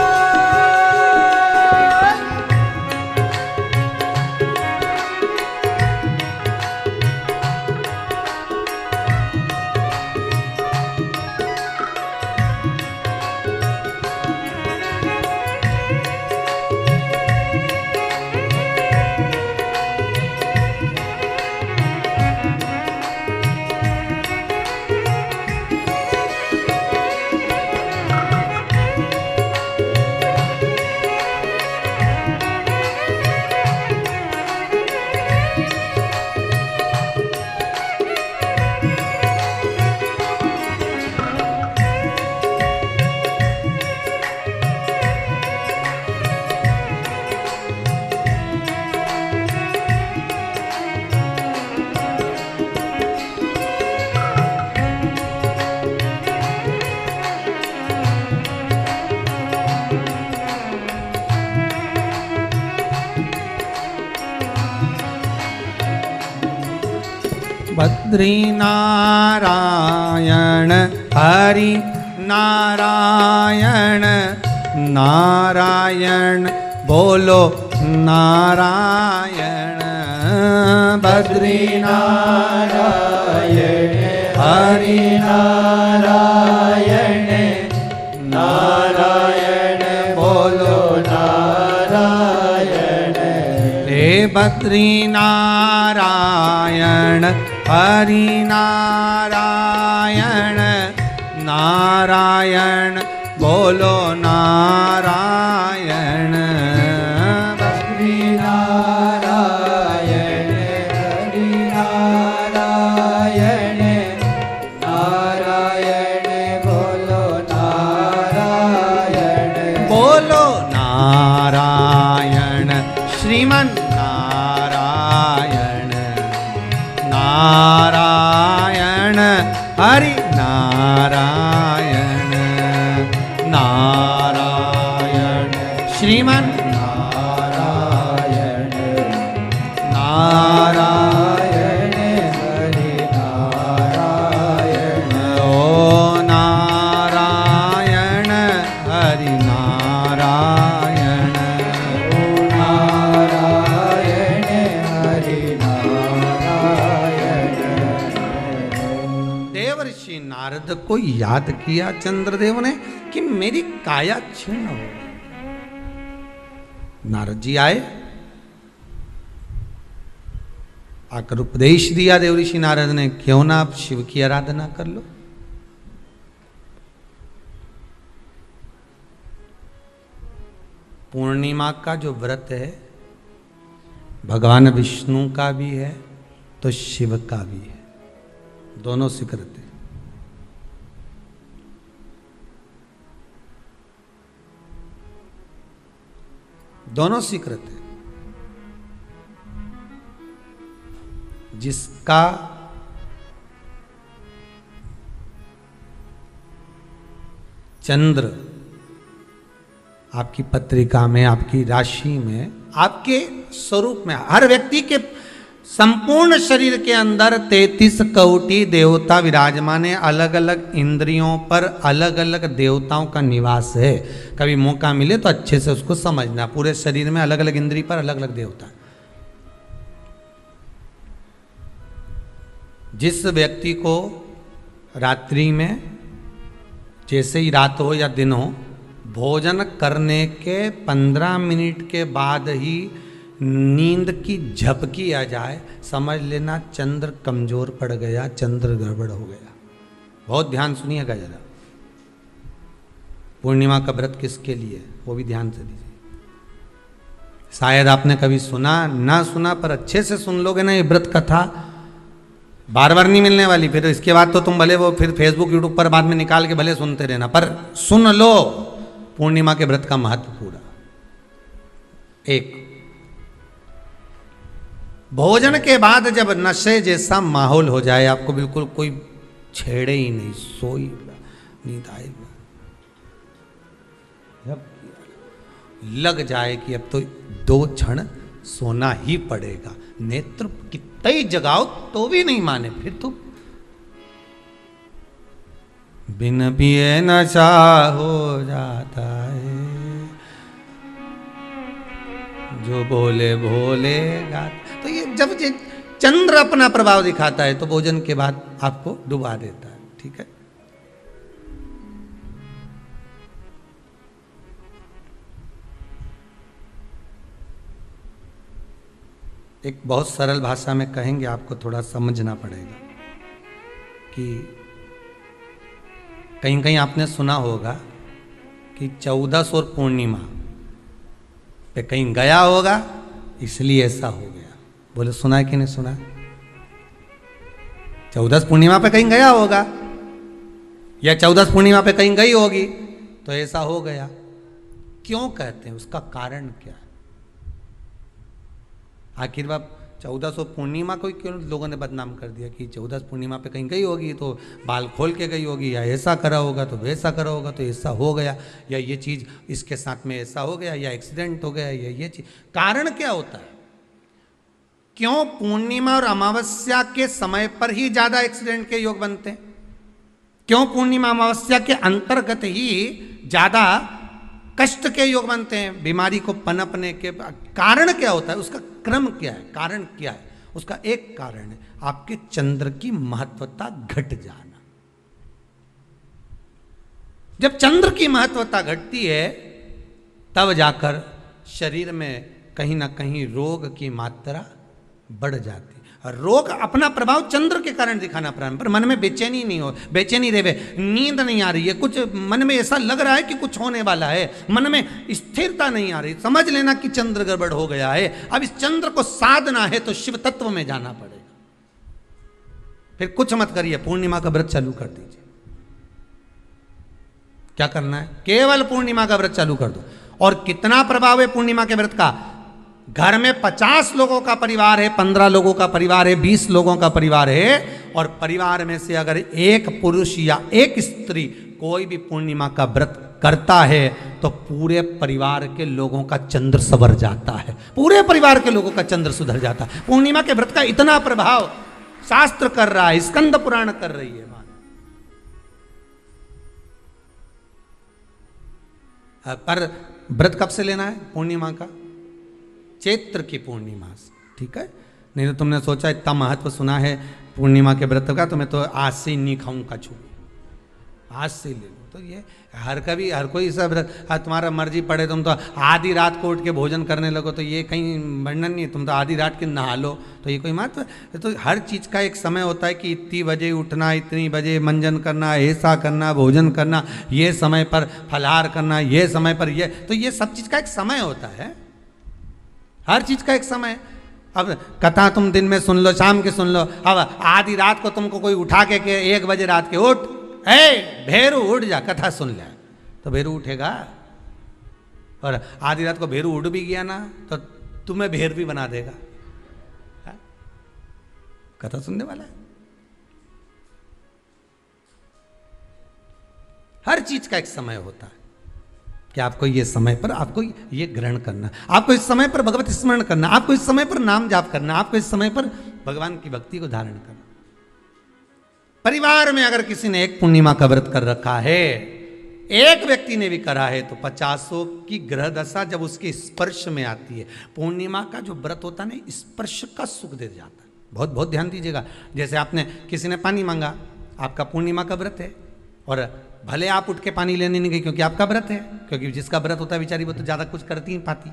Speaker 1: बद्री नारायण हरि नारायण नारायण बोलो नारायण बद्री
Speaker 2: नारायण हरि नारायण नारायण बोलो नारायण
Speaker 1: हे बद्री नारायण हरि नारायण नारायण बोलो नारायण
Speaker 2: बद्री नारायण हरि नारायण नारायण बोलो नारायण
Speaker 1: बोलो नारायण श्रीमन नारायण नारायण हरि नारायण नारायण श्रीमन
Speaker 2: नारायण
Speaker 1: नारायण
Speaker 2: हरि नारायण
Speaker 1: ओ नारायण हरि नारायण
Speaker 2: नारायण हरि नारायण
Speaker 1: देवर्षि नारद को याद किया चंद्रदेव ने कि मेरी काया क्षीण हो गई। नारद जी आए, आकर उपदेश दिया देवऋषि नारद ने, क्यों ना आप शिव की आराधना कर लो। पूर्णिमा का जो व्रत है भगवान विष्णु का भी है तो शिव का भी है, दोनों स्वीकृत है। दोनों स्वीकृत है। जिसका चंद्र आपकी पत्रिका में, आपकी राशि में, आपके स्वरूप में, हर व्यक्ति के संपूर्ण शरीर के अंदर 33 कोटि देवता विराजमान है। अलग अलग इंद्रियों पर अलग अलग देवताओं का निवास है। कभी मौका मिले तो अच्छे से उसको समझना। पूरे शरीर में अलग अलग इंद्रिय पर अलग अलग देवता। जिस व्यक्ति को रात्रि में, जैसे ही रात हो या दिन हो, भोजन करने के 15 मिनट के बाद ही नींद की झपकी आ जाए, समझ लेना चंद्र कमजोर पड़ गया, चंद्र गड़बड़ हो गया। बहुत ध्यान सुनिएगा जरा। पूर्णिमा का व्रत किसके लिए, वो भी ध्यान से दीजिए। शायद आपने कभी सुना ना सुना, पर अच्छे से सुन लोगे ना, ये व्रत कथा बार बार नहीं मिलने वाली। फिर इसके बाद तो तुम भले वो फिर फेसबुक यूट्यूब पर बाद में निकाल के भले सुनते रहना, पर सुन लो पूर्णिमा के व्रत का महत्व पूरा। एक, भोजन के बाद जब नशे जैसा माहौल हो जाए, आपको बिल्कुल कोई छेड़े ही नहीं, सोई नींद आए, जब लग जाए कि अब तो 2 क्षण सोना ही पड़ेगा, नेत्र कितना ही जगाओ तो भी नहीं माने, फिर तो बिन पिए नशा हो जाता है, जो बोले भोले गाता। तो ये जब ये चंद्र अपना प्रभाव दिखाता है तो भोजन के बाद आपको डुबा देता है। ठीक है, एक बहुत सरल भाषा में कहेंगे, आपको थोड़ा समझना पड़ेगा कि कहीं कहीं आपने सुना होगा कि 14 और पूर्णिमा पे कहीं गया होगा इसलिए ऐसा हो गया। बोले सुना है कि नहीं सुना? 14 पूर्णिमा पे कहीं गया होगा या 14 पूर्णिमा पे कहीं गई होगी तो ऐसा हो गया। क्यों कहते हैं, उसका कारण क्या है? आखिर बात 1400 पूर्णिमा को क्यों लोगों ने बदनाम कर दिया कि 14 पूर्णिमा पे कहीं गई होगी तो बाल खोल के गई होगी, या ऐसा करा होगा तो वैसा करा होगा तो ऐसा हो गया, या ये चीज़ इसके साथ में ऐसा हो गया, या एक्सीडेंट हो गया, या ये चीज़। कारण क्या होता है? क्यों पूर्णिमा और अमावस्या के समय पर ही ज्यादा एक्सीडेंट के योग बनते हैं? क्यों पूर्णिमा अमावस्या के अंतर्गत ही ज्यादा कष्ट के योग बनते हैं? बीमारी को पनपने के कारण क्या होता है? उसका क्रम क्या है? कारण क्या है? उसका एक कारण है आपके चंद्र की महत्वता घट जाना। जब चंद्र की महत्वता घटती है तब जाकर शरीर में कहीं ना कहीं रोग की मात्रा बढ़ जाती है। रोग अपना प्रभाव चंद्र के कारण दिखाना प्रारंभ, पर मन में बेचैनी नहीं हो, बेचैनी रहे, नींद नहीं आ रही है, कुछ मन में ऐसा लग रहा है कि कुछ होने वाला है, मन में स्थिरता नहीं आ रही, समझ लेना कि चंद्र गड़बड़ हो गया है। अब इस चंद्र को साधना है तो शिव तत्व में जाना पड़ेगा। फिर कुछ मत करिए, पूर्णिमा का व्रत चालू कर दीजिए। क्या करना है? केवल पूर्णिमा का व्रत चालू कर दो। और कितना प्रभाव है पूर्णिमा के व्रत का? घर में 50 लोगों का परिवार है, 15 लोगों का परिवार है, 20 लोगों का परिवार है, और परिवार में से अगर एक पुरुष या एक स्त्री कोई भी पूर्णिमा का व्रत करता है तो पूरे परिवार के लोगों का चंद्र संवर जाता है, पूरे परिवार के लोगों का चंद्र सुधर जाता है। पूर्णिमा के व्रत का इतना प्रभाव शास्त्र कर रहा है, स्कंद पुराण कर रही है। पर व्रत कब से लेना है? पूर्णिमा का, चैत्र की पूर्णिमा से, ठीक है? नहीं तो तुमने सोचा इतना महत्व सुना है पूर्णिमा के व्रत का तो मैं तो आज से ही नहीं खाऊंगा छू, आज से ले लो। तो ये हर कोई सब तुम्हारा मर्जी पड़े, तुम तो आधी रात को उठ के भोजन करने लगो तो ये कहीं वर्णन नहीं। तुम तो आधी रात के नहा लो तो ये कोई महत्व? तो हर चीज़ का एक समय होता है कि इतनी बजे उठना, इतनी बजे मंजन करना, ऐसा करना, भोजन करना, ये समय पर फलाहार करना, ये समय पर ये, तो ये सब चीज़ का एक समय होता है, हर चीज़ का एक समय। अब कथा तुम दिन में सुन लो, शाम के सुन लो, अब आधी रात को तुमको कोई उठा के 1 बजे रात के उठ, भेरू उठ जा, कथा सुन ले, तो भेरू उठेगा? और आधी रात को भेरू उठ भी गया ना तो तुम्हें भेर भी बना देगा। कथा सुनने वाला है। हर चीज का एक समय होता है कि आपको ये समय पर आपको ये ग्रहण करना, आपको इस समय पर भगवत स्मरण करना, आपको इस समय पर नाम जाप करना, आपको इस समय पर भगवान की भक्ति को धारण करना। परिवार में अगर किसी ने एक पूर्णिमा का व्रत कर रखा है, एक व्यक्ति ने भी करा है, तो 50 की ग्रह दशा जब उसके स्पर्श में आती है, पूर्णिमा का जो व्रत होता है ना, स्पर्श का सुख दे जाता है। बहुत बहुत ध्यान दीजिएगा। जैसे आपने किसी ने पानी मांगा, आपका पूर्णिमा का व्रत है, और भले आप उठ के पानी लेने नहीं गए क्योंकि आपका व्रत है, क्योंकि जिसका व्रत होता है बेचारी वो तो ज्यादा कुछ करती नहीं पाती,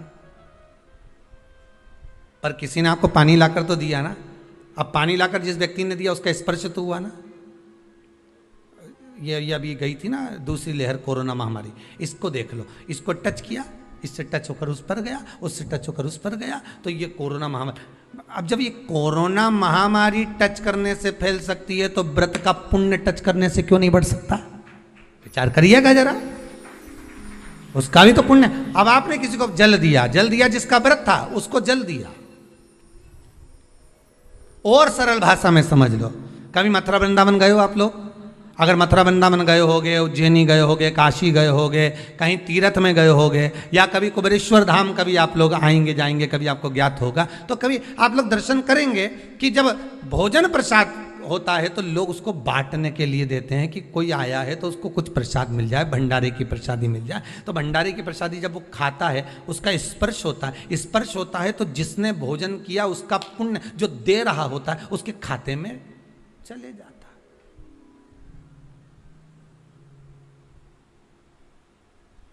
Speaker 1: पर किसी ने आपको पानी लाकर तो दिया ना। अब पानी लाकर जिस व्यक्ति ने दिया उसका स्पर्श तो हुआ ना। ये अभी गई थी ना दूसरी लहर कोरोना महामारी, इसको देख लो, इसको टच किया, इससे टच होकर उस पर गया, उससे टच होकर उस पर गया, तो ये कोरोना महामारी। अब जब ये कोरोना महामारी टच करने से फैल सकती है तो व्रत का पुण्य टच करने से क्यों नहीं बढ़ सकता? विचार करिएगा जरा, उसका भी तो पुण्य। अब आपने किसी को जल दिया जिसका व्रत था उसको जल दिया। और सरल भाषा में समझ लो, कभी मथुरा वृंदावन गए हो आप लोग? अगर मथुरा वृंदावन गए होगे, उज्जैनी गए होगे, काशी गए होगे, कहीं तीर्थ में गए होगे, या कभी कुबेरेश्वर धाम कभी आप लोग आएंगे जाएंगे, कभी आपको ज्ञात होगा, तो कभी आप लोग दर्शन करेंगे कि जब भोजन प्रसाद होता है तो लोग उसको बांटने के लिए देते हैं कि कोई आया है तो उसको कुछ प्रसाद मिल जाए, भंडारे की प्रसादी मिल जाए। तो भंडारे की प्रसादी जब वो खाता है उसका स्पर्श होता है, स्पर्श होता है तो जिसने भोजन किया उसका पुण्य जो दे रहा होता है उसके खाते में चले जाता है।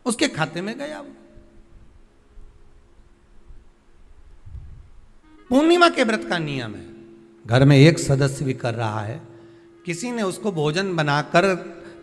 Speaker 1: उसके खाते में गया वो। पूर्णिमा के व्रत का नियम है, घर में एक सदस्य भी कर रहा है, किसी ने उसको भोजन बनाकर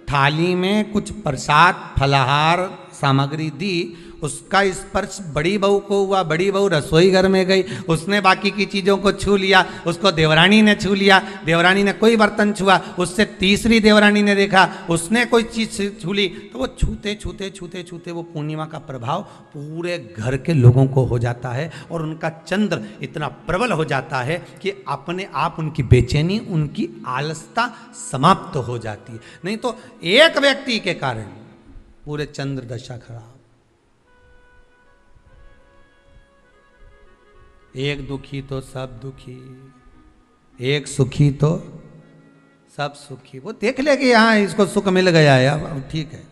Speaker 1: थाली में कुछ प्रसाद फलाहार सामग्री दी, उसका स्पर्श बड़ी बहू को हुआ, बड़ी बहू रसोई घर में गई, उसने बाकी की चीज़ों को छू लिया, उसको देवरानी ने छू लिया, देवरानी ने कोई बर्तन छुआ, उससे तीसरी देवरानी ने देखा, उसने कोई चीज़ छू ली, तो वो छूते छूते छूते छूते वो पूर्णिमा का प्रभाव पूरे घर के लोगों को हो जाता है, और उनका चंद्र इतना प्रबल हो जाता है कि अपने आप उनकी बेचैनी, उनकी आलसता समाप्त हो जाती है। नहीं तो एक व्यक्ति के कारण पूरे चंद्र दशा खराब। एक दुखी तो सब दुखी, एक सुखी तो सब सुखी। वो देख ले कि हाँ इसको सुख मिल गया है, अब ठीक है।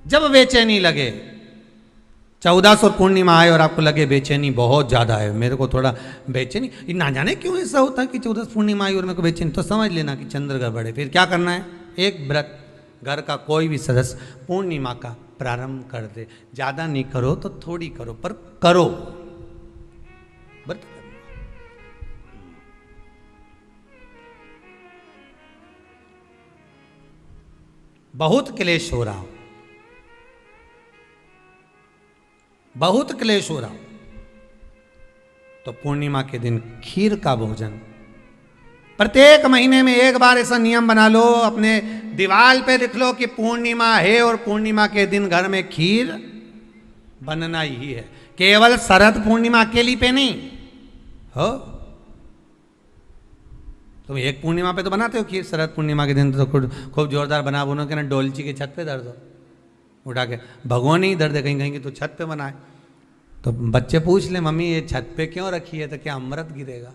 Speaker 1: जब बेचैनी लगे, 14 और पूर्णिमा आए और आपको लगे बेचैनी बहुत ज्यादा है, मेरे को थोड़ा बेचैनी, ना जाने क्यों ऐसा होता है कि 14 पूर्णिमा आई और मेरे को बेचैनी, तो समझ लेना कि चंद्र गड़बड़ है। फिर क्या करना है, एक व्रत घर का कोई भी सदस्य पूर्णिमा का प्रारंभ कर दे। ज्यादा नहीं करो तो थोड़ी करो, पर करो व्रत। बहुत क्लेश हो रहा हो, बहुत क्लेश हो रहा हो, तो पूर्णिमा के दिन खीर का भोजन प्रत्येक महीने में एक बार ऐसा नियम बना लो, अपने दीवार पे लिख लो कि पूर्णिमा है और पूर्णिमा के दिन घर में खीर बनना ही है। केवल शरद पूर्णिमा अकेली पे नहीं हो, तुम एक पूर्णिमा पे तो बनाते हो खीर, शरद पूर्णिमा के दिन तो खूब जोरदार बना बोनो के ना, डोलची के छत पे धर दो, उठा के भगवान ही धर दे, कहीं कहीं की तो छत पे बनाए। तो बच्चे पूछ ले मम्मी ये छत पे क्यों रखी है, तो क्या अमृत गिरेगा।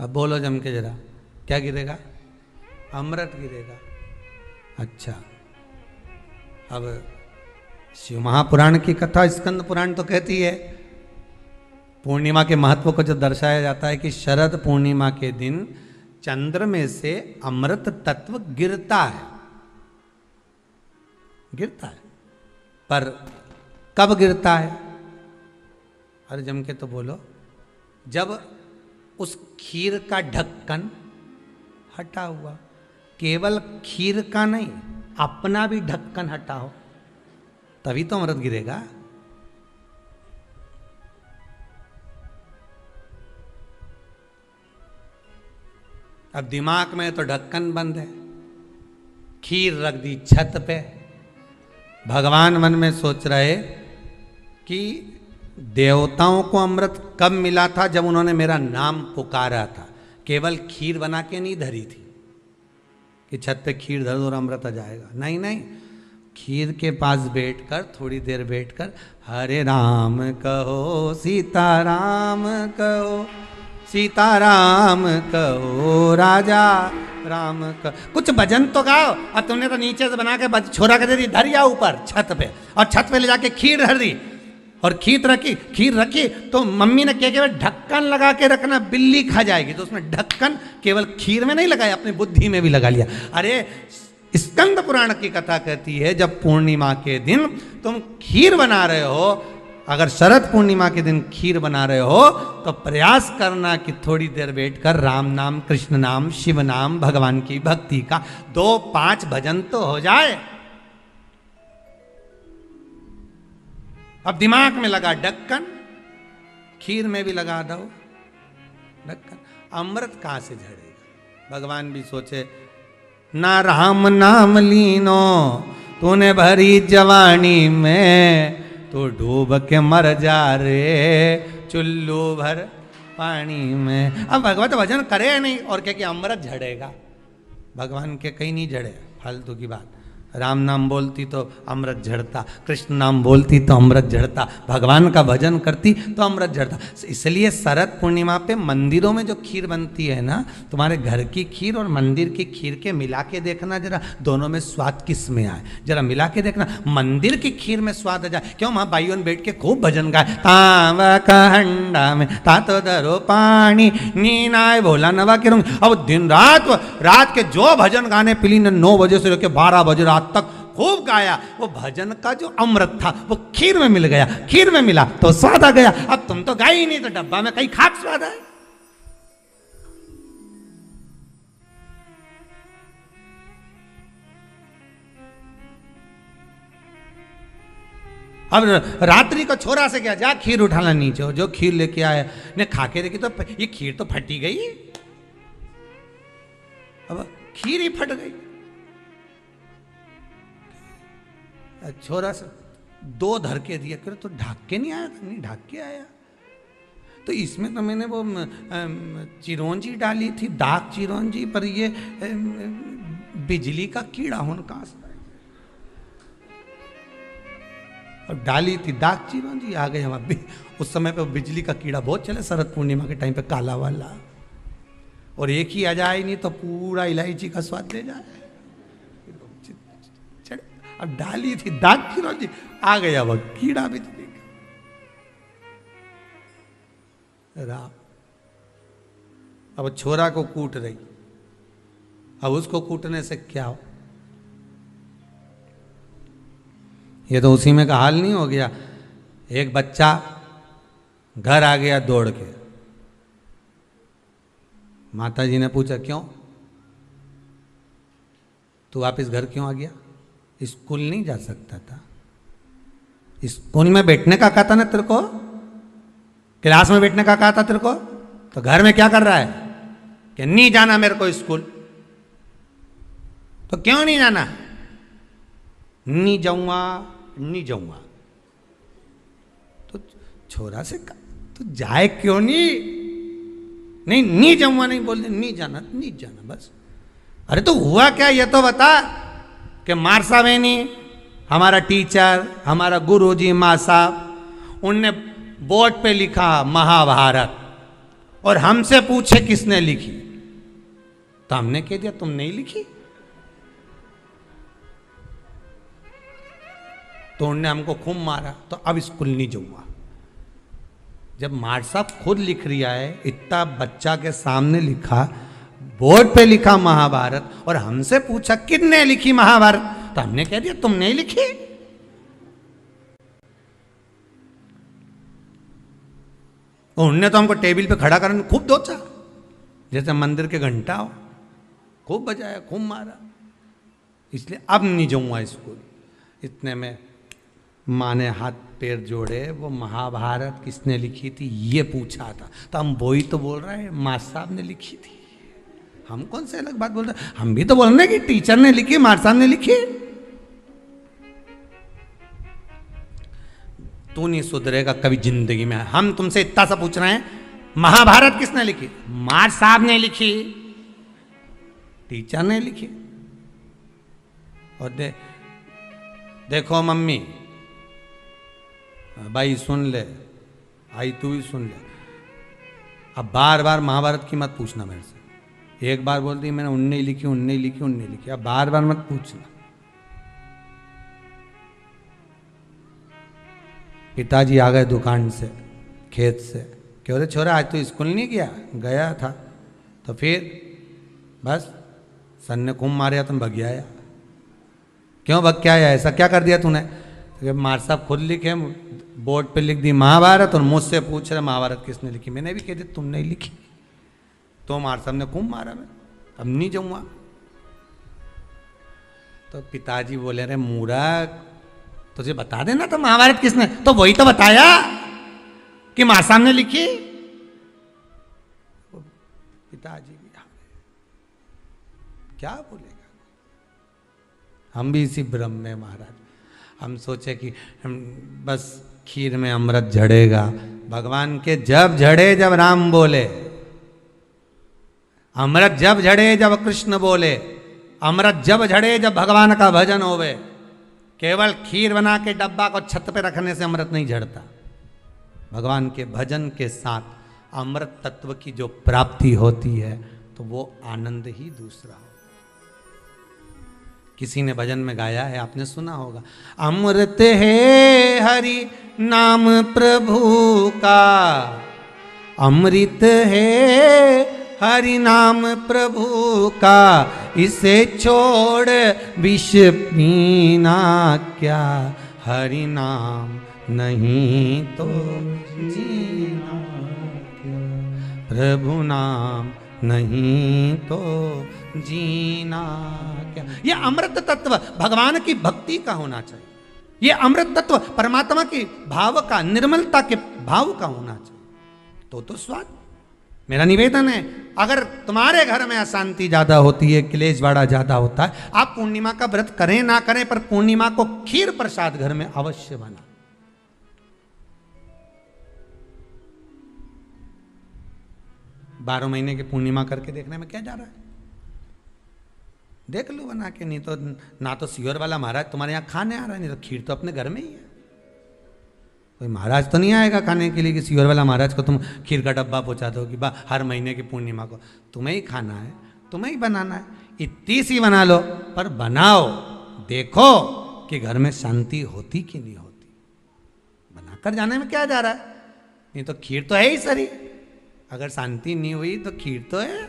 Speaker 1: अब बोलो जम के जरा, क्या गिरेगा, अमृत गिरेगा। अच्छा, अब शिव महापुराण की कथा स्कंद पुराण तो कहती है, पूर्णिमा के महत्व को जो दर्शाया जाता है कि शरद पूर्णिमा के दिन चंद्र में से अमृत तत्व गिरता है, गिरता है। पर कब गिरता है, अरे जम के तो बोलो, जब उस खीर का ढक्कन हटा हुआ, केवल खीर का नहीं अपना भी ढक्कन हटा हो, तभी तो अमृत गिरेगा। अब दिमाग में तो ढक्कन बंद है, खीर रख दी छत पे, भगवान मन में सोच रहे कि देवताओं को अमृत कब मिला था, जब उन्होंने मेरा नाम पुकारा था। केवल खीर बना के नहीं धरी थी कि छत पे खीर धर दो और अमृत आ जाएगा, नहीं नहीं, खीर के पास बैठकर थोड़ी देर बैठकर हरे राम कहो सीताराम कहो, सीताराम कहो राजा राम कहो, कुछ भजन तो गाओ। अब तुमने तो नीचे से बना के छोरा कर दे दी, धर या ऊपर छत पे, और छत पे ले जाके खीर धर दी और खीर रखी तो मम्मी ने क्या केवल ढक्कन लगा के रखना, बिल्ली खा जाएगी, तो उसमें ढक्कन केवल खीर में नहीं लगाया, अपनी बुद्धि में भी लगा लिया। अरे स्कंद पुराण की कथा कहती है जब पूर्णिमा के दिन तुम खीर बना रहे हो, अगर शरद पूर्णिमा के दिन खीर बना रहे हो तो प्रयास करना कि थोड़ी देर बैठकर राम नाम, कृष्ण नाम, शिव नाम, भगवान की भक्ति का 2-5 भजन तो हो जाए। अब दिमाग में लगा ढक्कन, खीर में भी लगा दो ढक्कन, अमृत कहां से झड़ेगा। भगवान भी सोचे, ना राम नाम लीनो तूने भरी जवानी में, तो डूब के मर जा रे चुल्लू भर पानी में। अब भगवत भजन करे नहीं और क्या कि अमृत झड़ेगा, भगवान के कहीं नहीं झड़े, फालतू की बात। राम नाम बोलती तो अमृत झड़ता, कृष्ण नाम बोलती तो अमृत झड़ता, भगवान का भजन करती तो अमृत झड़ता। इसलिए शरद पूर्णिमा पे मंदिरों में जो खीर बनती है ना, तुम्हारे घर की खीर और मंदिर की खीर के मिला के देखना जरा, दोनों में स्वाद किस में आए, जरा मिला के देखना। मंदिर की खीर में स्वाद आ जाए, क्यों वहाँ भाइयों बैठ के खूब भजन गाए, तावा का हंडा में तातो दरो पानी नीनाए भोला नवा के रूंग। अब दिन रात के जो भजन गाने पिली ने 9 बजे से लेकर 12 बजे रात तक खूब गाया, वो भजन का जो अमृत था वो खीर में मिल गया, खीर में मिला तो स्वाद आ गया। अब तुम तो गाई ही नहीं, तो डब्बा में कहीं खाक स्वाद है। अब रात्रि को छोरा से क्या, जा खीर उठाना नीचे, जो खीर लेके आया ने खा के देखी तो ये खीर तो फटी गई, अब खीर ही फट गई। छोरा से 2 धर के दिया, करे तो ढाक के नहीं आया था, नहीं ढाक के आया, तो इसमें तो मैंने वो चिरौंजी डाली थी, डाक चिरौंजी, पर ये बिजली का कीड़ा होने कहाँ से? और डाली थी डाक चिरौंजी, आ गए हम अभी। उस समय पे बिजली का कीड़ा बहुत चले, शरद पूर्णिमा के टाइम पे, काला वाला, और एक ही आ जाए नहीं तो पूरा इलायची का स्वाद दे जाए। अब डाली थी डाक चिरौंजी, आ गया वह कीड़ा बिजली का। राम अब छोरा को कूट रही, अब उसको कूटने से क्या हो? ये तो उसी में का हाल नहीं हो गया। एक बच्चा घर आ गया दौड़ के, माता जी ने पूछा क्यों तू वापिस घर क्यों आ गया? स्कूल नहीं जा सकता था? स्कूल में बैठने का कहा था ना तेरे को, क्लास में बैठने का कहा था तेरे को, तो घर में क्या कर रहा है कि नहीं जाना मेरे को स्कूल? तो क्यों नहीं जाना? नहीं जाऊंगा, नहीं जाऊंगा। तो छोरा से कहा तो जाए क्यों नहीं? नहीं जाऊंगा, नहीं बोल दे, नहीं जाना, नहीं जाना बस। अरे तो हुआ क्या ये तो बता। कि मार साहब है नहीं, हमारा टीचर, हमारा गुरुजी माँ साहब, उनने बोर्ड पे लिखा महाभारत, और हमसे पूछे किसने लिखी, तो हमने कह दिया तुम नहीं लिखी। तो उन्होंने हमको खूब मारा, तो अब स्कूल नहीं जाऊंगा। जब मार साहब खुद लिख रिया है, इतना बच्चा के सामने लिखा, बोर्ड पे लिखा महाभारत, और हमसे पूछा किसने लिखी महाभारत, तो हमने कह दिया तुम नहीं लिखी। उन्होंने तो हमको टेबल पे खड़ा करने खूब दोचा, जैसे मंदिर के घंटा हो, खूब बजाया, खूब मारा। इसलिए अब नहीं जाऊंगा स्कूल। इतने में माँ ने हाथ पैर जोड़े, वो महाभारत किसने लिखी थी ये पूछा था, तो हम वही तो बोल रहे हैं माँ साहब ने लिखी थी। हम कौन से अलग बात बोल रहे हैं? हम भी तो बोल रहे हैं कि टीचर ने लिखी, माँ साहब ने लिखी। तू नहीं सुधरेगा कभी जिंदगी में। हम तुमसे इतना सा पूछ रहे हैं, महाभारत किसने लिखी? माँ साहब ने लिखी, टीचर ने लिखी। और देखो मम्मी, भाई सुन ले, आई तू भी सुन ले, अब बार बार महाभारत की मत पूछना मेरे से। एक बार बोल दी मैंने उनने लिखी, उनने लिखी, उनने लिखी, अब बार बार मत पूछना। पिताजी आ गए दुकान से, खेत से, क्यों रे छोरा आज तो स्कूल नहीं गया? गया था। तो फिर बस सन ने खूब मारे, तुम भग आया। क्यों भग के आया? ऐसा क्या कर दिया तूने? तो मार साहब खुद लिखे, बोर्ड पे लिख दी महाभारत, और मुझसे पूछ रहे महाभारत किसने लिखी। मैंने भी कह दी तुम नहीं लिखी। तो मार साहब ने खूब मारा, मैं अब नहीं जाऊंगा। तो पिताजी बोले रे मूर्ख, तुझे बता देना तो महाभारत किसने, तो वही तो बताया कि माँ साहब ने लिखी। पिताजी भी क्या बोलेगा? हम भी इसी भ्रम में महाराज, हम सोचे कि हम बस खीर में अमृत झड़ेगा। भगवान के जब झड़े जब राम बोले, अमृत जब झड़े जब कृष्ण बोले, अमृत जब झड़े जब भगवान का भजन होवे। केवल खीर बना के डब्बा को छत पे रखने से अमृत नहीं झड़ता। भगवान के भजन के साथ अमृत तत्व की जो प्राप्ति होती है तो वो आनंद ही दूसरा हो। किसी ने भजन में गाया है, आपने सुना होगा, अमृत है हरि नाम प्रभु का, अमृत है हरि नाम प्रभु का, इसे छोड़ विष पीना क्या, हरि नाम नहीं तो जीना क्या, प्रभु नाम नहीं तो जीना क्या। ये अमृत तत्व भगवान की भक्ति का होना चाहिए। ये अमृत तत्व परमात्मा की भाव का, निर्मलता के भाव का होना चाहिए। तो स्वाद। मेरा निवेदन है, अगर तुम्हारे घर में अशांति ज्यादा होती है, क्लेश बड़ा ज्यादा होता है, आप पूर्णिमा का व्रत करें ना करें, पर पूर्णिमा को खीर प्रसाद घर में अवश्य बना। 12 महीने की पूर्णिमा करके देखने में क्या जा रहा है? देख लो बना के, नहीं तो ना तो सियोर वाला महाराज तुम्हारे यहाँ खाने आ रहा है, नहीं तो खीर तो अपने घर में ही है। कोई महाराज तो नहीं आएगा खाने के लिए कि सियोर वाला महाराज को तुम खीर का डब्बा पहुंचा दो कि हर महीने की पूर्णिमा को तुम्हें ही खाना है, तुम्हें ही बनाना है। इतनी सी बना लो, पर बनाओ, देखो कि घर में शांति होती कि नहीं होती। बनाकर जाने में क्या जा रहा है? नहीं तो खीर तो है ही सरी, अगर शांति नहीं हुई तो खीर तो है,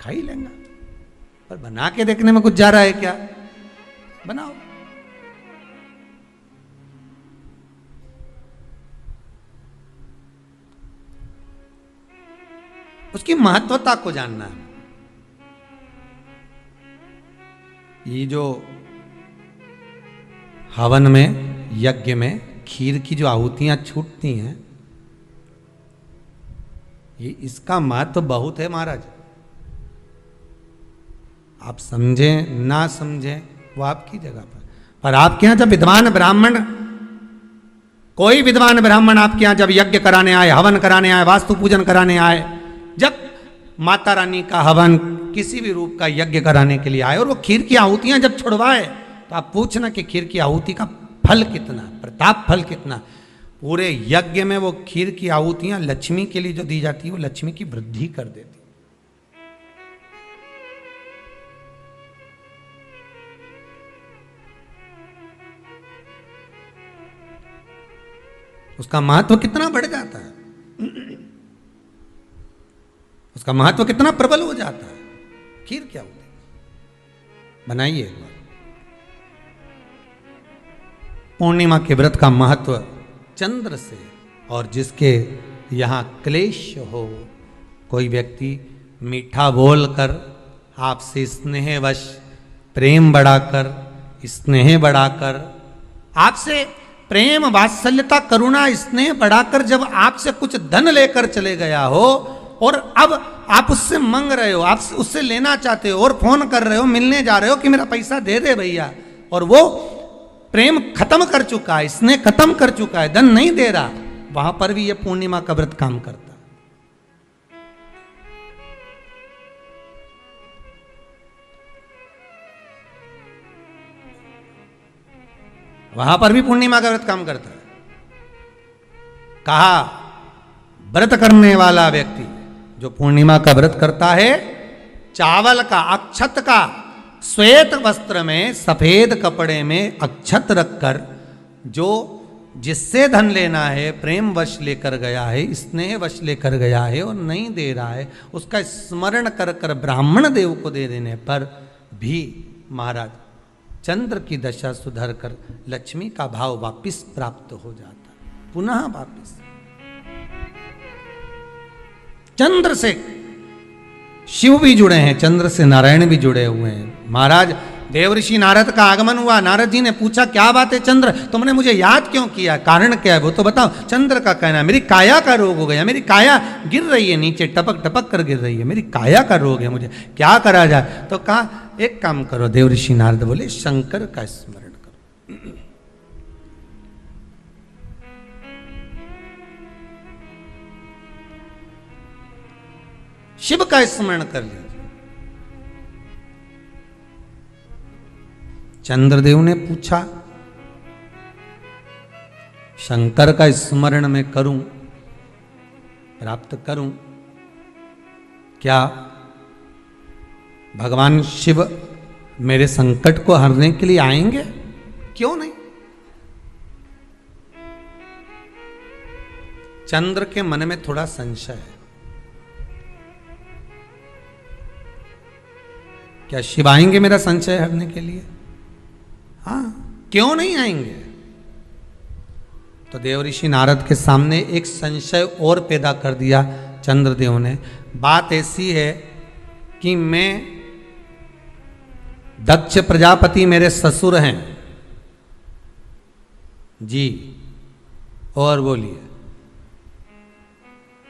Speaker 1: खा ही लेंगे। पर बना के देखने में कुछ जा रहा है क्या? बनाओ। उसकी महत्वता को जानना है। ये जो हवन में, यज्ञ में खीर की जो आहुतियां छूटती हैं, ये इसका महत्व बहुत है महाराज। आप समझें ना समझें वो आपकी जगह पर आपके यहां जब विद्वान ब्राह्मण, कोई विद्वान ब्राह्मण आपके यहां जब यज्ञ कराने आए, हवन कराने आए, वास्तु पूजन कराने आए, जब माता रानी का हवन किसी भी रूप का यज्ञ कराने के लिए आए और वो खीर की आहुतियां जब छुड़वाए, तो आप पूछना कि खीर की आहुति का फल कितना, प्रताप फल कितना। पूरे यज्ञ में वो खीर की आहुतियां लक्ष्मी के लिए जो दी जाती है, वो लक्ष्मी की वृद्धि कर देती। उसका महत्व कितना बढ़ जाता है, उसका महत्व कितना प्रबल हो जाता है। खीर क्या होती है, बनाइए एक बार। पूर्णिमा के व्रत का महत्व चंद्र से, और जिसके यहाँ क्लेश हो, कोई व्यक्ति मीठा बोलकर आपसे स्नेहवश, प्रेम बढ़ाकर, स्नेह बढ़ाकर, आपसे प्रेम वात्सल्यता करुणा स्नेह बढ़ाकर जब आपसे कुछ धन लेकर चले गया हो, और अब आप उससे मांग रहे हो, आप उससे लेना चाहते हो और फोन कर रहे हो, मिलने जा रहे हो कि मेरा पैसा दे दे भैया, और वो प्रेम खत्म कर चुका है, स्नेह खत्म कर चुका है, धन नहीं दे रहा, वहां पर भी ये पूर्णिमा का व्रत काम करता। वहां पर भी पूर्णिमा का व्रत काम करता है। कहा व्रत करने वाला व्यक्ति जो पूर्णिमा का व्रत करता है, चावल का, अक्षत का, श्वेत वस्त्र में, सफेद कपड़े में अक्षत रखकर, जो जिससे धन लेना है प्रेम वश लेकर गया है, स्नेह वश लेकर गया है और नहीं दे रहा है, उसका स्मरण कर कर ब्राह्मण देव को दे देने पर भी महाराज चंद्र की दशा सुधर कर लक्ष्मी का भाव वापिस प्राप्त हो जाता है, पुनः वापिस। चंद्र से शिव भी जुड़े हैं, चंद्र से नारायण भी जुड़े हुए हैं। महाराज देवऋषि नारद का आगमन हुआ, नारद जी ने पूछा क्या बात है चंद्र, तुमने मुझे याद क्यों किया, कारण क्या है वो तो बताओ। चंद्र का कहना, मेरी काया का रोग हो गया, मेरी काया गिर रही है नीचे, टपक टपक कर गिर रही है, मेरी काया का रोग है, मुझे क्या करा जाए। तो कहा एक काम करो, देवऋषि नारद बोले शंकर का स्मरण करो। शिव का स्मरण कर लीजिए। चंद्रदेव ने पूछा शंकर का स्मरण मैं करूं, प्राप्त करूं, क्या भगवान शिव मेरे संकट को हरने के लिए आएंगे? क्यों नहीं। चंद्र के मन में थोड़ा संशय है, क्या शिव आएंगे मेरा संशय हरने के लिए? हाँ, क्यों नहीं आएंगे। तो देवऋषि नारद के सामने एक संशय और पैदा कर दिया चंद्रदेव ने। बात ऐसी है कि मैं, दक्ष प्रजापति मेरे ससुर हैं जी, और बोलिए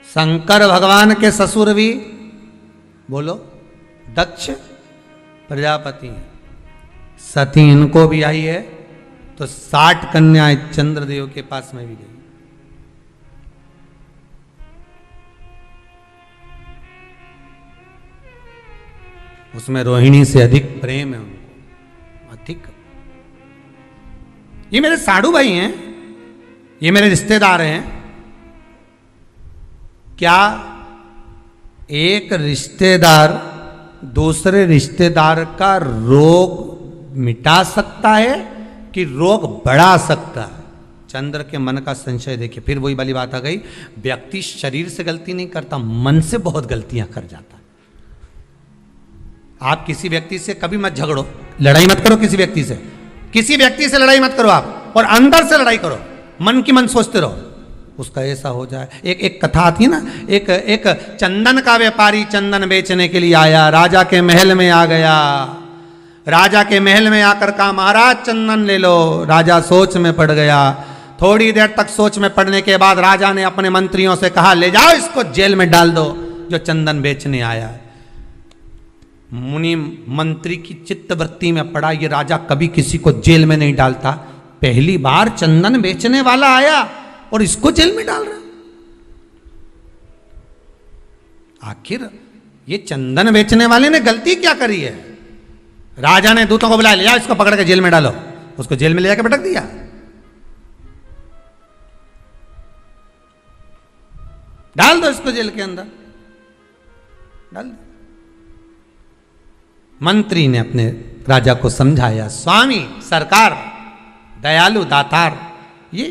Speaker 1: शंकर भगवान के ससुर भी, बोलो, दक्ष प्रजापति हैं, सती इनको भी आई है, तो 60 कन्याएं चंद्रदेव के पास में भी गई। उसमें रोहिणी से अधिक प्रेम है उनको, अधिक। ये मेरे साधु भाई हैं, ये मेरे रिश्तेदार हैं। क्या एक रिश्तेदार दूसरे रिश्तेदार का रोग मिटा सकता है कि रोग बढ़ा सकता है? चंद्र के मन का संशय देखिए। फिर वही वाली बात आ गई, व्यक्ति शरीर से गलती नहीं करता, मन से बहुत गलतियां कर जाता है। आप किसी व्यक्ति से कभी मत झगड़ो, लड़ाई मत करो किसी व्यक्ति से, किसी व्यक्ति से लड़ाई मत करो आप, और अंदर से लड़ाई करो, मन की मन सोचते रहो उसका ऐसा हो जाए। एक कथा आती है ना, एक चंदन का व्यापारी चंदन बेचने के लिए आया, राजा के महल में आ गया। राजा के महल में आकर कहा महाराज चंदन ले लो। राजा सोच में पड़ गया। थोड़ी देर तक सोच में पड़ने के बाद राजा ने अपने मंत्रियों से कहा ले जाओ इसको जेल में डाल दो जो चंदन बेचने आया है। मुनि मंत्री की चित्तवृत्ति में पड़ा, ये राजा कभी किसी को जेल में नहीं डालता, पहली बार चंदन बेचने वाला आया और इसको जेल में डाल रहा। आखिर ये चंदन बेचने वाले ने गलती क्या करी है? राजा ने दूतों को बुलाया, ले जाओ इसको पकड़ के जेल में डालो। उसको जेल में ले जाकर पटक दिया। डाल दो इसको जेल के अंदर, डाल दो। मंत्री ने अपने राजा को समझाया, स्वामी सरकार दयालु दातार, ये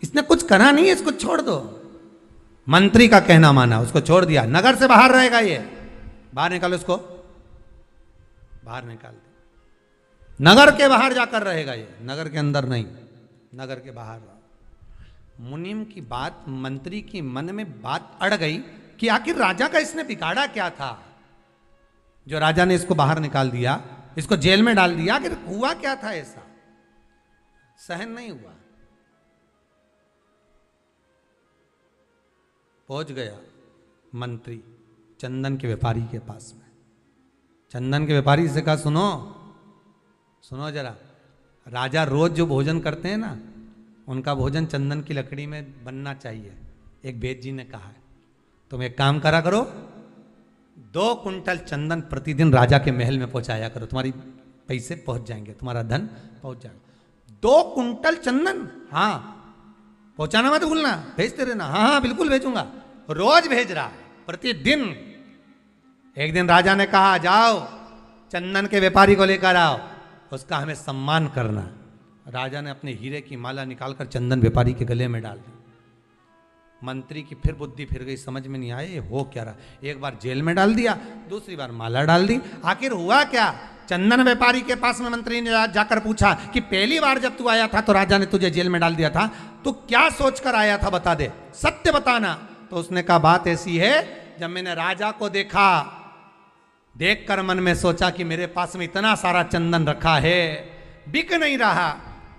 Speaker 1: इसने कुछ करा नहीं है, इसको छोड़ दो। मंत्री का कहना माना, उसको छोड़ दिया। नगर से बाहर रहेगा, ये बाहर निकालो इसको, बाहर निकाल दो। नगर के बाहर जाकर रहेगा ये, नगर के अंदर नहीं, नगर के बाहर। मुनिम की बात, मंत्री की मन में बात अड़ गई कि आखिर राजा का इसने बिगाड़ा क्या था जो राजा ने इसको बाहर निकाल दिया, इसको जेल में डाल दिया। आखिर हुआ क्या था ऐसा? सहन नहीं हुआ, पहुंच गया मंत्री चंदन के व्यापारी के पास में। चंदन के व्यापारी से कहा सुनो सुनो जरा, राजा रोज जो भोजन करते हैं ना, उनका भोजन चंदन की लकड़ी में बनना चाहिए। एक वेद जी ने कहा है, तुम एक काम करा करो, 2 कुंटल चंदन प्रतिदिन राजा के महल में पहुंचाया करो, तुम्हारी पैसे पहुंच जाएंगे, तुम्हारा धन पहुंच जाएगा। 2 कुंटल चंदन, हाँ पहुंचाना मत भूलना, भेजते रहना। हाँ हाँ बिल्कुल भेजूंगा। रोज भेज रहा है, प्रतिदिन। एक दिन राजा ने कहा जाओ चंदन के व्यापारी को लेकर आओ, उसका हमें सम्मान करना। राजा ने अपने हीरे की माला निकालकर चंदन व्यापारी के गले में डाल दी। मंत्री की फिर बुद्धि फिर गई, समझ में नहीं आया ये हो क्या रहा। एक बार जेल में डाल दिया, दूसरी बार माला डाल दी। आखिर हुआ क्या? चंदन व्यापारी के पास में मंत्री ने जाकर पूछा कि पहली बार जब तू आया था तो राजा ने तुझे जेल में डाल दिया था, तू क्या सोचकर आया था, बता दे, सत्य बताना। तो उसने कहा बात ऐसी है, जब मैंने राजा को देखा, देखकर मन में सोचा कि मेरे पास में इतना सारा चंदन रखा है, बिक नहीं रहा,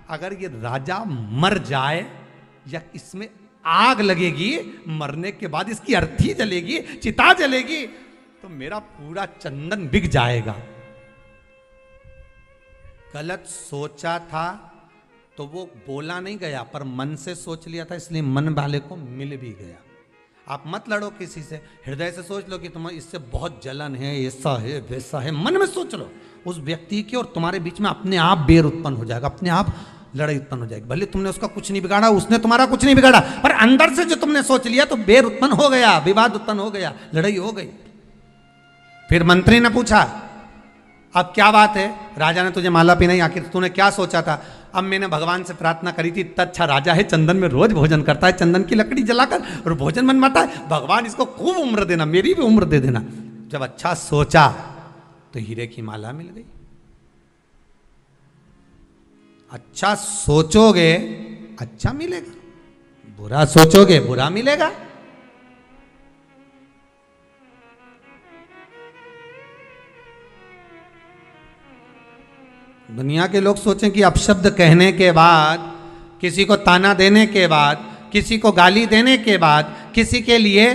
Speaker 1: अगर ये राजा मर जाए या इसमें आग लगेगी, मरने के बाद इसकी अर्थी जलेगी, चिता जलेगी, तो मेरा पूरा चंदन बिक जाएगा। गलत सोचा था तो वो बोला नहीं गया, पर मन से सोच लिया था, इसलिए मन वाले को मिल भी गया। आप मत लड़ो किसी से, हृदय से सोच लो कि तुम्हें इससे बहुत जलन है, ऐसा है वैसा है, मन में सोच लो उस व्यक्ति की, और तुम्हारे बीच में अपने आप बैर उत्पन्न हो जाएगा, अपने आप लड़ाई उत्पन्न हो जाएगी। भले तुमने उसका कुछ नहीं बिगाड़ा, उसने तुम्हारा कुछ नहीं बिगाड़ा, पर अंदर से जो तुमने सोच लिया तो बैर उत्पन्न हो गया, विवाद उत्पन्न हो गया, लड़ाई हो गई। फिर मंत्री ने पूछा अब क्या बात है? राजा ने तुझे माला पहनाई, आखिर तूने क्या सोचा था? अब मैंने भगवान से प्रार्थना करी थी, अच्छा राजा है, चंदन में रोज भोजन करता है, चंदन की लकड़ी जलाकर और भोजन बनवाता है, भगवान इसको खूब उम्र देना, मेरी भी उम्र दे देना। जब अच्छा सोचा तो हीरे की माला मिल गई। अच्छा सोचोगे अच्छा मिलेगा, बुरा सोचोगे बुरा मिलेगा। दुनिया के लोग सोचें कि अपशब्द कहने के बाद, किसी को ताना देने के बाद, किसी को गाली देने के बाद, किसी के लिए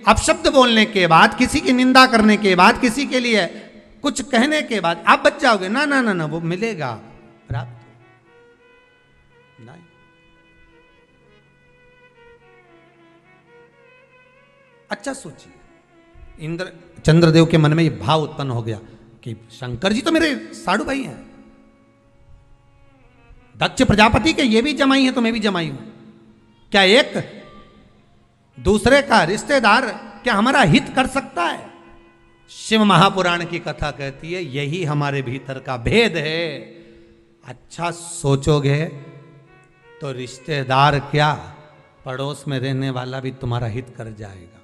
Speaker 1: अपशब्द बोलने के बाद, किसी की निंदा करने के बाद, किसी के लिए कुछ कहने के बाद आप बच जाओगे। ना ना ना ना, वो मिलेगा प्राप्त नहीं। अच्छा सोचिए, इंद्र चंद्रदेव के मन में ये भाव उत्पन्न हो गया, कि शंकर जी तो मेरे साधु भाई हैं, दक्ष प्रजापति के ये भी जमाई है तो मैं भी जमाई हूं। क्या एक दूसरे का रिश्तेदार क्या हमारा हित कर सकता है? शिव महापुराण की कथा कहती है यही हमारे भीतर का भेद है। अच्छा सोचोगे तो रिश्तेदार क्या, पड़ोस में रहने वाला भी तुम्हारा हित कर जाएगा,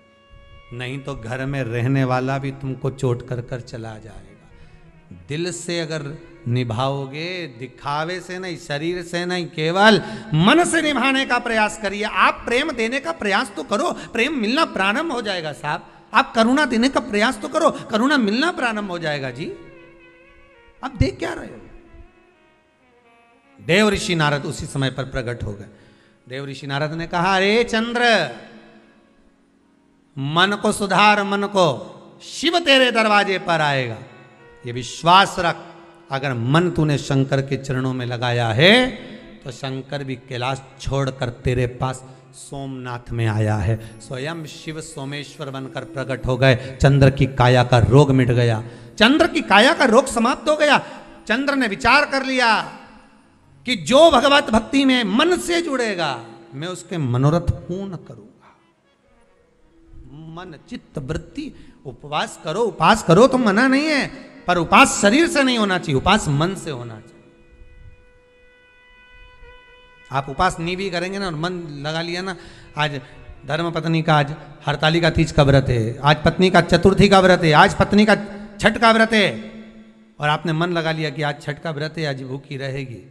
Speaker 1: नहीं तो घर में रहने वाला भी तुमको चोट कर कर चला जाएगा। दिल से अगर निभाओगे, दिखावे से नहीं, शरीर से नहीं, केवल मन से निभाने का प्रयास करिए। आप प्रेम देने का प्रयास तो करो, प्रेम मिलना प्रारंभ हो जाएगा साहब। आप करुणा देने का प्रयास तो करो, करुणा मिलना प्रारंभ हो जाएगा जी। आप देख क्या रहे हो? देव ऋषि नारद उसी समय पर प्रकट हो गए। देव ऋषि नारद ने कहा, अरे चंद्र, मन को सुधार, मन को, शिव तेरे दरवाजे पर आएगा। ये विश्वास रख, अगर मन तूने शंकर के चरणों में लगाया है तो शंकर भी कैलाश छोड़कर तेरे पास सोमनाथ में आया है। स्वयं शिव सोमेश्वर बनकर प्रकट हो गए। चंद्र की काया का रोग मिट गया, चंद्र की काया का रोग समाप्त हो गया। चंद्र ने विचार कर लिया कि जो भगवत भक्ति में मन से जुड़ेगा मैं उसके मनोरथ पूर्ण करूंगा। मन चित्त वृत्ति, उपवास करो, उपास करो तो मना नहीं है, पर उपास शरीर से नहीं होना चाहिए, उपास मन से होना चाहिए। आप उपास नहीं भी करेंगे ना और मन लगा लिया ना, आज धर्म पत्नी का आज हरतालिका तीज का व्रत है, आज पत्नी का चतुर्थी का व्रत है, आज पत्नी का छठ का व्रत है, और आपने मन लगा लिया कि आज छठ का व्रत है, आज भूखी रहेगी।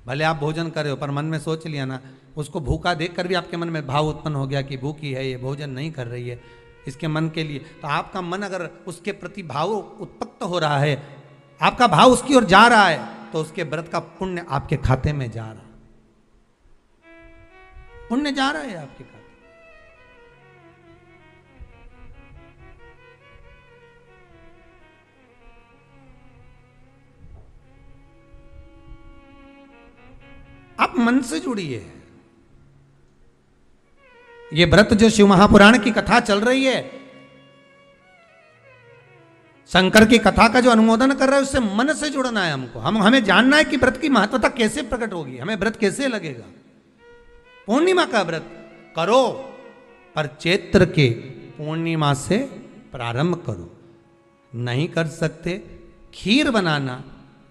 Speaker 1: भले आप भोजन कर रहे हो पर मन में सोच लिया ना, उसको भूखा देखकर भी आपके मन में भाव उत्पन्न हो गया कि भूखी है, ये भोजन नहीं कर रही है, इसके मन के लिए। तो आपका मन अगर उसके प्रति भाव उत्पन्न हो रहा है, आपका भाव उसकी ओर जा रहा है, तो उसके व्रत का पुण्य आपके खाते में जा रहा है, पुण्य जा रहा है आपके खाते। आप मन से जुड़िए। ये व्रत जो शिव महापुराण की कथा चल रही है, शंकर की कथा का जो अनुमोदन कर रहा है, उससे मन से जुड़ना है हमको। हमें जानना है कि व्रत की महत्वता कैसे प्रकट होगी, हमें व्रत कैसे लगेगा। पूर्णिमा का व्रत करो, पर चैत्र के पूर्णिमा से प्रारंभ करो। नहीं कर सकते, खीर बनाना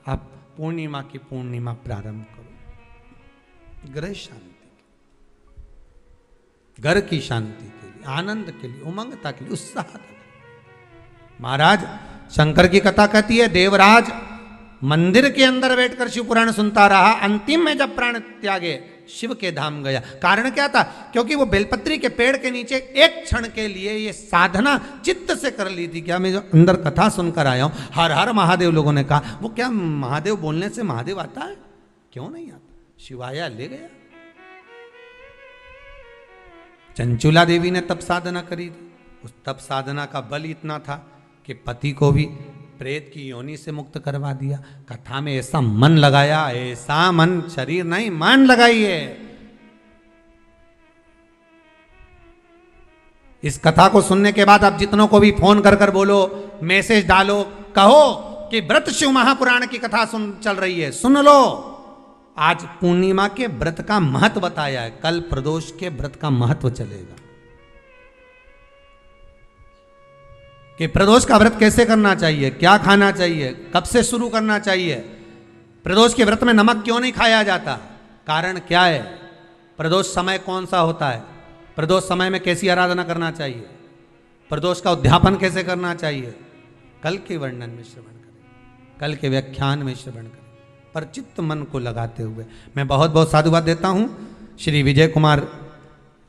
Speaker 1: आप पूर्णिमा की पूर्णिमा प्रारंभ करो। ग्रह शांति, घर की शांति के लिए, आनंद के लिए, उमंगता के लिए, उत्साह के लिए। महाराज शंकर की कथा कहती है, देवराज मंदिर के अंदर बैठकर शिव पुराण सुनता रहा, अंतिम में जब प्राण त्यागे शिव के धाम गया। कारण क्या था? क्योंकि वो बेलपत्री के पेड़ के नीचे एक क्षण के लिए ये साधना चित्त से कर ली थी। क्या मैं जो अंदर कथा सुनकर आया हूं, हर हर महादेव लोगों ने कहा, वो क्या महादेव बोलने से महादेव आता है? क्यों नहीं आता? शिवाया ले गया। चंचुला देवी ने तप साधना करी थी, उस तप साधना का बल इतना था कि पति को भी प्रेत की योनि से मुक्त करवा दिया। कथा में ऐसा मन लगाया, ऐसा मन, शरीर नहीं मन लगाइए। इस कथा को सुनने के बाद आप जितनों को भी फोन कर कर बोलो, मैसेज डालो, कहो कि व्रत शिव महापुराण की कथा चल रही है, सुन लो। आज पूर्णिमा के व्रत का महत्व बताया है, कल प्रदोष के व्रत का महत्व चलेगा कि प्रदोष का व्रत कैसे करना चाहिए, क्या खाना चाहिए, कब से शुरू करना चाहिए, प्रदोष के व्रत में नमक क्यों नहीं खाया जाता, कारण क्या है, प्रदोष समय कौन सा होता है, प्रदोष समय में कैसी आराधना करना चाहिए, प्रदोष का उद्यापन कैसे करना चाहिए, कल के वर्णन में श्रवण करें, कल के व्याख्यान में श्रवण करें, पर चित्त मन को लगाते हुए। मैं बहुत बहुत साधुवाद देता हूँ श्री विजय कुमार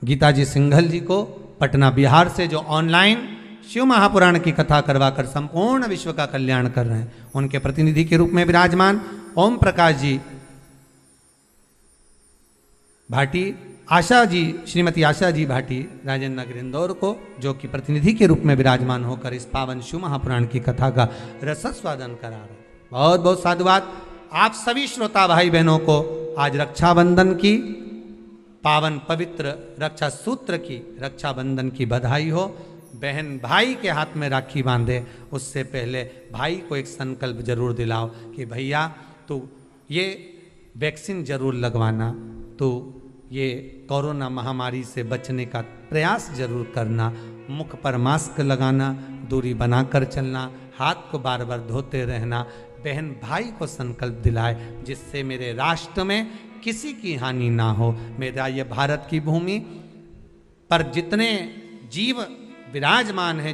Speaker 1: गीताजी सिंघल जी को, पटना बिहार से, जो ऑनलाइन शिव महापुराण की कथा करवाकर संपूर्ण विश्व का कल्याण कर रहे हैं। उनके प्रतिनिधि के रूप में विराजमान ओम प्रकाश जी भाटी, आशा जी, श्रीमती आशा जी भाटी राजेंद्र नगर इंदौर को, जो कि प्रतिनिधि के रूप में विराजमान होकर इस पावन शिव महापुराण की कथा का रसस्वादन करा रहे हैं। बहुत बहुत साधुवाद। आप सभी श्रोता भाई बहनों को आज रक्षाबंधन की पावन पवित्र रक्षा सूत्र की, रक्षाबंधन की बधाई हो। बहन भाई के हाथ में राखी बांधे उससे पहले भाई को एक संकल्प जरूर दिलाओ कि भैया तू ये वैक्सीन जरूर लगवाना, तो ये कोरोना महामारी से बचने का प्रयास जरूर करना, मुख पर मास्क लगाना, दूरी बनाकर चलना, हाथ को बार बार धोते रहना। बहन भाई को संकल्प दिलाए जिससे मेरे राष्ट्र में किसी की हानि ना हो। मेरा ये भारत की भूमि पर जितने जीव विराजमान हैं